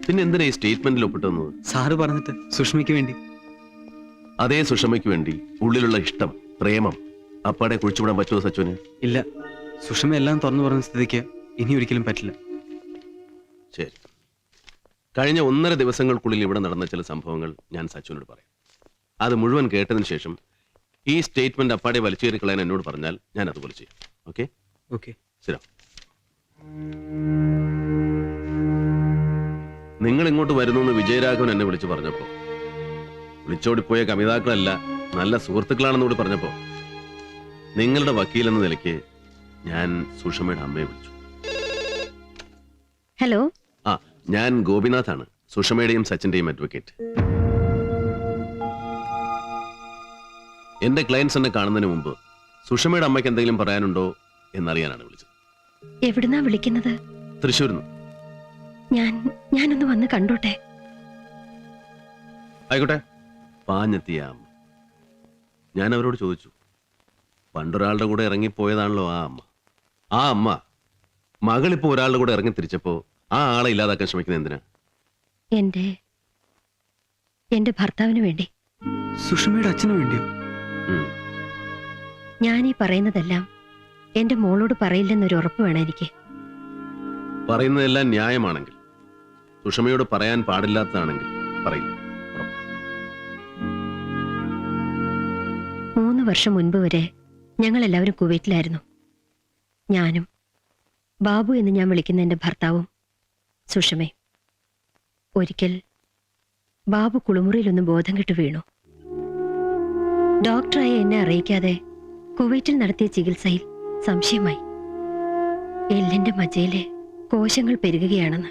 പിന്നെ എന്തിനാ ഈ സ്റ്റേറ്റ്മെന്റിൽ ഒപ്പിട്ട് തന്നത്? സാറ് പറഞ്ഞിട്ട് സുഷമയ്ക്ക് വേണ്ടി. അതേ സുഷമയ്ക്ക് വേണ്ടി ഉള്ളിലുള്ള ഇഷ്ടം, പ്രേമം അപ്പാടെ കുഴിച്ചുവിടാൻ പറ്റുമോ സച്ചുവിന്? ഇല്ല, സുഷമ എല്ലാം തുറന്നു പറഞ്ഞ സ്ഥിതിക്ക് ഇനി ഒരിക്കലും പറ്റില്ല. ശരി. കഴിഞ്ഞ 1.5 ദിവസങ്ങൾക്കുള്ളിൽ ഇവിടെ നടന്ന ചില സംഭവങ്ങൾ ഞാൻ സച്ചുവിനോട് പറയാം. അത് മുഴുവൻ കേട്ടതിന് ശേഷം ഈ സ്റ്റേറ്റ്മെന്റ് അപ്പാടെ വലിച്ചേറിക്കളയാൻ എന്നോട് പറഞ്ഞാൽ ഞാൻ അതുപോലെ ചെയ്യും. ഓക്കെ? ഓക്കെ. ശരി. നിങ്ങൾ ഇങ്ങോട്ട് വരുന്നു എന്ന് വിജയരാഘവൻ എന്നെ വിളിച്ചു പറഞ്ഞപ്പോ, വിളിച്ചോടിപ്പോയ കമിതാക്കളല്ല നല്ല സുഹൃത്തുക്കളാണെന്ന് കൂടി പറഞ്ഞപ്പോ, നിങ്ങളുടെ വക്കീൽ എന്ന നിലയ്ക്ക് ഞാൻ സുഷമയുടെ അമ്മയെ വിളിച്ചു. ഹലോ. ആ, ഞാൻ ഗോപിനാഥാണ്, സുഷമയുടെയും സച്ചിന്റെയും അഡ്വക്കേറ്റ്. എന്റെ ക്ലയൻസ് എന്നെ കാണുന്നതിന് മുമ്പ് സുഷമയുടെ അമ്മയ്ക്ക് എന്തെങ്കിലും പറയാനുണ്ടോ എന്നറിയാനാണ് വിളിച്ചത്. എവിടുന്നാ വിളിക്കുന്നത്? തൃശ്ശൂരിൽ നിന്ന്. ഞാനൊന്ന് വന്ന് കണ്ടോട്ടെ? ആയിക്കോട്ടെ. പാഞ്ഞെത്തിയ അമ്മ. ഞാൻ അവരോട് ചോദിച്ചു, പണ്ടൊരാളുടെ കൂടെ ഇറങ്ങിപ്പോയതാണല്ലോ ആ അമ്മ. ആ അമ്മ മകളിപ്പോ ഒരാളുടെ കൂടെ ഇറങ്ങി തിരിച്ചപ്പോ ആ ആളെ ഇല്ലാതാക്കാൻ ശ്രമിക്കുന്നത് എന്തിനാ? എന്റെ ഭർത്താവിന് വേണ്ടി. സുഷമയുടെ അച്ഛന് വേണ്ടിയോ? ഞാൻ ഈ പറയുന്നതെല്ലാം എന്റെ മോളോട് പറയില്ലെന്നൊരു ഉറപ്പ് വേണം എനിക്ക്. പറയുന്നതെല്ലാം ന്യായമാണെങ്കിൽ, സുഷമയോട് പറയാൻ പാടില്ലാത്തതാണെങ്കിൽ പറയില്ല. 3 വർഷം മുൻപ് വരെ ഞങ്ങൾ എല്ലാവരും കുവൈറ്റിലായിരുന്നു. ഞാനും ബാബു എന്ന് ഞാൻ വിളിക്കുന്ന എന്റെ ഭർത്താവും സുഷമയും. ഒരിക്കൽ ബാബു കുളിമുറിയിലൊന്ന് ബോധം കെട്ട് വീണു. ഡോക്ടറായ എന്നെ അറിയിക്കാതെ കുവൈറ്റിൽ നടത്തിയ ചികിത്സയിൽ സംശയമായി എല്ലിന്റെ മജ്ജയിലെ കോശങ്ങൾ പെരുകുകയാണെന്ന്.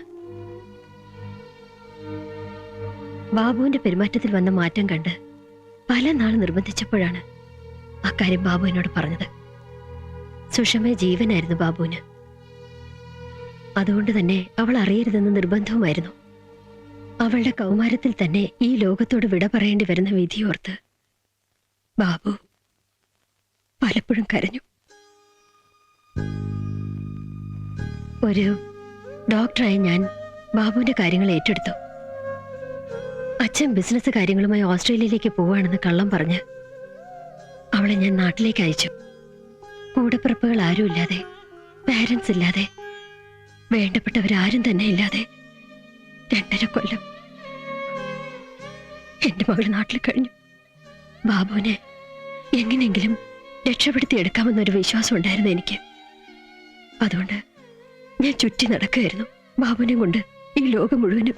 ബാബുവിന്റെ പെരുമാറ്റത്തിൽ വന്ന മാറ്റം കണ്ട് പല നാൾ നിർബന്ധിച്ചപ്പോഴാണ് അക്കാര്യം ബാബു എന്നോട് പറഞ്ഞത്. സുഷമ ജീവനായിരുന്നു ബാബുവിന്. അതുകൊണ്ട് തന്നെ അവൾ അറിയരുതെന്ന് നിർബന്ധവുമായിരുന്നു. അവളുടെ കൗമാരത്തിൽ തന്നെ ഈ ലോകത്തോട് വിട പറയേണ്ടി വരുന്ന വിധിയോർത്ത് ബാബു പലപ്പോഴും കരഞ്ഞു. ഒരു ഡോക്ടറായ ഞാൻ ബാബുവിന്റെ കാര്യങ്ങൾ ഏറ്റെടുത്തു. അച്ഛൻ ബിസിനസ് കാര്യങ്ങളുമായി ഓസ്ട്രേലിയയിലേക്ക് പോവാണെന്ന് കള്ളം പറഞ്ഞ് അവളെ ഞാൻ നാട്ടിലേക്ക് അയച്ചു. കൂടപ്പിറപ്പുകൾ ആരും ഇല്ലാതെ, പാരന്റ്സ് ഇല്ലാതെ, വേണ്ടപ്പെട്ടവരാരും തന്നെ ഇല്ലാതെ 2.5 കൊല്ലം എന്റെ മകൾ നാട്ടിൽ കഴിഞ്ഞു. ബാബുവിനെ എങ്ങനെയെങ്കിലും രക്ഷപ്പെടുത്തി എടുക്കാമെന്നൊരു വിശ്വാസം ഉണ്ടായിരുന്നു എനിക്ക്. അതുകൊണ്ട് ഞാൻ ചുറ്റി നടക്കുകയായിരുന്നു ബാബുവിനെ കൊണ്ട് ഈ ലോകം മുഴുവനും.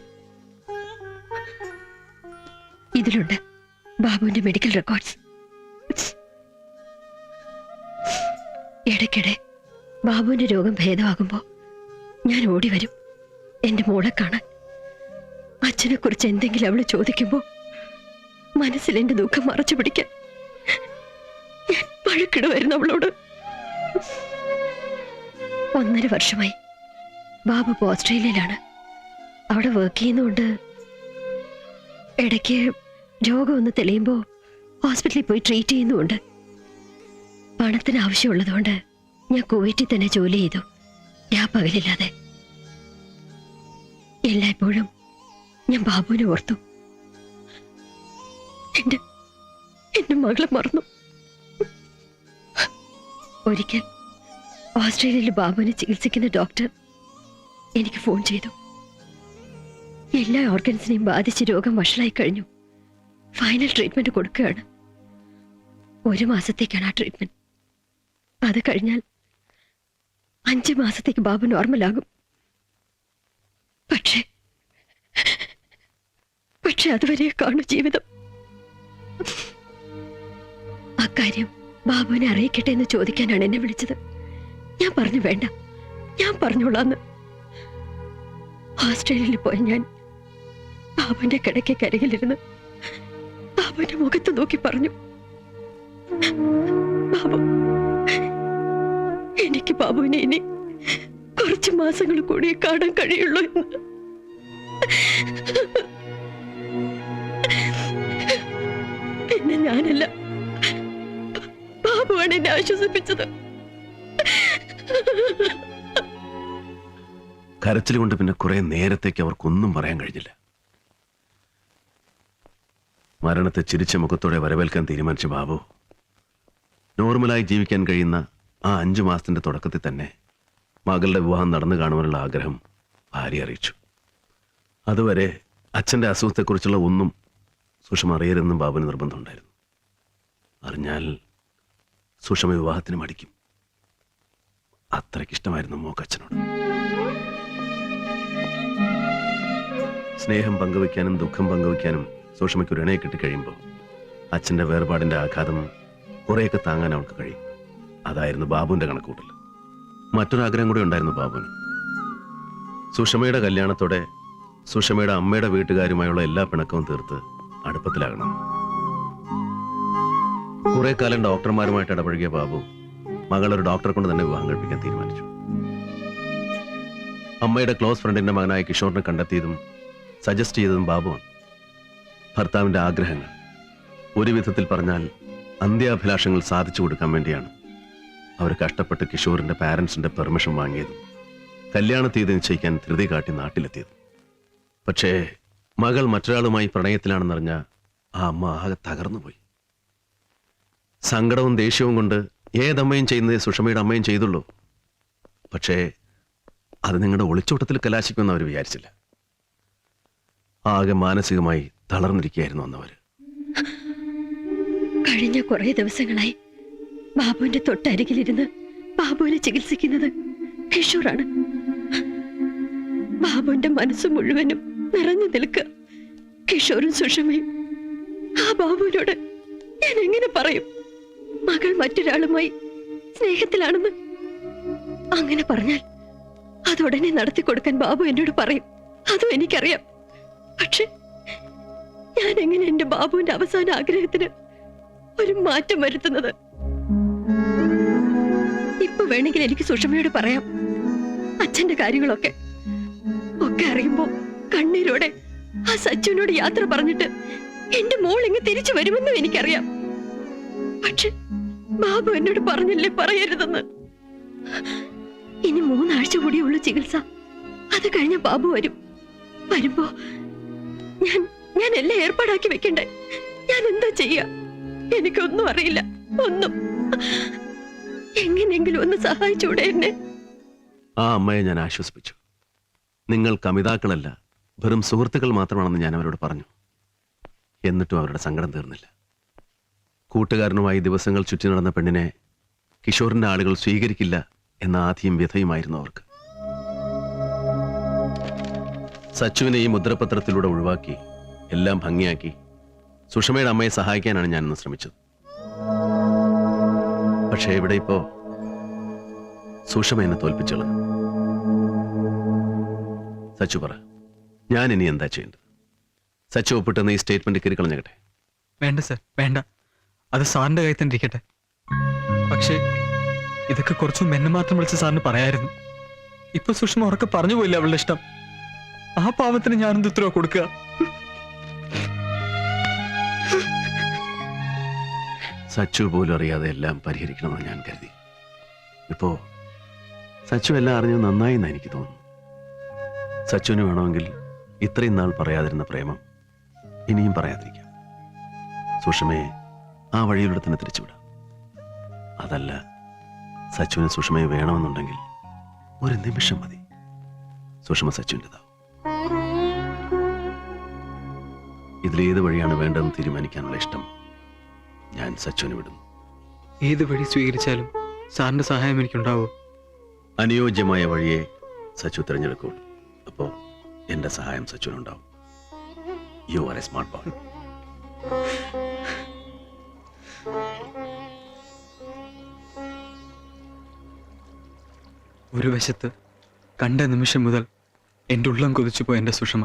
ഇതിലുണ്ട് ബാബുവിന്റെ മെഡിക്കൽ റെക്കോർഡ്സ്. ഇടയ്ക്കിടെ ബാബുവിന്റെ രോഗം ഭേദമാകുമ്പോ ഞാൻ ഓടി വരും എന്റെ മോളെ കാണാൻ. അച്ഛനെ കുറിച്ച് എന്തെങ്കിലും അവള് ചോദിക്കുമ്പോ മനസ്സിൽ എന്റെ ദുഃഖം മറച്ചു പിടിക്കാൻ ഞാൻ വഴക്കിടുമായിരുന്നു അവളോട്. 1.5 വർഷമായി ബാബു ഇപ്പോ ഓസ്ട്രേലിയയിലാണ്. അവിടെ വർക്ക് ചെയ്യുന്നതുകൊണ്ട് ഇടയ്ക്ക് രോഗം ഒന്ന് തെളിയുമ്പോ ഹോസ്പിറ്റലിൽ പോയി ട്രീറ്റ് ചെയ്യുന്നുമുണ്ട്. പണത്തിന് ആവശ്യമുള്ളതുകൊണ്ട് ഞാൻ കുവൈറ്റിൽ തന്നെ ജോലി ചെയ്തു, പകലില്ലാതെ. എല്ലായ്പ്പോഴും ഞാൻ ബാബുവിനെ ഓർത്തു. എന്റെ മകളെ മറന്നു. ഒരിക്കൽ ഓസ്ട്രേലിയയിൽ ബാബുവിനെ ചികിത്സിക്കുന്ന ഡോക്ടർ എനിക്ക് ഫോൺ ചെയ്തു. എല്ലാ ഓർഗൻസിനെയും ബാധിച്ച് രോഗം വഷളായി കഴിഞ്ഞു. ഫൈനൽ ട്രീറ്റ്മെന്റ് കൊടുക്കുകയാണ്. 1 മാസത്തേക്കാണ് ആ ട്രീറ്റ്മെന്റ്. അത് കഴിഞ്ഞാൽ 5 മാസത്തേക്ക് ബാബു നോർമലാകും. പക്ഷെ അതുവരെ കാണും ജീവിതം. അക്കാര്യം ബാബുവിനെ അറിയിക്കട്ടെ എന്ന് ചോദിക്കാനാണ് എന്നെ വിളിച്ചത്. ഞാൻ പറഞ്ഞു വേണ്ട, ഞാൻ പറഞ്ഞോളാന്ന്. ഓസ്ട്രേലിയയിൽ പോയ ഞാൻ ബാബുവിന്റെ കിടക്കെ കരികിലിരുന്ന് ബാബുവിന്റെ മുഖത്ത് നോക്കി പറഞ്ഞു, ബാബു, എനിക്ക് ബാബുവിനെ ഇനി കുറച്ച് മാസങ്ങൾ കൂടി കാണാൻ കഴിയുള്ളൂ എന്ന്. പിന്നെ ഞാനല്ല, ബാബുവാണ് എന്നെ ആശ്വസിപ്പിച്ചത്. കരച്ചിൽ കൊണ്ട് പിന്നെ കുറെ നേരത്തേക്ക് അവർക്കൊന്നും പറയാൻ കഴിഞ്ഞില്ല. മരണത്തെ ചിരിച്ച മുഖത്തോടെ വരവേൽക്കാൻ തീരുമാനിച്ച ബാബു നോർമലായി ജീവിക്കാൻ കഴിയുന്ന ആ 5 മാസത്തിന്റെ തുടക്കത്തിൽ തന്നെ മകളുടെ വിവാഹം നടന്നു കാണുവാനുള്ള ആഗ്രഹം ഭാര്യ അറിയിച്ചു. അതുവരെ അച്ഛൻ്റെ അസുഖത്തെക്കുറിച്ചുള്ള ഒന്നും സുഷമ അറിയരുതെന്നും ബാബുവിന് നിർബന്ധമുണ്ടായിരുന്നു. അറിഞ്ഞാൽ സുഷമ വിവാഹത്തിന് മടിക്കും. അത്രയ്ക്കിഷ്ടമായിരുന്നു മോക്ക് അച്ഛനോട്. സ്നേഹം പങ്കുവയ്ക്കാനും ദുഃഖം പങ്കുവയ്ക്കാനും സുഷമയ്ക്ക് ഒരു ഇണയെ കിട്ടിക്കഴിയുമ്പോൾ അച്ഛൻ്റെ വേർപാടിൻ്റെ ആഘാതം കുറേയൊക്കെ താങ്ങാൻ അവൾക്ക് കഴിയും. അതായിരുന്നു ബാബുവിൻ്റെ കണക്കൂട്ടൽ. മറ്റൊരാഗ്രഹം കൂടി ഉണ്ടായിരുന്നു ബാബുവിന്. സുഷമയുടെ കല്യാണത്തോടെ സുഷമയുടെ അമ്മയുടെ വീട്ടുകാരുമായുള്ള എല്ലാ പിണക്കവും തീർത്ത് അടുപ്പത്തിലാകണം. കുറെ കാലം ഡോക്ടർമാരുമായിട്ട് ഇടപഴകിയ ബാബു മകളൊരു ഡോക്ടറെ കൊണ്ട് തന്നെ വിവാഹം കഴിപ്പിക്കാൻ തീരുമാനിച്ചു. അമ്മയുടെ ക്ലോസ് ഫ്രണ്ടിന്റെ മകനായ കിഷോറിനെ കണ്ടെത്തിയതും സജസ്റ്റ് ചെയ്തതും ബാബുവാണ്. ഭർത്താവിന്റെ ആഗ്രഹങ്ങൾ, ഒരു വിധത്തിൽ പറഞ്ഞാൽ അന്ത്യാഭിലാഷങ്ങൾ സാധിച്ചു കൊടുക്കാൻ വേണ്ടിയാണ് അവർ കഷ്ടപ്പെട്ട് കിഷോറിന്റെ പാരൻസിന്റെ പെർമിഷൻ വാങ്ങിയതും കല്യാണ തീയതി നിശ്ചയിക്കാൻ ധൃതി കാട്ടി നാട്ടിലെത്തിയതും. പക്ഷേ മകൾ മറ്റൊരാളുമായി പ്രണയത്തിലാണെന്നറിഞ്ഞ ആ അമ്മ ആകെ തകർന്നുപോയി. സങ്കടവും ദേഷ്യവും കൊണ്ട് ഏതമ്മയും ചെയ്യുന്നതേ സുഷമയുടെ അമ്മയും ചെയ്തുള്ളൂ. പക്ഷേ അത് നിങ്ങളുടെ ഒളിച്ചോട്ടത്തിൽ കലാശിക്കുമെന്ന് അവർ വിചാരിച്ചില്ല. ആകെ മാനസികമായി തളർന്നിരിക്കുകയായിരുന്നു അന്നവര്. കഴിഞ്ഞ കുറെ ദിവസങ്ങളായി ബാബുവിന്റെ തൊട്ടരികിലിരുന്ന് ബാബുവിനെ ചികിത്സിക്കുന്നത് കിഷോറാണ്. ബാബുവിന്റെ മനസ്സ് മുഴുവനും നിറഞ്ഞു നിൽക്കുക കിഷോറും സുഷമയും. ആ ബാബുവിനോട് ഞാൻ എങ്ങനെ പറയും മകൾ മറ്റൊരാളുമായി സ്നേഹത്തിലാണെന്ന്? അങ്ങനെ പറഞ്ഞാൽ അതുടനെ നടത്തി കൊടുക്കാൻ ബാബു എന്നോട് പറയും. അതും എനിക്കറിയാം. പക്ഷെ ഞാൻ എങ്ങനെ എന്റെ ബാബുവിന്റെ അവസാന ആഗ്രഹത്തിന് ഒരു മാറ്റം വരുത്തുന്നത്? ഇപ്പൊ വേണമെങ്കിൽ എനിക്ക് സുഷമയോട് പറയാം അച്ഛന്റെ കാര്യങ്ങളൊക്കെ ഒക്കെ അറിയുമ്പോ കണ്ണീരോടെ ആ സച്ചുവിനോട് യാത്ര പറഞ്ഞിട്ട് എന്റെ മോൾ ഇങ്ങ് തിരിച്ചു വരുമെന്നും എനിക്കറിയാം. പക്ഷെ ബാബു എന്നോട് പറഞ്ഞില്ലേ പറയരുതെന്ന്. ഇനി 3 ആഴ്ച കൂടിയുള്ള ചികിത്സ. അത് കഴിഞ്ഞ ബാബു വരും. വരുമ്പോ ഞാൻ എല്ലാം ഏർപ്പാടാക്കി വെക്കണ്ടേ? ഞാൻ എന്താ ചെയ്യാ? എനിക്കൊന്നും അറിയില്ല. ഒന്നും. എങ്ങനെയെങ്കിലും ഒന്ന് സഹായിച്ചൂടെ എന്നെ? ആ അമ്മയെ ഞാൻ ആശ്വസിപ്പിച്ചു. നിങ്ങൾ കമിതാക്കളല്ല, വെറും സുഹൃത്തുക്കൾ മാത്രമാണെന്ന് ഞാൻ അവരോട് പറഞ്ഞു. എന്നിട്ടും അവരുടെ സങ്കടം തീർന്നില്ല. കൂട്ടുകാരനുമായി ദിവസങ്ങൾ ചുറ്റി നടന്ന പെണ്ണിനെ കിഷോറിന്റെ ആളുകൾ സ്വീകരിക്കില്ല എന്ന ആധിയും വ്യഥയുമായിരുന്നു അവർക്ക്. സച്ചുവിനെ ഈ മുദ്രപത്രത്തിലൂടെ ഒഴിവാക്കി എല്ലാം ഭംഗിയാക്കി സുഷമയുടെ അമ്മയെ സഹായിക്കാനാണ് ഞാൻ ഇന്ന് ശ്രമിച്ചത്. പക്ഷേ ഇവിടെ ഇപ്പോ സുഷമ എന്നെ തോൽപ്പിച്ചത്. സച്ചു പറ, ഞാൻ ഇനി എന്താ ചെയ്യേണ്ടത്? സച്ചു ഒപ്പിട്ടെന്ന് ഈ സ്റ്റേറ്റ്മെന്റ് കീറിക്കളഞ്ഞകട്ടെ? വേണ്ട സർ, വേണ്ട. അത് സാറിന്റെ കയ്യിൽ തന്നെ ഇരിക്കട്ടെ. പക്ഷേ ഇതൊക്കെ കുറച്ചു എന്നെ മാത്രം വിളിച്ച് സാറിന് പറയായിരുന്നു. ഇപ്പൊ സുഷമ ഉറക്കെ പറഞ്ഞു പോയില്ല അവളുടെ ഇഷ്ടം. ആ പാവത്തിന് ഞാനെന്ത് ഉത്തരവ് കൊടുക്കുക? സച്ചു പോലും അറിയാതെ എല്ലാം പരിഹരിക്കണമെന്ന് ഞാൻ കരുതി. ഇപ്പോ സച്ചു എല്ലാം അറിഞ്ഞു നന്നായി എന്ന് എനിക്ക് തോന്നുന്നു. സച്ചുവിന് വേണമെങ്കിൽ ഇത്രയും നാൾ പറയാതിരുന്ന പ്രേമം ഇനിയും പറയാതിരിക്കാം. സുഷമയെ ആ വഴിയിലൂടെ തന്നെ തിരിച്ചുവിടാം. അതല്ല, സച്ചുവിന് സുഷമയെ വേണമെന്നുണ്ടെങ്കിൽ ഒരു നിമിഷം മതി, സുഷമ സച്ചുവിൻ്റെതാവും. ഇതിലേത് വഴിയാണ് വേണ്ടതെന്ന് തീരുമാനിക്കാനുള്ള ഇഷ്ടം ഞാൻ സച്ചുവിന് വിടുന്നു. ഏത് വഴി സ്വീകരിച്ചാലും സാറിന്റെ സഹായം എനിക്കുണ്ടാവോ? അനുയോജ്യമായ വഴിയെ സച്ചു തിരഞ്ഞെടുക്കുള്ളൂ. അപ്പോ എന്റെ സഹായം സച്ചുവിനുണ്ടാവും. You are a smart boy. ഒരു വശത്ത് കണ്ട നിമിഷം മുതൽ എൻ്റെ ഉള്ളം കൊതിച്ചുപോയി എൻ്റെ സുഷമ.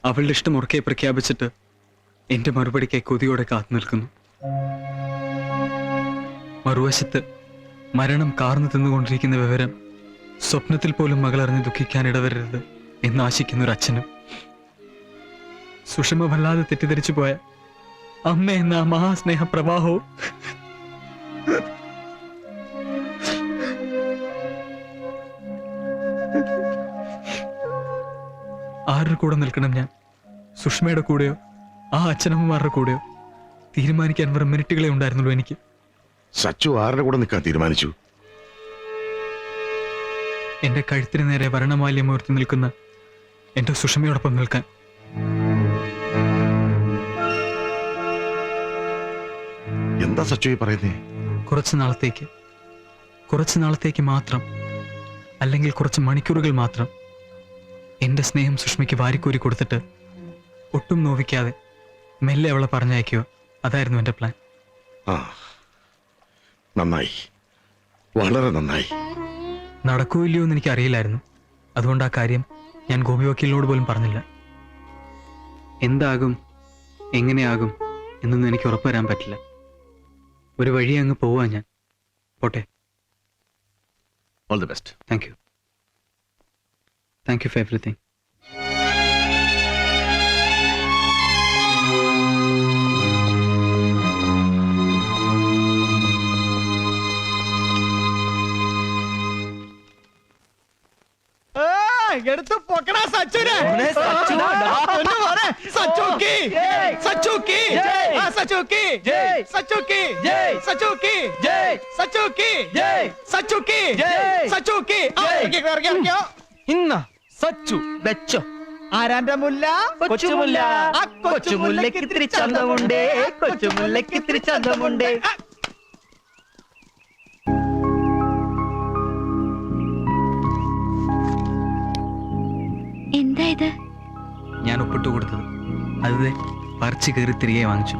അവളുടെ ഇഷ്ടം ഉറക്കെ പ്രഖ്യാപിച്ചിട്ട് എൻ്റെ മറുപടിക്കായി കൊതിയോടെ കാത്തു നിൽക്കുന്നു. മറുവശത്ത് മരണം കാർന്നു തിന്നുകൊണ്ടിരിക്കുന്ന വിവരം സ്വപ്നത്തിൽ പോലും മകളറിഞ്ഞ് ദുഃഖിക്കാൻ ഇടവരരുത് എന്ന് ആശിക്കുന്ന ഒരു അച്ഛനും. സുഷമ വല്ലാതെ തെറ്റിദ്ധരിച്ചു പോയ അമ്മ എന്ന ആ മഹാസ്നേഹ പ്രവാഹവും ആരുടെ കൂടെ നിൽക്കണം ഞാൻ? സുഷമയുടെ കൂടെയോ ആ അച്ഛനമ്മമാരുടെ കൂടെയോ? തീരുമാനിക്കാൻ വെറും മിനിറ്റുകളെ ഉണ്ടായിരുന്നുള്ളൂ എനിക്ക്. സച്ചു ആരുടെ കൂടെ നിൽക്കാൻ തീരുമാനിച്ചു? എന്റെ കഴുത്തിന് നേരെ വർണ്ണമാല്യം ഉയർത്തി നിൽക്കുന്ന എൻ്റെ സുഷമയോടൊപ്പം നിൽക്കാൻ. എന്താ സച്ചു ഈ പറയുന്നേ? കുറച്ച് നാളത്തേക്ക് മാത്രം, അല്ലെങ്കിൽ കുറച്ച് മണിക്കൂറുകൾ മാത്രം എൻ്റെ സ്നേഹം സുഷ്മയ്ക്ക് വാരിക്കോരി കൊടുത്തിട്ട് ഒട്ടും നോവിക്കാതെ മെല്ലെ അവളെ പറഞ്ഞയക്കുക. അതായിരുന്നു എൻ്റെ പ്ലാൻ. ആ, നന്നായി, വളരെ നന്നായി. നടക്കൂ ഇല്ലയോ എന്ന് എനിക്ക് അറിയില്ലായിരുന്നു. അതുകൊണ്ട് ആ കാര്യം ഞാൻ ഗോപി വക്കീലിനോട് പോലും പറഞ്ഞില്ല. എന്താകും, എങ്ങനെയാകും എന്നൊന്നും എനിക്ക് ഉറപ്പ് വരാൻ പറ്റില്ല. ഒരു വഴി അങ്ങ് പോവാ ഞാൻ. പോട്ടെ. All the best. Thank you. Thank you for everything. എടുത്ത് പൊക്കടാ സച്ചുനെ. സച്ചുക്കി സച്ചുക്കി സച്ചുക്കി സച്ചുക്കി സച്ചുക്കി സച്ചുക്കി സച്ചുക്കി സച്ചുക്കി. ഇന്ന സച്ചു വെച്ചോ. ആരാന്റെ മുല്ല? കൊച്ചുമുല്ല. ആ കൊച്ചുമുല്ലയ്ക്ക് ഇത്തിരി ചന്തമുണ്ടേ, കൊച്ചുമുല്ലയ്ക്ക് ഇത്തിരി ചന്തമുണ്ടേ. എന്താ ഇത്? ഞാൻ ഒപ്പിട്ട് കൊടുത്തത്. അത് പറിച്ചു കയറി തിരികെ വാങ്ങിച്ചു.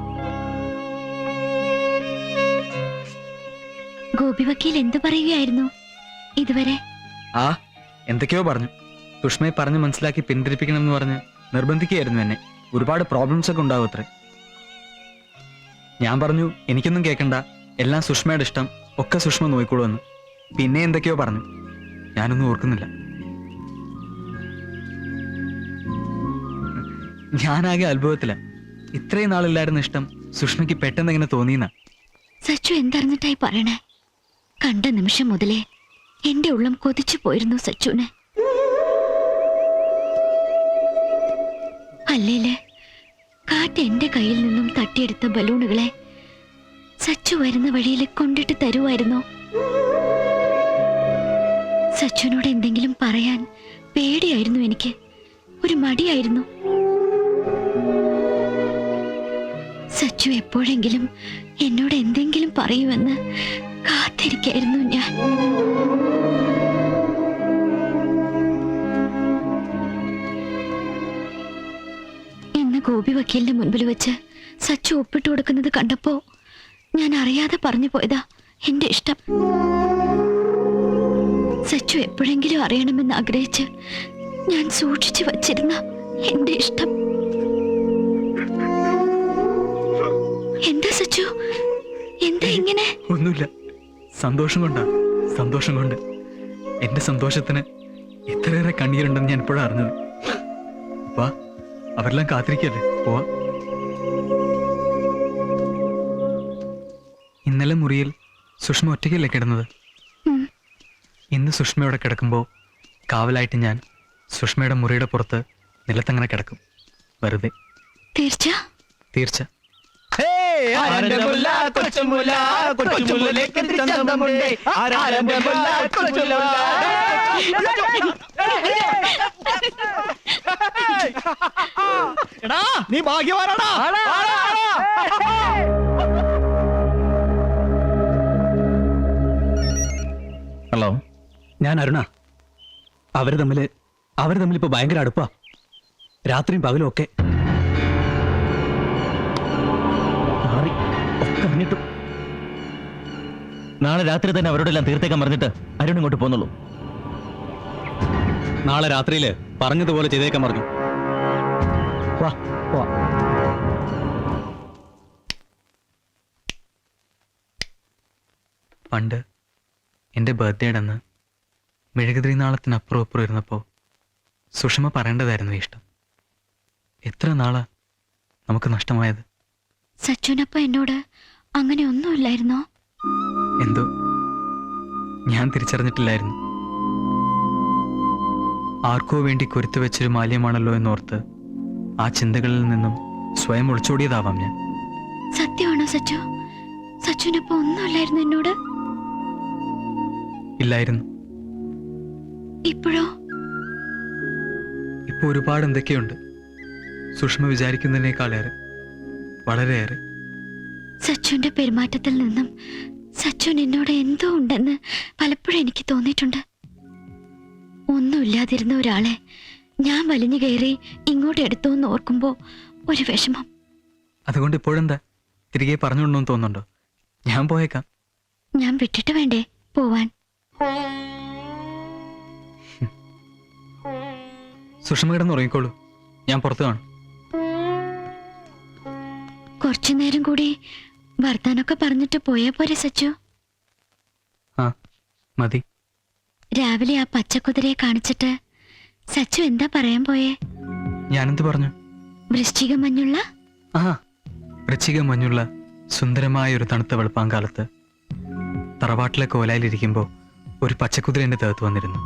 ഗോപി വക്കീൽ എന്തു പറയുകയായിരുന്നു ഇതുവരെ? ആ, എന്തൊക്കെയോ പറഞ്ഞു. സുഷ്മയെ പറഞ്ഞ് മനസ്സിലാക്കി പിന്തിരിപ്പിക്കണം എന്ന് പറഞ്ഞ് നിർബന്ധിക്കുകയായിരുന്നു എന്നെ. ഒരുപാട് പ്രോബ്ലംസ് ഒക്കെ ഉണ്ടാവും അത്രേ. ഞാൻ പറഞ്ഞു എനിക്കൊന്നും കേൾക്കണ്ട, എല്ലാം സുഷ്മയുടെ ഇഷ്ടം, ഒക്കെ സുഷ്മ നോക്കിക്കോളുമെന്ന്. പിന്നെ എന്തൊക്കെയോ പറഞ്ഞു, ഞാനൊന്നും ഓർക്കുന്നില്ല. ഞാനാകെ അത്ഭുതത്തില. ഇത്രയും നാളില്ലായിരുന്ന ഇഷ്ടം സുഷ്മയ്ക്ക് പെട്ടെന്ന് എങ്ങനെ തോന്നിയെന്ന. സച്ചു എന്തറിഞ്ഞിട്ടായി പറയണേ? കണ്ട നിമിഷം മുതലേ എന്റെ ഉള്ളം കൊതിച്ചു പോയിരുന്നു സച്ചുനെ. അല്ലേല് കാറ്റ് എന്റെ കയ്യിൽ നിന്നും തട്ടിയെടുത്ത ബലൂണുകളെ സച്ചു വരുന്ന വഴിയിൽ കൊണ്ടിട്ട് തരുമായിരുന്നോ? സച്ചുനോട് എന്തെങ്കിലും പറയാൻ പേടിയായിരുന്നു എനിക്ക്, ഒരു മടിയായിരുന്നു. സച്ചു എപ്പോഴെങ്കിലും എന്നോട് എന്തെങ്കിലും പറയുമെന്ന് കാത്തിരിക്കായിരുന്നു ഞാൻ. ഇന്ന് ഗോപി വക്കീലിന്റെ മുൻപിൽ വെച്ച് സച്ചു ഒപ്പിട്ട് കൊടുക്കുന്നത് കണ്ടപ്പോ ഞാൻ അറിയാതെ പറഞ്ഞു പോയതാ എന്റെ ഇഷ്ടം. സച്ചു എപ്പോഴെങ്കിലും അറിയണമെന്ന് ആഗ്രഹിച്ച് ഞാൻ സൂക്ഷിച്ചു വച്ചിരുന്ന എന്റെ ഇഷ്ടം. എന്താ സച്ചു, എന്താ ഇങ്ങനെ? ഒന്നുമില്ല, സന്തോഷം കൊണ്ടാ. സന്തോഷം കൊണ്ട്. എന്റെ സന്തോഷത്തിന് ഇത്രയേറെ കണ്ണീരുണ്ടെന്ന് ഞാൻ ഇപ്പോഴാണ് അറിഞ്ഞത്. വാ, അവരെല്ലാം കാത്തിരിക്കല്ലേ, പോവാ. ഇന്നലെ മുറിയിൽ സുഷ്മ ഒറ്റയ്ക്കല്ലേ കിടന്നത്? ഇന്ന് സുഷ്മയോടെ കിടക്കുമ്പോ കാവലായിട്ട് ഞാൻ സുഷ്മയുടെ മുറിയുടെ പുറത്ത് നിലത്തങ്ങനെ കിടക്കും, വെറുതെ. തീർച്ച തീർച്ച. ആരാന്റെ മുല്ല? കൊച്ചുമുല്ല. കൊച്ചുമുല്ലയ്ക്ക് ഇത്തിരി ചന്തമുണ്ടേ. ആരാന്റെ മുല്ല? കൊച്ചുമുല്ല. എടാ, നീ ഭാഗ്യവാനാടാ. ഹലോ, ഞാൻ അരുണ. അവര് തമ്മിൽ ഇപ്പൊ ഭയങ്കര അടുപ്പാ, രാത്രിയും പകലും ഒക്കെ. നാളെ രാത്രി തന്നെ അവരോടെല്ലാം തീർത്തേക്കാൻ പറഞ്ഞിട്ട് അരുൺ ഇങ്ങോട്ട് പോന്നുള്ളൂ. നാളെ രാത്രിയില് പറഞ്ഞതുപോലെ ചെയ്തേക്കാൻ പറഞ്ഞു. വാ വാ. പണ്ട് എൻ്റെ ബർത്ത്ഡേയുടെ അന്ന് മെഴുകുതിരി നാളത്തിനപ്പുറം അപ്പുറം ഇരുന്നപ്പോൾ സുഷമ പറയേണ്ടതായിരുന്നു ഇഷ്ടം. എത്ര നാളാ നമുക്ക് നഷ്ടമായത്. സച്ചുനപ്പ എന്നോട് അങ്ങനെ ഒന്നുമില്ലായിരുന്നോ? എന്തോ ഞാൻ തിരിച്ചറിഞ്ഞിട്ടില്ലായിരുന്നു. ആർക്കോ വേണ്ടി കൊരുത്തു വെച്ചൊരു മാല്യമാണല്ലോ എന്നോർത്ത് ആ ചിന്തകളിൽ നിന്നും സ്വയം ഒളിച്ചോടിയതാവാം ഞാൻ. സത്യമാണോ സച്ചു? സച്ചുനപ്പ ഒന്നുമില്ലായിരുന്നു എന്നോട്? ഇല്ലായിരുന്നു. ഇപ്പോഴോ? ഇപ്പോൾ ഒരുപാട് എന്തൊക്കെയുണ്ട്. സുഷമ വിചാരിക്കുന്നതിനേക്കാളേറെ, വളരെയേറെ. സച്ചുവിന്റെ പെരുമാറ്റത്തിൽ നിന്നും സച്ചുൻ എന്നോട് എന്തോ ഉണ്ടെന്ന് പലപ്പോഴും എനിക്ക് തോന്നിയിട്ടുണ്ട്. ഒന്നുമില്ലാതിരുന്ന ഒരാളെ ഞാൻ വലിഞ്ഞു കയറി ഇങ്ങോട്ട് എടുത്തോന്ന് ഓർക്കുമ്പോ ഒരു വിഷമം. അതുകൊണ്ട് ഇപ്പോഴെന്താ തിരികെ പറഞ്ഞുകൊണ്ടോന്ന് തോന്നുന്നുണ്ടോ? ഞാൻ പോയേക്കാം. ഞാൻ വിട്ടിട്ട് വേണ്ടേ പോവാൻ? സുഷമ കിടന്ന് ഉറങ്ങിക്കോളൂ, ഞാൻ പുറത്തു കാണും. കുറച്ചു നേരം കൂടി വർത്താനൊക്കെ പറഞ്ഞിട്ട് പോയാ പോരെ സച്ചു? ആ മതി. രാവിലെ ആ പച്ചക്കുതിരയെ കാണിച്ചിട്ട് സച്ചു എന്താ പറയാൻ പോയേ? ഞാനെന്ത് പറഞ്ഞു? വൃശ്ചിക മഞ്ഞുള്ള വൃശ്ചിക മഞ്ഞുള്ള സുന്ദരമായ ഒരു തണുത്ത വെളുപ്പാങ്കാലത്ത് തറവാട്ടിലെ കോലായിലിരിക്കുമ്പോൾ ഒരു പച്ചക്കുതിര എന്റെ ദേഹത്ത് വന്നിരുന്നു.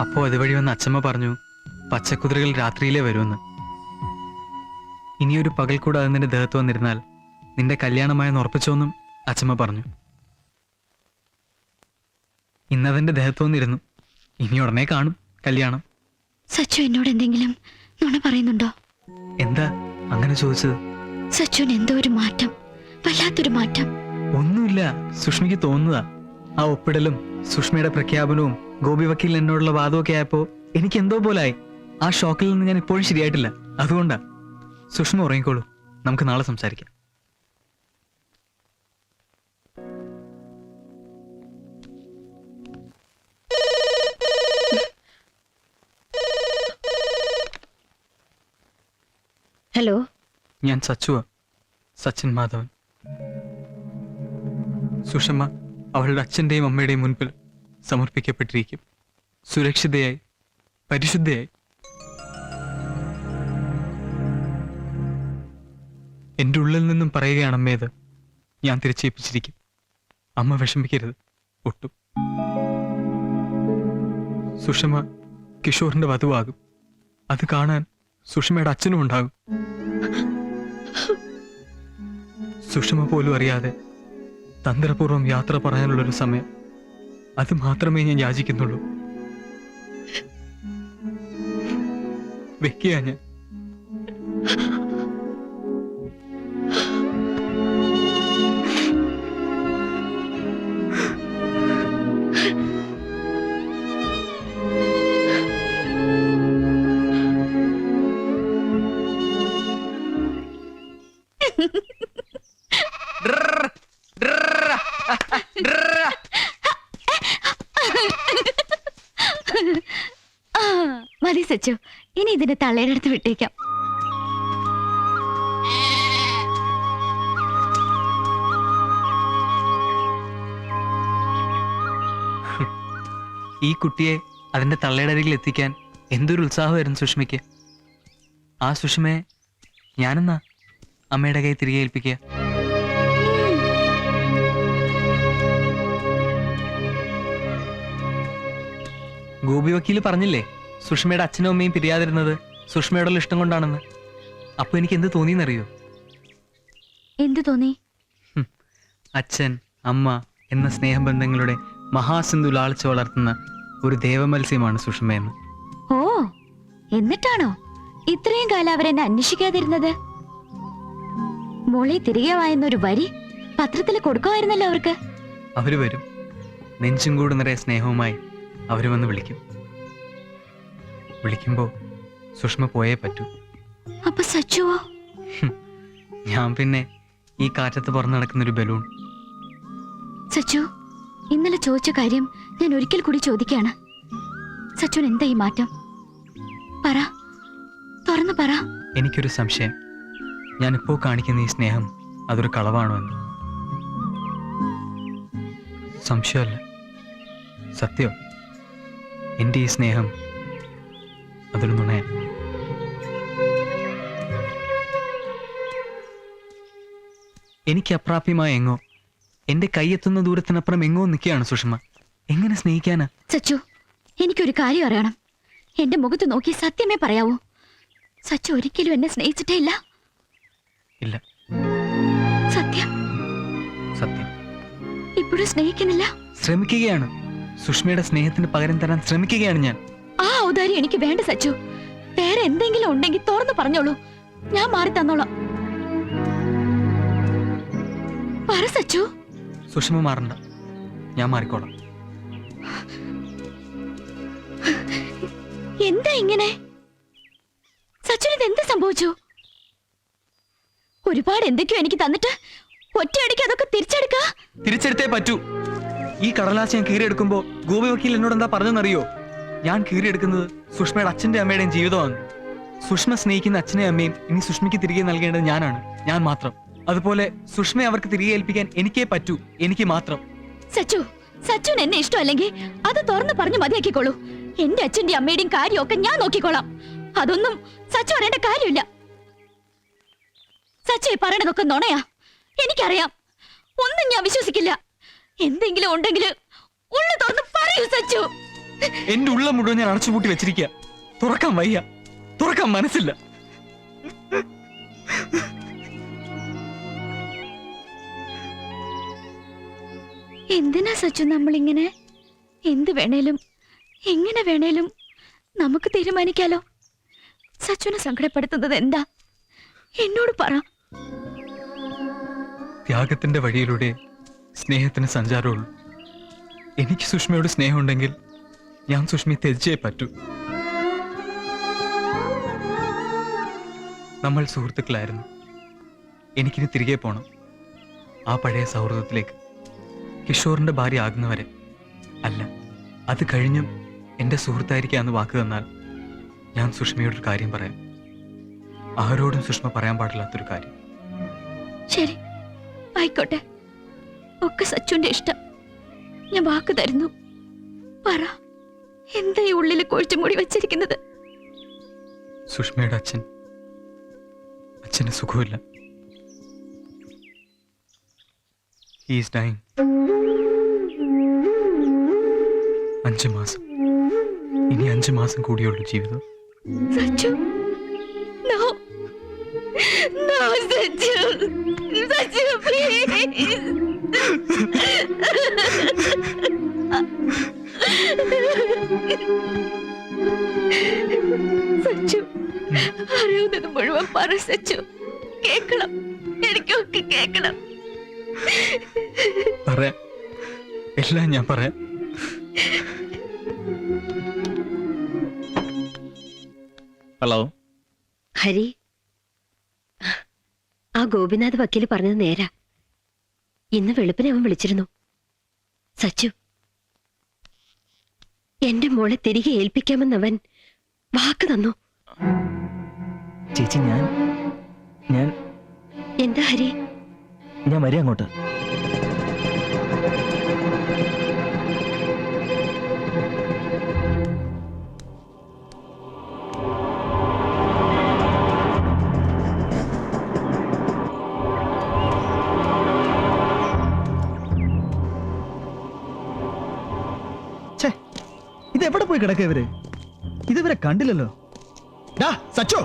അപ്പോൾ അതുവഴി വന്ന അച്ഛമ്മ പറഞ്ഞു, പച്ചക്കുതിരകൾ രാത്രിയിലേ വരുമെന്ന്. ഇനിയൊരു പകൽ കൂടെ അത് നിന്റെ ദേഹത്ത് വന്നിരുന്നാൽ നിന്റെ കല്യാണമായെന്ന് ഉറപ്പിച്ചോന്നും അച്ഛമ്മ പറഞ്ഞു. ഇന്നതെന്റെ ദേഹത്ത് വന്നിരുന്നു. ഇനി ഉടനെ കാണും കല്യാണം. സച്ചു എന്നോട് എന്തെങ്കിലും നുണ പറയുന്നുണ്ടോ? എന്താ അങ്ങനെ ചോദിച്ചത്? സച്ചുവിന് എന്തോ ഒരു മാറ്റം, വല്ലാത്തൊരു മാറ്റം. ഒന്നുമില്ല, സുഷ്മിക്ക് തോന്നുന്നതാ. ആ ഒപ്പിടലും സുഷ്മയുടെ പ്രഖ്യാപനവും ഗോപി വക്കീൽ എന്നോടുള്ള വാദമൊക്കെ ആയപ്പോ എനിക്ക് എന്തോ പോലായി. ആ ഷോക്കിൽ നിന്ന് ഞാൻ ഇപ്പോഴും ശരിയായിട്ടില്ല. അതുകൊണ്ടാ. സുഷ്മ ഉറങ്ങിക്കോളൂ, നമുക്ക് നാളെ സംസാരിക്കാം. ഹലോ, ഞാൻ സച്ചുവാ, സച്ചിൻ മാധവൻ. സുഷമ അവളുടെ അച്ഛൻ്റെയും അമ്മയുടെയും മുൻപിൽ സമർപ്പിക്കപ്പെട്ടിരിക്കും, സുരക്ഷിതയായി, പരിശുദ്ധയായി. എൻ്റെ ഉള്ളിൽ നിന്നും പറയുകയാണ് അമ്മയത്. ഞാൻ തിരിച്ചേൽപ്പിച്ചിരിക്കും. അമ്മ വിഷമിക്കരുത് ഒട്ടും. സുഷമ കിഷോറിന്റെ വധുവാകും. അത് കാണാൻ സുഷമയുടെ അച്ഛനും ഉണ്ടാകും. സുഷമ പോലും അറിയാതെ തന്ത്രപൂർവ്വം യാത്ര പറയാനുള്ളൊരു സമയം, അത് മാത്രമേ ഞാൻ യാചിക്കുന്നുള്ളൂ. വെക്കുക ഞാൻ. മതി സച്ചു, ഇനി ഇതിന്റെ തള്ളയുടെ അടുത്ത് വിട്ടേക്കാം. ഈ കുട്ടിയെ അതിന്റെ തള്ളയുടെ അരികിൽ എത്തിക്കാൻ എന്തൊരു ഉത്സാഹമായിരുന്നു സുഷ്മയ്ക്ക്. ആ സുഷ്മയെ ഞാനെന്നാ അമ്മയുടെ കൈ തിരികെ ഏൽപ്പിക്കുക. ഗോപി വക്കീല് പറഞ്ഞില്ലേ സുഷ്മയുടെ അച്ഛനും അമ്മയും പിരിയാതിരുന്നത് സുഷ്മയോടുള്ള ഇഷ്ടം കൊണ്ടാണെന്ന്. അപ്പൊ എനിക്ക് എന്ത് തോന്നിയെന്നറിയോ? എന്തു തോന്നി? അച്ഛൻ അമ്മ എന്ന സ്നേഹബന്ധങ്ങളുടെ മഹാസിന്ധു ലാളിച്ചു വളർത്തുന്ന ഒരു ദേവമത്സ്യമാണ് സുഷമയെന്ന്. ഓ, എന്നിട്ടാണോ ഇത്രയും കാലം അവരെന്നെ അന്വേഷിക്കാതിരുന്നത്? മോളെ തിരികെ വായെന്നൊരു വരി പത്രത്തിൽ കൊടുക്കുമായിരുന്നല്ലോ അവർക്ക്. അവര് വരും, നെഞ്ചും കൂടെ നിറയെ സ്നേഹവുമായി അവര് വന്ന് വിളിക്കും. വിളിക്കുമ്പോ സുഷമ പോയേ പറ്റൂ. അപ്പൊ സച്ചുവോ? ഞാൻ പിന്നെ ഈ കാറ്റത്ത് പറന്ന് നടക്കുന്നൊരു ബലൂൺ. സച്ചു, ഇന്നലെ ചോദിച്ച കാര്യം ഞാൻ ഒരിക്കൽ കൂടി ചോദിക്കാണ്. സച്ചുൻ എന്താ ഈ മാറ്റം? പറ, തുറന്നു പറ. എനിക്കൊരു സംശയം, ഞാനിപ്പോ കാണിക്കുന്ന ഈ സ്നേഹം അതൊരു കളവാണോ എന്ന്. സംശയമല്ല, സത്യം. എൻ്റെ ഈ സ്നേഹം അതൊരു നുണയാ. എനിക്ക് അപ്രാപ്യമായ എങ്ങോ, എന്റെ കൈയെത്തുന്ന ദൂരത്തിനപ്പുറം എങ്ങോ നിൽക്കുകയാണ് സുഷമ. എങ്ങനെ സ്നേഹിക്കാനാ? സച്ചു, എനിക്കൊരു കാര്യം അറിയണം. എന്റെ മുഖത്ത് നോക്കി സത്യമേ പറയാവൂ. സച്ചു ഒരിക്കലും എന്നെ സ്നേഹിച്ചിട്ടേ ഇല്ല. ഇല്ല. സത്യം? സത്യം. ഇപ്പോഴും സ്നേഹിക്കുന്നില്ല? ശ്രമിക്കുകയാണ്. സുഷ്മയുടെ സ്നേഹത്തിന് പകരം തരാൻ ശ്രമിക്കുകയാണ് ഞാൻ. ആ ഔദാര്യം എനിക്ക് വേണ്ട സച്ചു. വേറെ എന്തെങ്കിലും ഉണ്ടെങ്കിൽ തുറന്നു പറഞ്ഞോളൂ, ഞാൻ മാറി തന്നോളാം. പറ സച്ചു. സുഷമ മാറണ്ട, ഞാൻ മാറിക്കോളാം. എന്താ ഇങ്ങനെ? സച്ചുവിന് എന്ത് സംഭവിച്ചു? ഒരുപാട് എന്തൊക്കെയോ എനിക്ക് തന്നിട്ട് ഒറ്റയടിക്ക് അതൊക്കെ തിരിച്ചെടുത്തേ പറ്റൂ. ഈ കടലാസ് ഞാൻ കീറിയെടുക്കുമ്പോ ഗോപി വക്കീൽ എന്നോട് എന്താ പറഞ്ഞെന്നറിയോ? ഞാൻ കീറിയെടുക്കുന്നത് സുഷ്മയുടെ അച്ഛന്റെ അമ്മയുടെയും ജീവിതമാണ്. സുഷ്മ സ്നേഹിക്കുന്ന അച്ഛനെയും അമ്മയും ഇനി സുഷ്മയ്ക്ക് തിരികെ നൽകേണ്ടത് ഞാനാണ്, ഞാൻ മാത്രം. അതുപോലെ സുഷ്മയെ അവർക്ക് തിരികെ ഏൽപ്പിക്കാൻ എനിക്കേ പറ്റൂ, എനിക്ക് മാത്രം. സച്ചുവിന് എന്നെ ഇഷ്ടമല്ലെങ്കിൽ അത് തുറന്നു പറഞ്ഞു മതിയാക്കിക്കോളൂ. എന്റെ അച്ഛന്റെ അമ്മയുടെയും കാര്യമൊക്കെ ഞാൻ നോക്കിക്കോളാം. അതൊന്നും സച്ചു അറിയേണ്ട കാര്യമില്ല. സച്ചു പറയണതൊക്കെ നുണയാ, എനിക്കറിയാം. ഒന്നും ഞാൻ വിശ്വസിക്കില്ല. എന്തെങ്കിലും ഉണ്ടെങ്കിൽ ഉള്ളു തുറന്ന് പറയൂ സച്ചു. എന്റെ ഉള്ള മുഴുവൻ ഞാൻ അടച്ചുപൂട്ടി വെച്ചിരിക്കുക. തുറക്കാൻ വയ്യ, തുറക്കാൻ മനസ്സില്ല. എന്തിനാ സച്ചു നമ്മളിങ്ങനെ? എന്ത് വേണേലും എങ്ങനെ വേണേലും നമുക്ക് തീരുമാനിക്കാലോ. സച്ചുവിനെ സങ്കടപ്പെടുത്തുന്നത് എന്താ? എന്നോട് പറ. ത്യാഗത്തിന്റെ വഴിയിലൂടെ സ്നേഹത്തിന് സഞ്ചാരമുള്ളൂ. എനിക്ക് സുഷ്മയോട് സ്നേഹമുണ്ടെങ്കിൽ ഞാൻ സുഷ്മയെ ത്യജിച്ചേ പറ്റൂ. നമ്മൾ സുഹൃത്തുക്കളായിരുന്നു. എനിക്കിനി തിരികെ പോണം ആ പഴയ സൗഹൃദത്തിലേക്ക്. കിഷോറിന്റെ ഭാര്യ ആകുന്നവരെ അല്ല, അത് കഴിഞ്ഞും എന്റെ സുഹൃത്തായിരിക്കാന്ന് വാക്ക് തന്നാൽ ഞാൻ സുഷ്മയോടൊരു കാര്യം പറയാം. ആരോടും സുഷ്മ പറയാൻ പാടില്ലാത്തൊരു കാര്യം. ശരി, ആയിക്കോട്ടെ. ഒക്കെ സച്ചുവിന്റെ ഇഷ്ടം. ഞാൻ വാക്ക് തരുന്നു. പറ, എന്താ ഈ ഉള്ളിൽ കൊഴിച്ചു മൂടി വെച്ചിരിക്കുന്നത്? സുഷ്മയുടെ അച്ഛന് സുഖമില്ല. He is dying. 5 മാസം. ഇനി 5 മാസം കൂടിയുള്ളൂ ജീവിതം. Sachu, no. No, Sachu. Sachu, please. Sachu, അറിയുന്നത് മുഴുവൻ പറ സച്ചു. കേക്കണം, എനിക്കൊക്കെ കേക്കണം. പറയാം, എല്ലാം ഞാൻ പറയാം. ഹലോ ഹരി, ആ ഗോപിനാഥ് വക്കീല് പറഞ്ഞത് നേരാ. ഇന്ന് വെളുപ്പിനെ അവൻ വിളിച്ചിരുന്നു. സച്ചു, എന്റെ മോളെ തിരികെ ഏൽപ്പിക്കാമെന്നവൻ വാക്ക് തന്നു. ചേച്ചി, ഞാൻ എന്താ ഹരി? ഞാൻ വരാം അങ്ങോട്ട്. ഇതെവിടെ പോയി കിടക്കുക ഇവര്? ഇതുവരെ കണ്ടില്ലല്ലോ. സച്ചോ,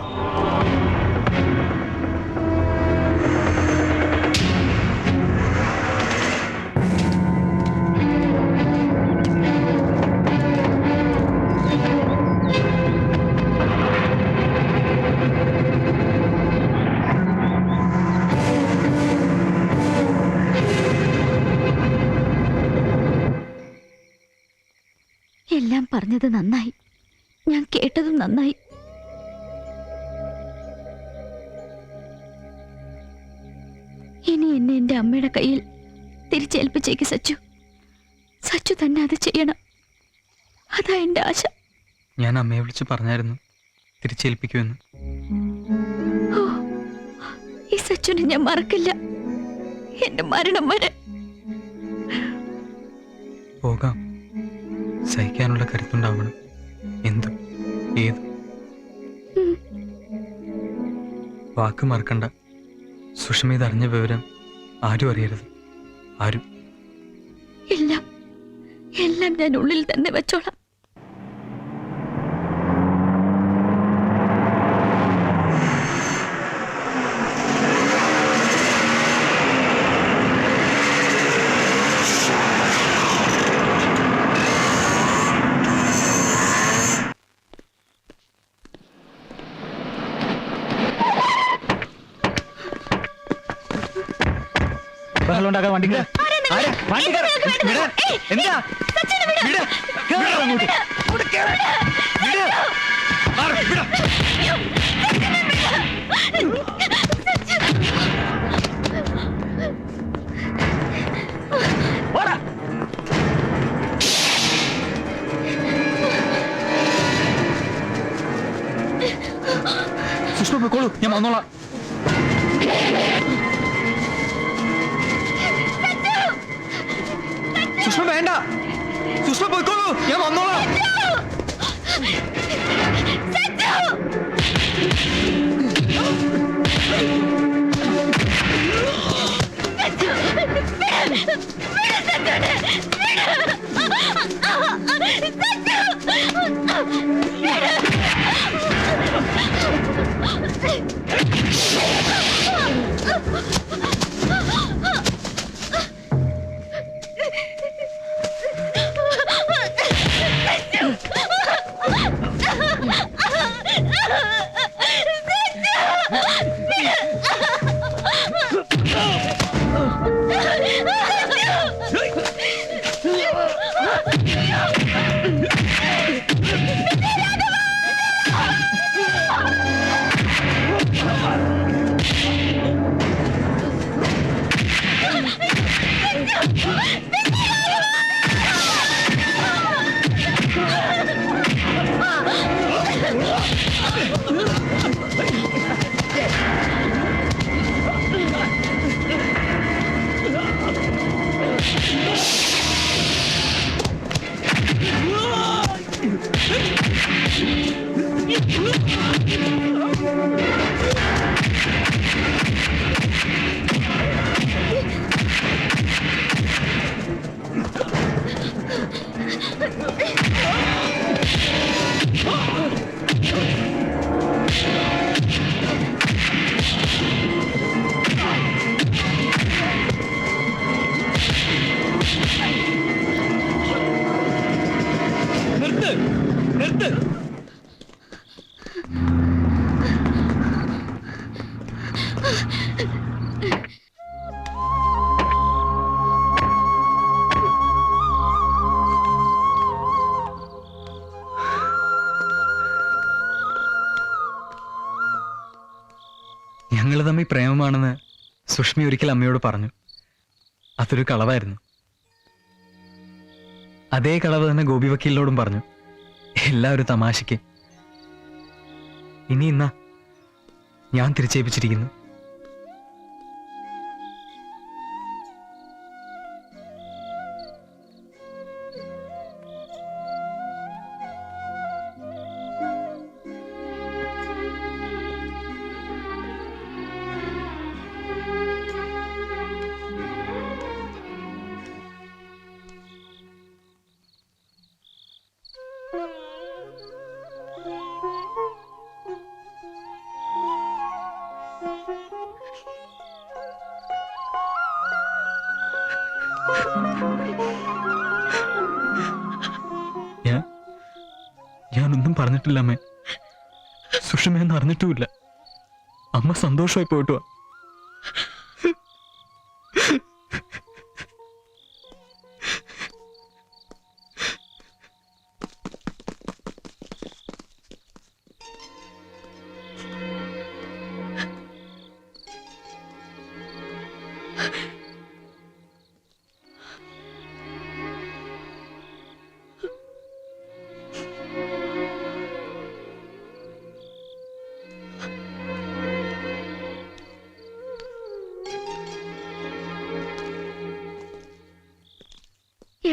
എല്ലാം പറഞ്ഞത് നന്നായി, ഞാൻ കേട്ടതും നന്നായി. ഇനി എന്നെ എന്റെ അമ്മയുടെ കയ്യിൽ തിരിച്ചേൽപ്പിച്ചേക്ക് സച്ചു. സച്ചു തന്നെ അത് ചെയ്യണം. അതാ എന്റെ ആശ. ഞാൻ അമ്മയെ വിളിച്ച് പറഞ്ഞായിരുന്നു തിരിച്ചേൽപ്പിക്കുമെന്ന്. ഓ, ഈ സച്ചുനെ ഞാൻ മറക്കില്ല, എന്റെ മരണം വരെ. പോകാം, സഹിക്കാനുള്ള കരുത്തുണ്ടാവണം. എന്തും ഏതും. വാക്ക് മറക്കണ്ട. സുഷമ ഇതറിഞ്ഞ വിവരം ആരും അറിയരുത്, ആരും. എല്ലാം ഞാൻ ഉള്ളിൽ തന്നെ വെച്ചോളാം. ബഹളം ഉണ്ടാക്കാൻ വണ്ടി കേറ്. ആരെ? വണ്ടി കേറ്. വിട്. എന്താ? വിട്. കേറ് അങ്ങോട്ട്. അങ്ങോട്ട് കേറ്. വിട്. മാറ്. വിട്. പോടാ. സുഷ്മ പോയിക്കോളൂ, ഞാൻ വന്നോളാം. സുഷ്മ വേണ്ട, സുഷ്മ പോയിക്കോളൂ, ഞാൻ വന്നോളാം. നിർത്ത്, നിർത്ത്. ഞങ്ങൾ തമ്മിൽ പ്രേമമാണെന്ന് സുഷ്മി ഒരിക്കൽ അമ്മയോട് പറഞ്ഞു. അതൊരു കളവായിരുന്നു. അതേ കളവ് തന്നെ ഗോപി വക്കീലിനോടും പറഞ്ഞു. എല്ലാം ഒരു തമാശയ്ക്ക്. ഇനി ഇന്നാ ഞാൻ തിരിച്ചേൽപ്പിച്ചിരിക്കുന്നു. ഞാനൊന്നും പറഞ്ഞിട്ടില്ല അമ്മേ. സുഷമയെന്ന് അറിഞ്ഞിട്ടുമില്ല. അമ്മ സന്തോഷമായി പോയിട്ടുവാ.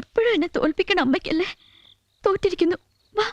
എപ്പോഴും എന്നെ തോൽപ്പിക്കണ അമ്മയ്ക്കല്ലേ? തോറ്റിരിക്കുന്നു. വാ.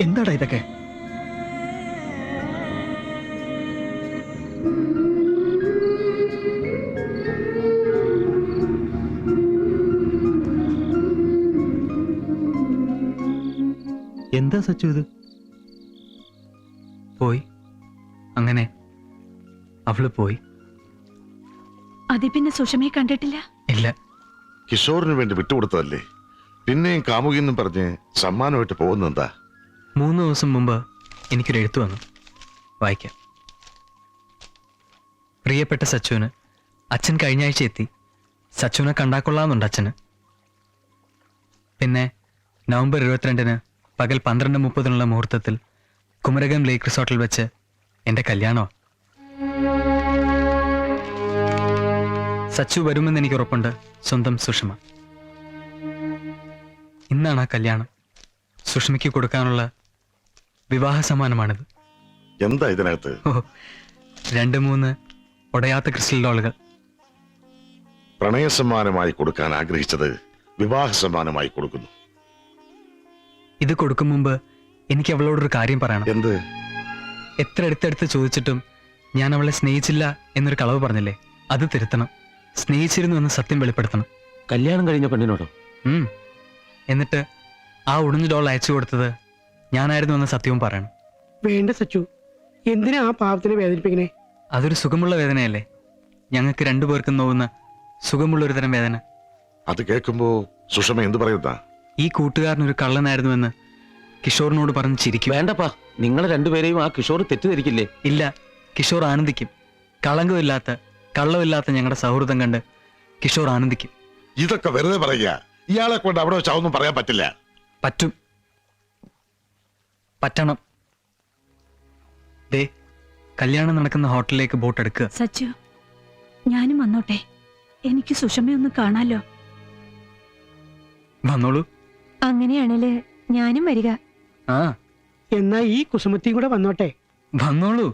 എന്താടാ ഇതൊക്കെ? എന്താ സച്ചു ഇത്? പോയി. അങ്ങനെ അവള് പോയി. അതി പിന്നെ സുഷമയെ കണ്ടിട്ടില്ല? ഇല്ല. കിഷോറിന് വേണ്ടി വിട്ടുകൊടുത്തതല്ലേ, പിന്നെയും കാമുകിന്നും പറഞ്ഞ് സമ്മാനമായിട്ട് പോകുന്നെന്താ? 3 ദിവസം മുമ്പ് എനിക്കൊരു എഴുത്ത് വന്നു, വായിക്കാം. പ്രിയപ്പെട്ട സച്ചുവിന്, അച്ഛൻ കഴിഞ്ഞ ആഴ്ച എത്തി. സച്ചുവിനെ കണ്ടാക്കൊള്ളാമെന്നുണ്ട് അച്ഛന്. പിന്നെ നവംബർ 22-ന് പകൽ 12:30 മുഹൂർത്തത്തിൽ കുമരകം ലേക്ക് റിസോർട്ടിൽ വെച്ച് എൻ്റെ കല്യാണോ. സച്ചു വരുമെന്ന് എനിക്ക് ഉറപ്പുണ്ട്. സ്വന്തം സുഷമ. ഇന്നാണ് ആ കല്യാണം. സുഷമയ്ക്ക് കൊടുക്കാനുള്ള വിവാഹ സമ്മാനമാണിത്. എന്താ ഇതിനകത്ത്? 2-3 ഉടയാത്ത ക്രിസ്റ്റൽ ഡോളുകൾ. പ്രണയ സമ്മാനമായി കൊടുക്കാൻ ആഗ്രഹിച്ചത് വിവാഹ സമ്മാനമായി കൊടുക്കുന്നു. ഇത് കൊടുക്കും മുമ്പ് എനിക്ക് അവളോടൊരു കാര്യം പറയണം. എന്ത്? എത്ര അടുത്തടുത്ത് ചോദിച്ചിട്ടും ഞാൻ അവളെ സ്നേഹിച്ചില്ല എന്നൊരു കളവ് പറഞ്ഞില്ലേ, അത് തിരുത്തണം. സ്നേഹിച്ചിരുന്നു എന്ന് സത്യം വെളിപ്പെടുത്തണം. കല്യാണം കഴിഞ്ഞ പെണ്ണിനോടോ? എന്നിട്ട് ആ ഉടഞ്ഞ ഡോൾ അയച്ചു കൊടുത്തത് ഞാനായിരുന്നു എന്ന സത്യവും പറയണം. വേണ്ട സച്ചു, എന്തിനാ ആ പാവത്തിനെ വേദനിപ്പിക്കണേ? അതൊരു സുഖമുള്ള വേദനയല്ലേ? ഞങ്ങൾക്ക് 2 പേർക്കും നോവുന്ന സുഖമുള്ള ഒരു തരം വേദന. അത് കേൾക്കുമ്പോ സുഷമ എന്ത് പറയുന്ന? ഈ കൂട്ടുകാരനൊരു കള്ളനായിരുന്നുവെന്ന് കിഷോറിനോട് പറഞ്ഞ് ചിരിക്കും. വേണ്ടപ്പാ, നിങ്ങൾ രണ്ടുപേരെയും ആ കിഷോർ തെറ്റിദ്ധരിക്കില്ലേ? ഇല്ല, കിഷോർ ആനന്ദിക്കും. കളങ്കമില്ലാത്ത കള്ളമില്ലാത്ത ഞങ്ങളുടെ സൗഹൃദം കണ്ട് കിഷോർ ആനന്ദിക്കും. ഇതൊക്കെ വെറുതെ പറയുക. ഇയാളെ കൊണ്ട് അവിടെ വെച്ച് അതൊന്നും പറയാൻ പറ്റില്ല. പറ്റും, പറ്റണം. ദേ, കല്യാണം നടക്കുന്ന ഹോട്ടലിലേക്ക് ബോട്ട് എടുക്കുക. സച്ചു, ഞാനും വന്നോട്ടെ? എനിക്ക് സുഷമയൊന്ന് കാണാലോ. വന്നോളൂ. അങ്ങനെയാണേല് ഞാനും വരിക. ആ, എന്നാ ഈ കുസുമത്തിയും കൂടെ വന്നോട്ടെ? വന്നോളൂ.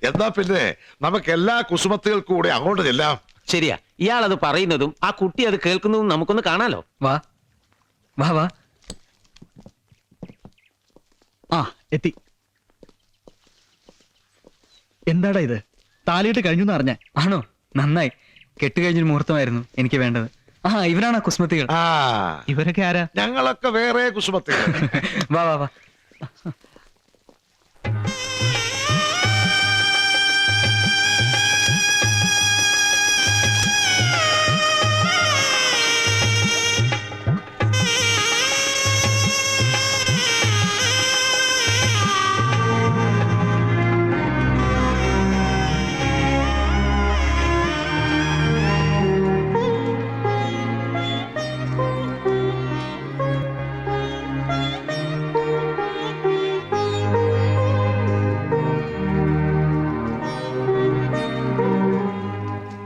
എന്നാ പിന്നെ നമുക്ക് എല്ലാ കുസുമത്തുകൾക്കും കൂടെ അങ്ങോട്ട് ചെല്ലാം. ശരിയാ, ഇയാൾ അത് പറയുന്നതും ആ കുട്ടി അത് കേൾക്കുന്നതും നമുക്കൊന്ന് കാണാലോ. വാ വാ വാ. ആ, എത്തി. എന്താടാ ഇത്? താലിയിട്ട് കഴിഞ്ഞു എന്ന് അറിഞ്ഞ? ആണോ? നന്നായി. കെട്ടുകഴിഞ്ഞൊരു മുഹൂർത്തമായിരുന്നു എനിക്ക് വേണ്ടത്. ആ, ഇവരാണ് കുസുമത്തികൾ. ആ, ഇവരൊക്കെ ആരാ? ഞങ്ങളൊക്കെ വേറെ കുസുമത്തുകൾ. വാ വാ വാ.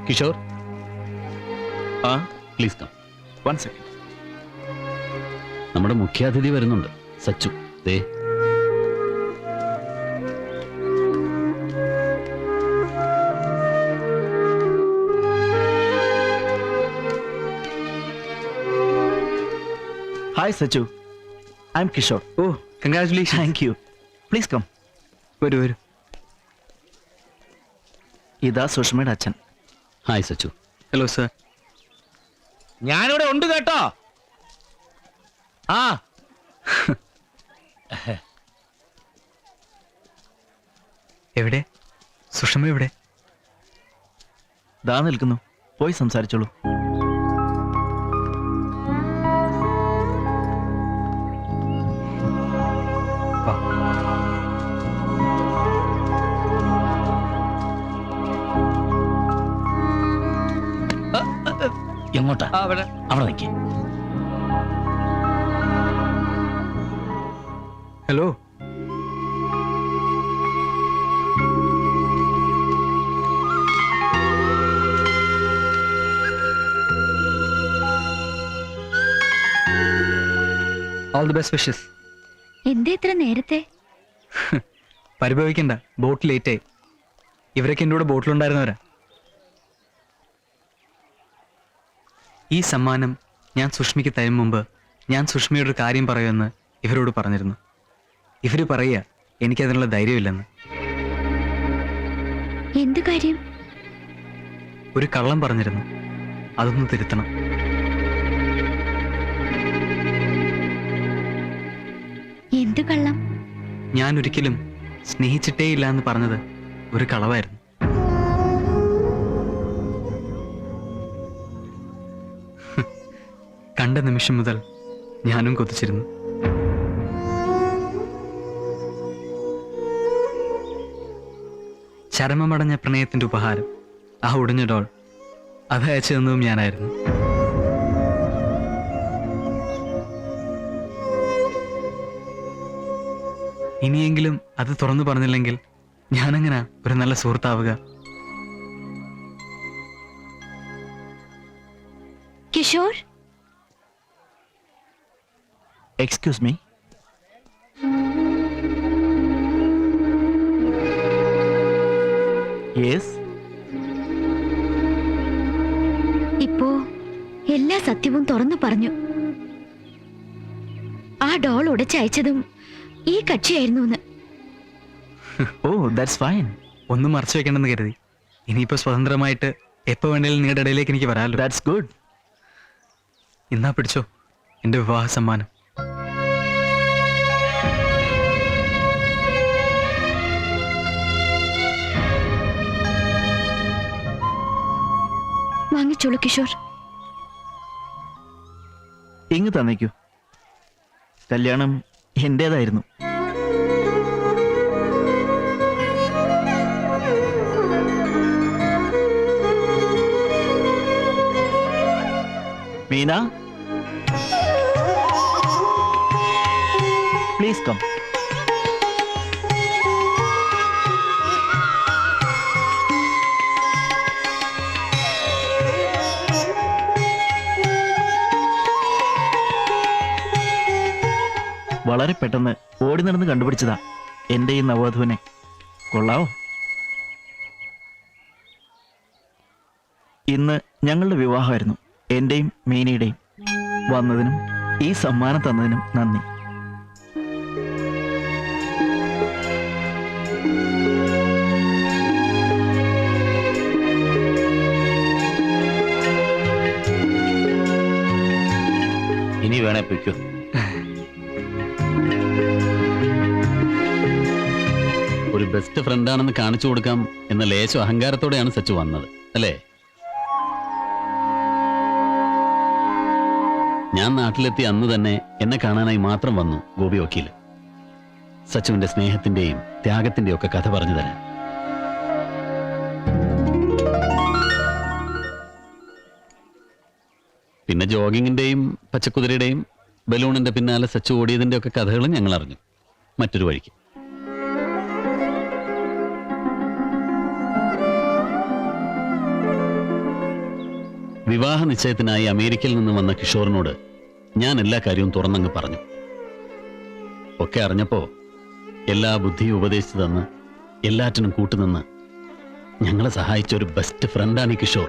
കിഷോർ, ആ, പ്ലീസ് കം. 1 second. നമ്മുടെ മുഖ്യാതിഥി വരുന്നുണ്ട്, സച്ചു. ദേ, hi Sachu, I am Kishore. ഓ, congratulation. Thank you. Please come. വരൂ വരൂ. ഇതാ സുഷമയുടെ അച്ഛൻ. ഹായ് സച്ചു. Hello sir. ഞാനിവിടെ ഉണ്ട് കേട്ടോ. ആ, എവിടെ സുഷമ? എവിടെ? ദാ നിൽക്കുന്നു, പോയി സംസാരിച്ചോളൂ. എങ്ങോട്ടാ? അവിടെ നിൽക്കേ. Hello. All the best wishes. എന്തേ ഇത്ര നേരത്തെ? പരിഭവിക്കണ്ട, ബോട്ട് ലേറ്റായി. ഇവരൊക്കെ എൻ്റെ കൂടെ ബോട്ടിലുണ്ടായിരുന്നവരാ. ഈ സമ്മാനം ഞാൻ സുഷ്മിക്ക് തരും മുമ്പ് ഞാൻ സുഷ്മയോടൊരു കാര്യം പറയുമെന്ന് ഇവരോട് പറഞ്ഞിരുന്നു. ഇവര് പറയുക എനിക്കതിനുള്ള ധൈര്യമില്ലെന്ന്. എന്ത് കാര്യം? ഒരു കള്ളം പറഞ്ഞിരുന്നു, അതൊന്ന് തിരുത്തണം. എന്ത് കള്ളം? ഞാൻ ഒരിക്കലും സ്നേഹിച്ചിട്ടേയില്ല എന്ന് പറഞ്ഞത് ഒരു കളവായിരുന്നു. കണ്ട നിമിഷം മുതൽ ഞാനും കൊതിച്ചിരുന്നു. ചരമമടഞ്ഞ പ്രണയത്തിന്റെ ഉപഹാരം, ആ ഒടിഞ്ഞ ഡോൾ, അത് അയച്ചു തന്നതും ഞാനായിരുന്നു. ഇനിയെങ്കിലും അത് തുറന്നു പറഞ്ഞില്ലെങ്കിൽ ഞാനെങ്ങനെ ഒരു നല്ല സുഹൃത്താവുക? Kishore, excuse me. യെസ്. ഇപ്പോ എല്ലാ സത്യവും തുറന്നു പറഞ്ഞു. ആ ഡോൾ ഉടച്ചയച്ചതും ഈ കക്ഷിയായിരുന്നു എന്ന്. ഓ, ദാറ്റ്സ് ഫൈൻ. ഒന്നും മറച്ചു വെക്കണമെന്ന് കരുതി. ഇനിയിപ്പോ സ്വതന്ത്രമായിട്ട് എപ്പോ വേണേലും നിങ്ങളുടെ ഇടയിലേക്ക് എനിക്ക് വരാമല്ലോ. That's good. ഇന്നാ പിടിച്ചോ എന്റെ വിവാഹ സമ്മാനം. വാങ്ങിച്ചോളൂ കിഷോർ. ഇങ്ങ് തന്നേക്കൂ. കല്യാണം എന്റേതായിരുന്നു. Meena, please come. വളരെ പെട്ടെന്ന് ഓടി നടന്ന് കണ്ടുപിടിച്ചതാ എന്റെ ഈ നവവധുവിനെ. കൊള്ളാവോ? ഇന്ന് ഞങ്ങളുടെ വിവാഹമായിരുന്നു, എന്റെയും മീനയുടെയും. വന്നതിനും ഈ സമ്മാനം തന്നതിനും നന്ദി. ഇനി വേണേ പൊയ്ക്കോ. ഒരു ബെസ്റ്റ് ഫ്രണ്ടാണെന്ന് കാണിച്ചു കൊടുക്കാം എന്ന ലേശം അഹങ്കാരത്തോടെയാണ് സച്ചു വന്നത്, അല്ലേ? ഞാൻ നാട്ടിലെത്തി അന്ന് തന്നെ എന്നെ കാണാനായി മാത്രം വന്നു ഗോപി വക്കീൽ. സച്ചുവിന്റെ സ്നേഹത്തിന്റെയും ത്യാഗത്തിന്റെയും ഒക്കെ കഥ പറഞ്ഞു തരാൻ. പിന്നെ ജോഗിങ്ങിന്റെയും പച്ചക്കുതിരയുടെയും ബലൂണിന്റെ പിന്നാലെ സച്ചു ഓടിയതിന്റെ ഒക്കെ കഥകളും ഞങ്ങൾ അറിഞ്ഞു മറ്റൊരു വഴിക്ക്. വിവാഹ നിശ്ചയത്തിനായി അമേരിക്കയിൽ നിന്ന് വന്ന കിഷോറിനോട് ഞാൻ എല്ലാ കാര്യവും തുറന്നങ്ങ് പറഞ്ഞു. ഒക്കെ അറിഞ്ഞപ്പോ എല്ലാ ബുദ്ധിയും ഉപദേശിച്ചു തന്ന് എല്ലാറ്റിനും കൂട്ടുനിന്ന് ഞങ്ങളെ സഹായിച്ച ഒരു ബെസ്റ്റ് ഫ്രണ്ടാണ് ഈ കിഷോർ.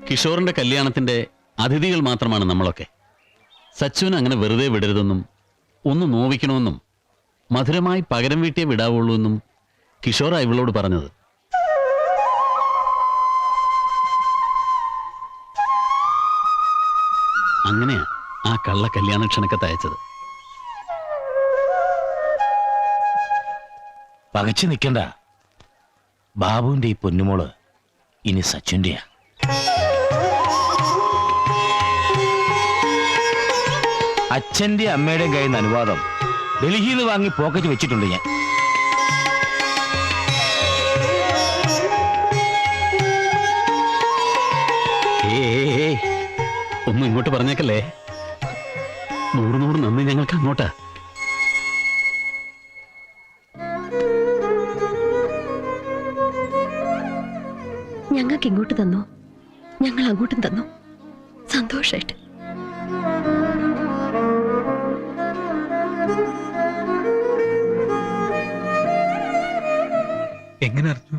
കിഷോറിന്റെ കല്യാണത്തിന്റെ അതിഥികൾ മാത്രമാണ് നമ്മളൊക്കെ. സച്ചുവിന് അങ്ങനെ വെറുതെ വിടരുതെന്നും ഒന്ന് നോവിക്കണമെന്നും മധുരമായി പകരം വീട്ടിയേ വിടാവുള്ളൂ എന്നും കിഷോറാ ഇവളോട് പറഞ്ഞത്. അങ്ങനെയാ ആ കള്ള കല്യാണ ക്ഷണക്കത്ത് അയച്ചത്. പകച്ചു നിൽക്കണ്ട. ബാബുവിന്റെ ഈ പൊന്നുമോള് ഇനി സച്ചുന്റെയാ. അച്ഛന്റെ അമ്മയുടെയും കയ്യിൽ നിന്ന് അനുവാദം ഡൽഹിയിൽ നിന്ന് വാങ്ങി പോക്കറ്റ് വെച്ചിട്ടുണ്ട് ഞാൻ. ഒന്നും ഇങ്ങോട്ട് പറഞ്ഞേക്കല്ലേ. 100 നന്ദി ഞങ്ങൾക്ക് അങ്ങോട്ടാ. ഞങ്ങൾക്ക് ഇങ്ങോട്ട് തന്നു, ഞങ്ങൾ അങ്ങോട്ടും തന്നു. സന്തോഷായിട്ട്. എങ്ങനെ അറിഞ്ഞു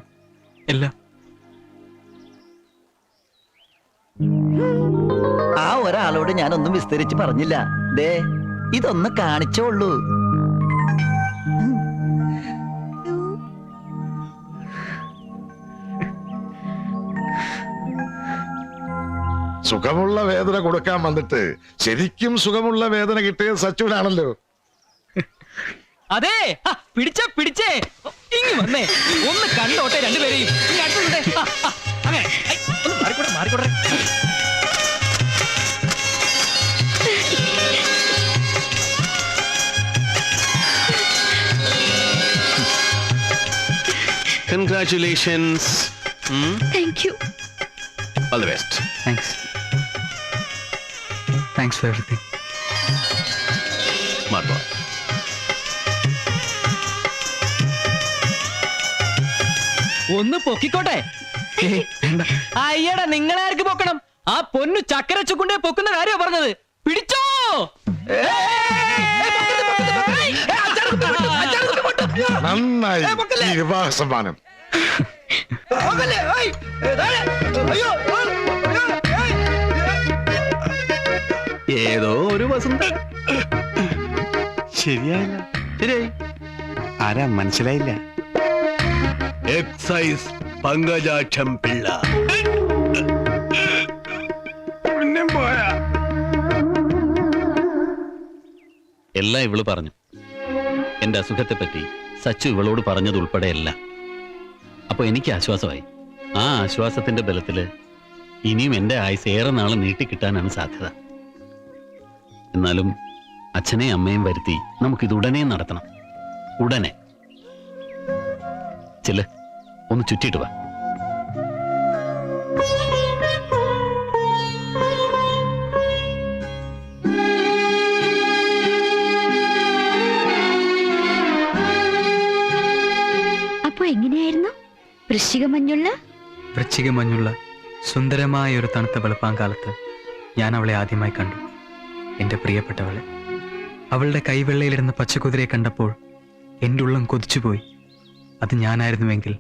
എല്ലാം? ആ ഒരാളോട് നിങ്ങളോട് ഞാനൊന്നും വിസ്തരിച്ച് പറഞ്ഞില്ല. ദേ ഇതൊന്ന് കാണിച്ചോളൂ. സുഖമുള്ള വേദന കൊടുക്കാൻ വന്നിട്ട് ശരിക്കും സുഖമുള്ള വേദന കിട്ടിയത് സച്ചുവിനാണല്ലോ. അതെ പിടിച്ചേ ഇങ്ങ് വന്നേ, ഒന്ന് കണ്ടോട്ടെ രണ്ടുപേരെയും. ഇങ്ങ് അടുത്തുണ്ടേ. അങ്ങനെ ഐ, ഒന്ന് മാറിക്കോട്ടെ. Congratulations. Thank you. All the best. Thanks for everything. Smart boy. ഒന്ന് പൊക്കിക്കോട്ടെ. അയ്യടാ, നിങ്ങളാർക്ക് പൊക്കണം? ആ പൊന്നു ചക്കര ചുക്കുണ്ടേ പൊക്കുന്ന കാര്യമാണ് പറഞ്ഞത്. പിടിച്ചോ. നന്നായി ഈ വിവാഹ സമ്മാനം. ഏതോ ഒരു വസന്ത. ശരിയായില്ല. ശരിയായി. ആരാ മനസ്സിലായില്ല? എക്സൈസ് പങ്കജാക്ഷം പിള്ള. എല്ലാം ഇവള് പറഞ്ഞു. എന്റെ അസുഖത്തെപ്പറ്റി സച്ചു ഇവളോട് പറഞ്ഞതുൾപ്പെടെ എല്ലാം. അപ്പൊ എനിക്ക് ആശ്വാസമായി. ആ ആശ്വാസത്തിന്റെ ബലത്തില് ഇനിയും എന്റെ ആയുസ് ഏറെ നാള് നീട്ടിക്കിട്ടാനാണ് സാധ്യത. എന്നാലും അച്ഛനെയും അമ്മയും വരുത്തി നമുക്കിത് ഉടനെ നടത്തണം. ഉടനെ. ചില ഒന്ന് ചുറ്റിയിട്ട് വാ. അപ്പൊ എങ്ങനെയായിരുന്നു വൃശ്ചിക മഞ്ഞുള്ള സുന്ദരമായ ഒരു തണുത്ത വെളുപ്പാങ്കാലത്ത് ഞാൻ അവളെ ആദ്യമായി കണ്ടു. എൻ്റെ പ്രിയപ്പെട്ടവളെ. അവളുടെ കൈവെള്ളയിലിരുന്ന പച്ചക്കുതിരയെ കണ്ടപ്പോൾ എൻ്റെ ഉള്ളം കൊതിച്ചുപോയി. അത് ഞാനായിരുന്നുവെങ്കിൽ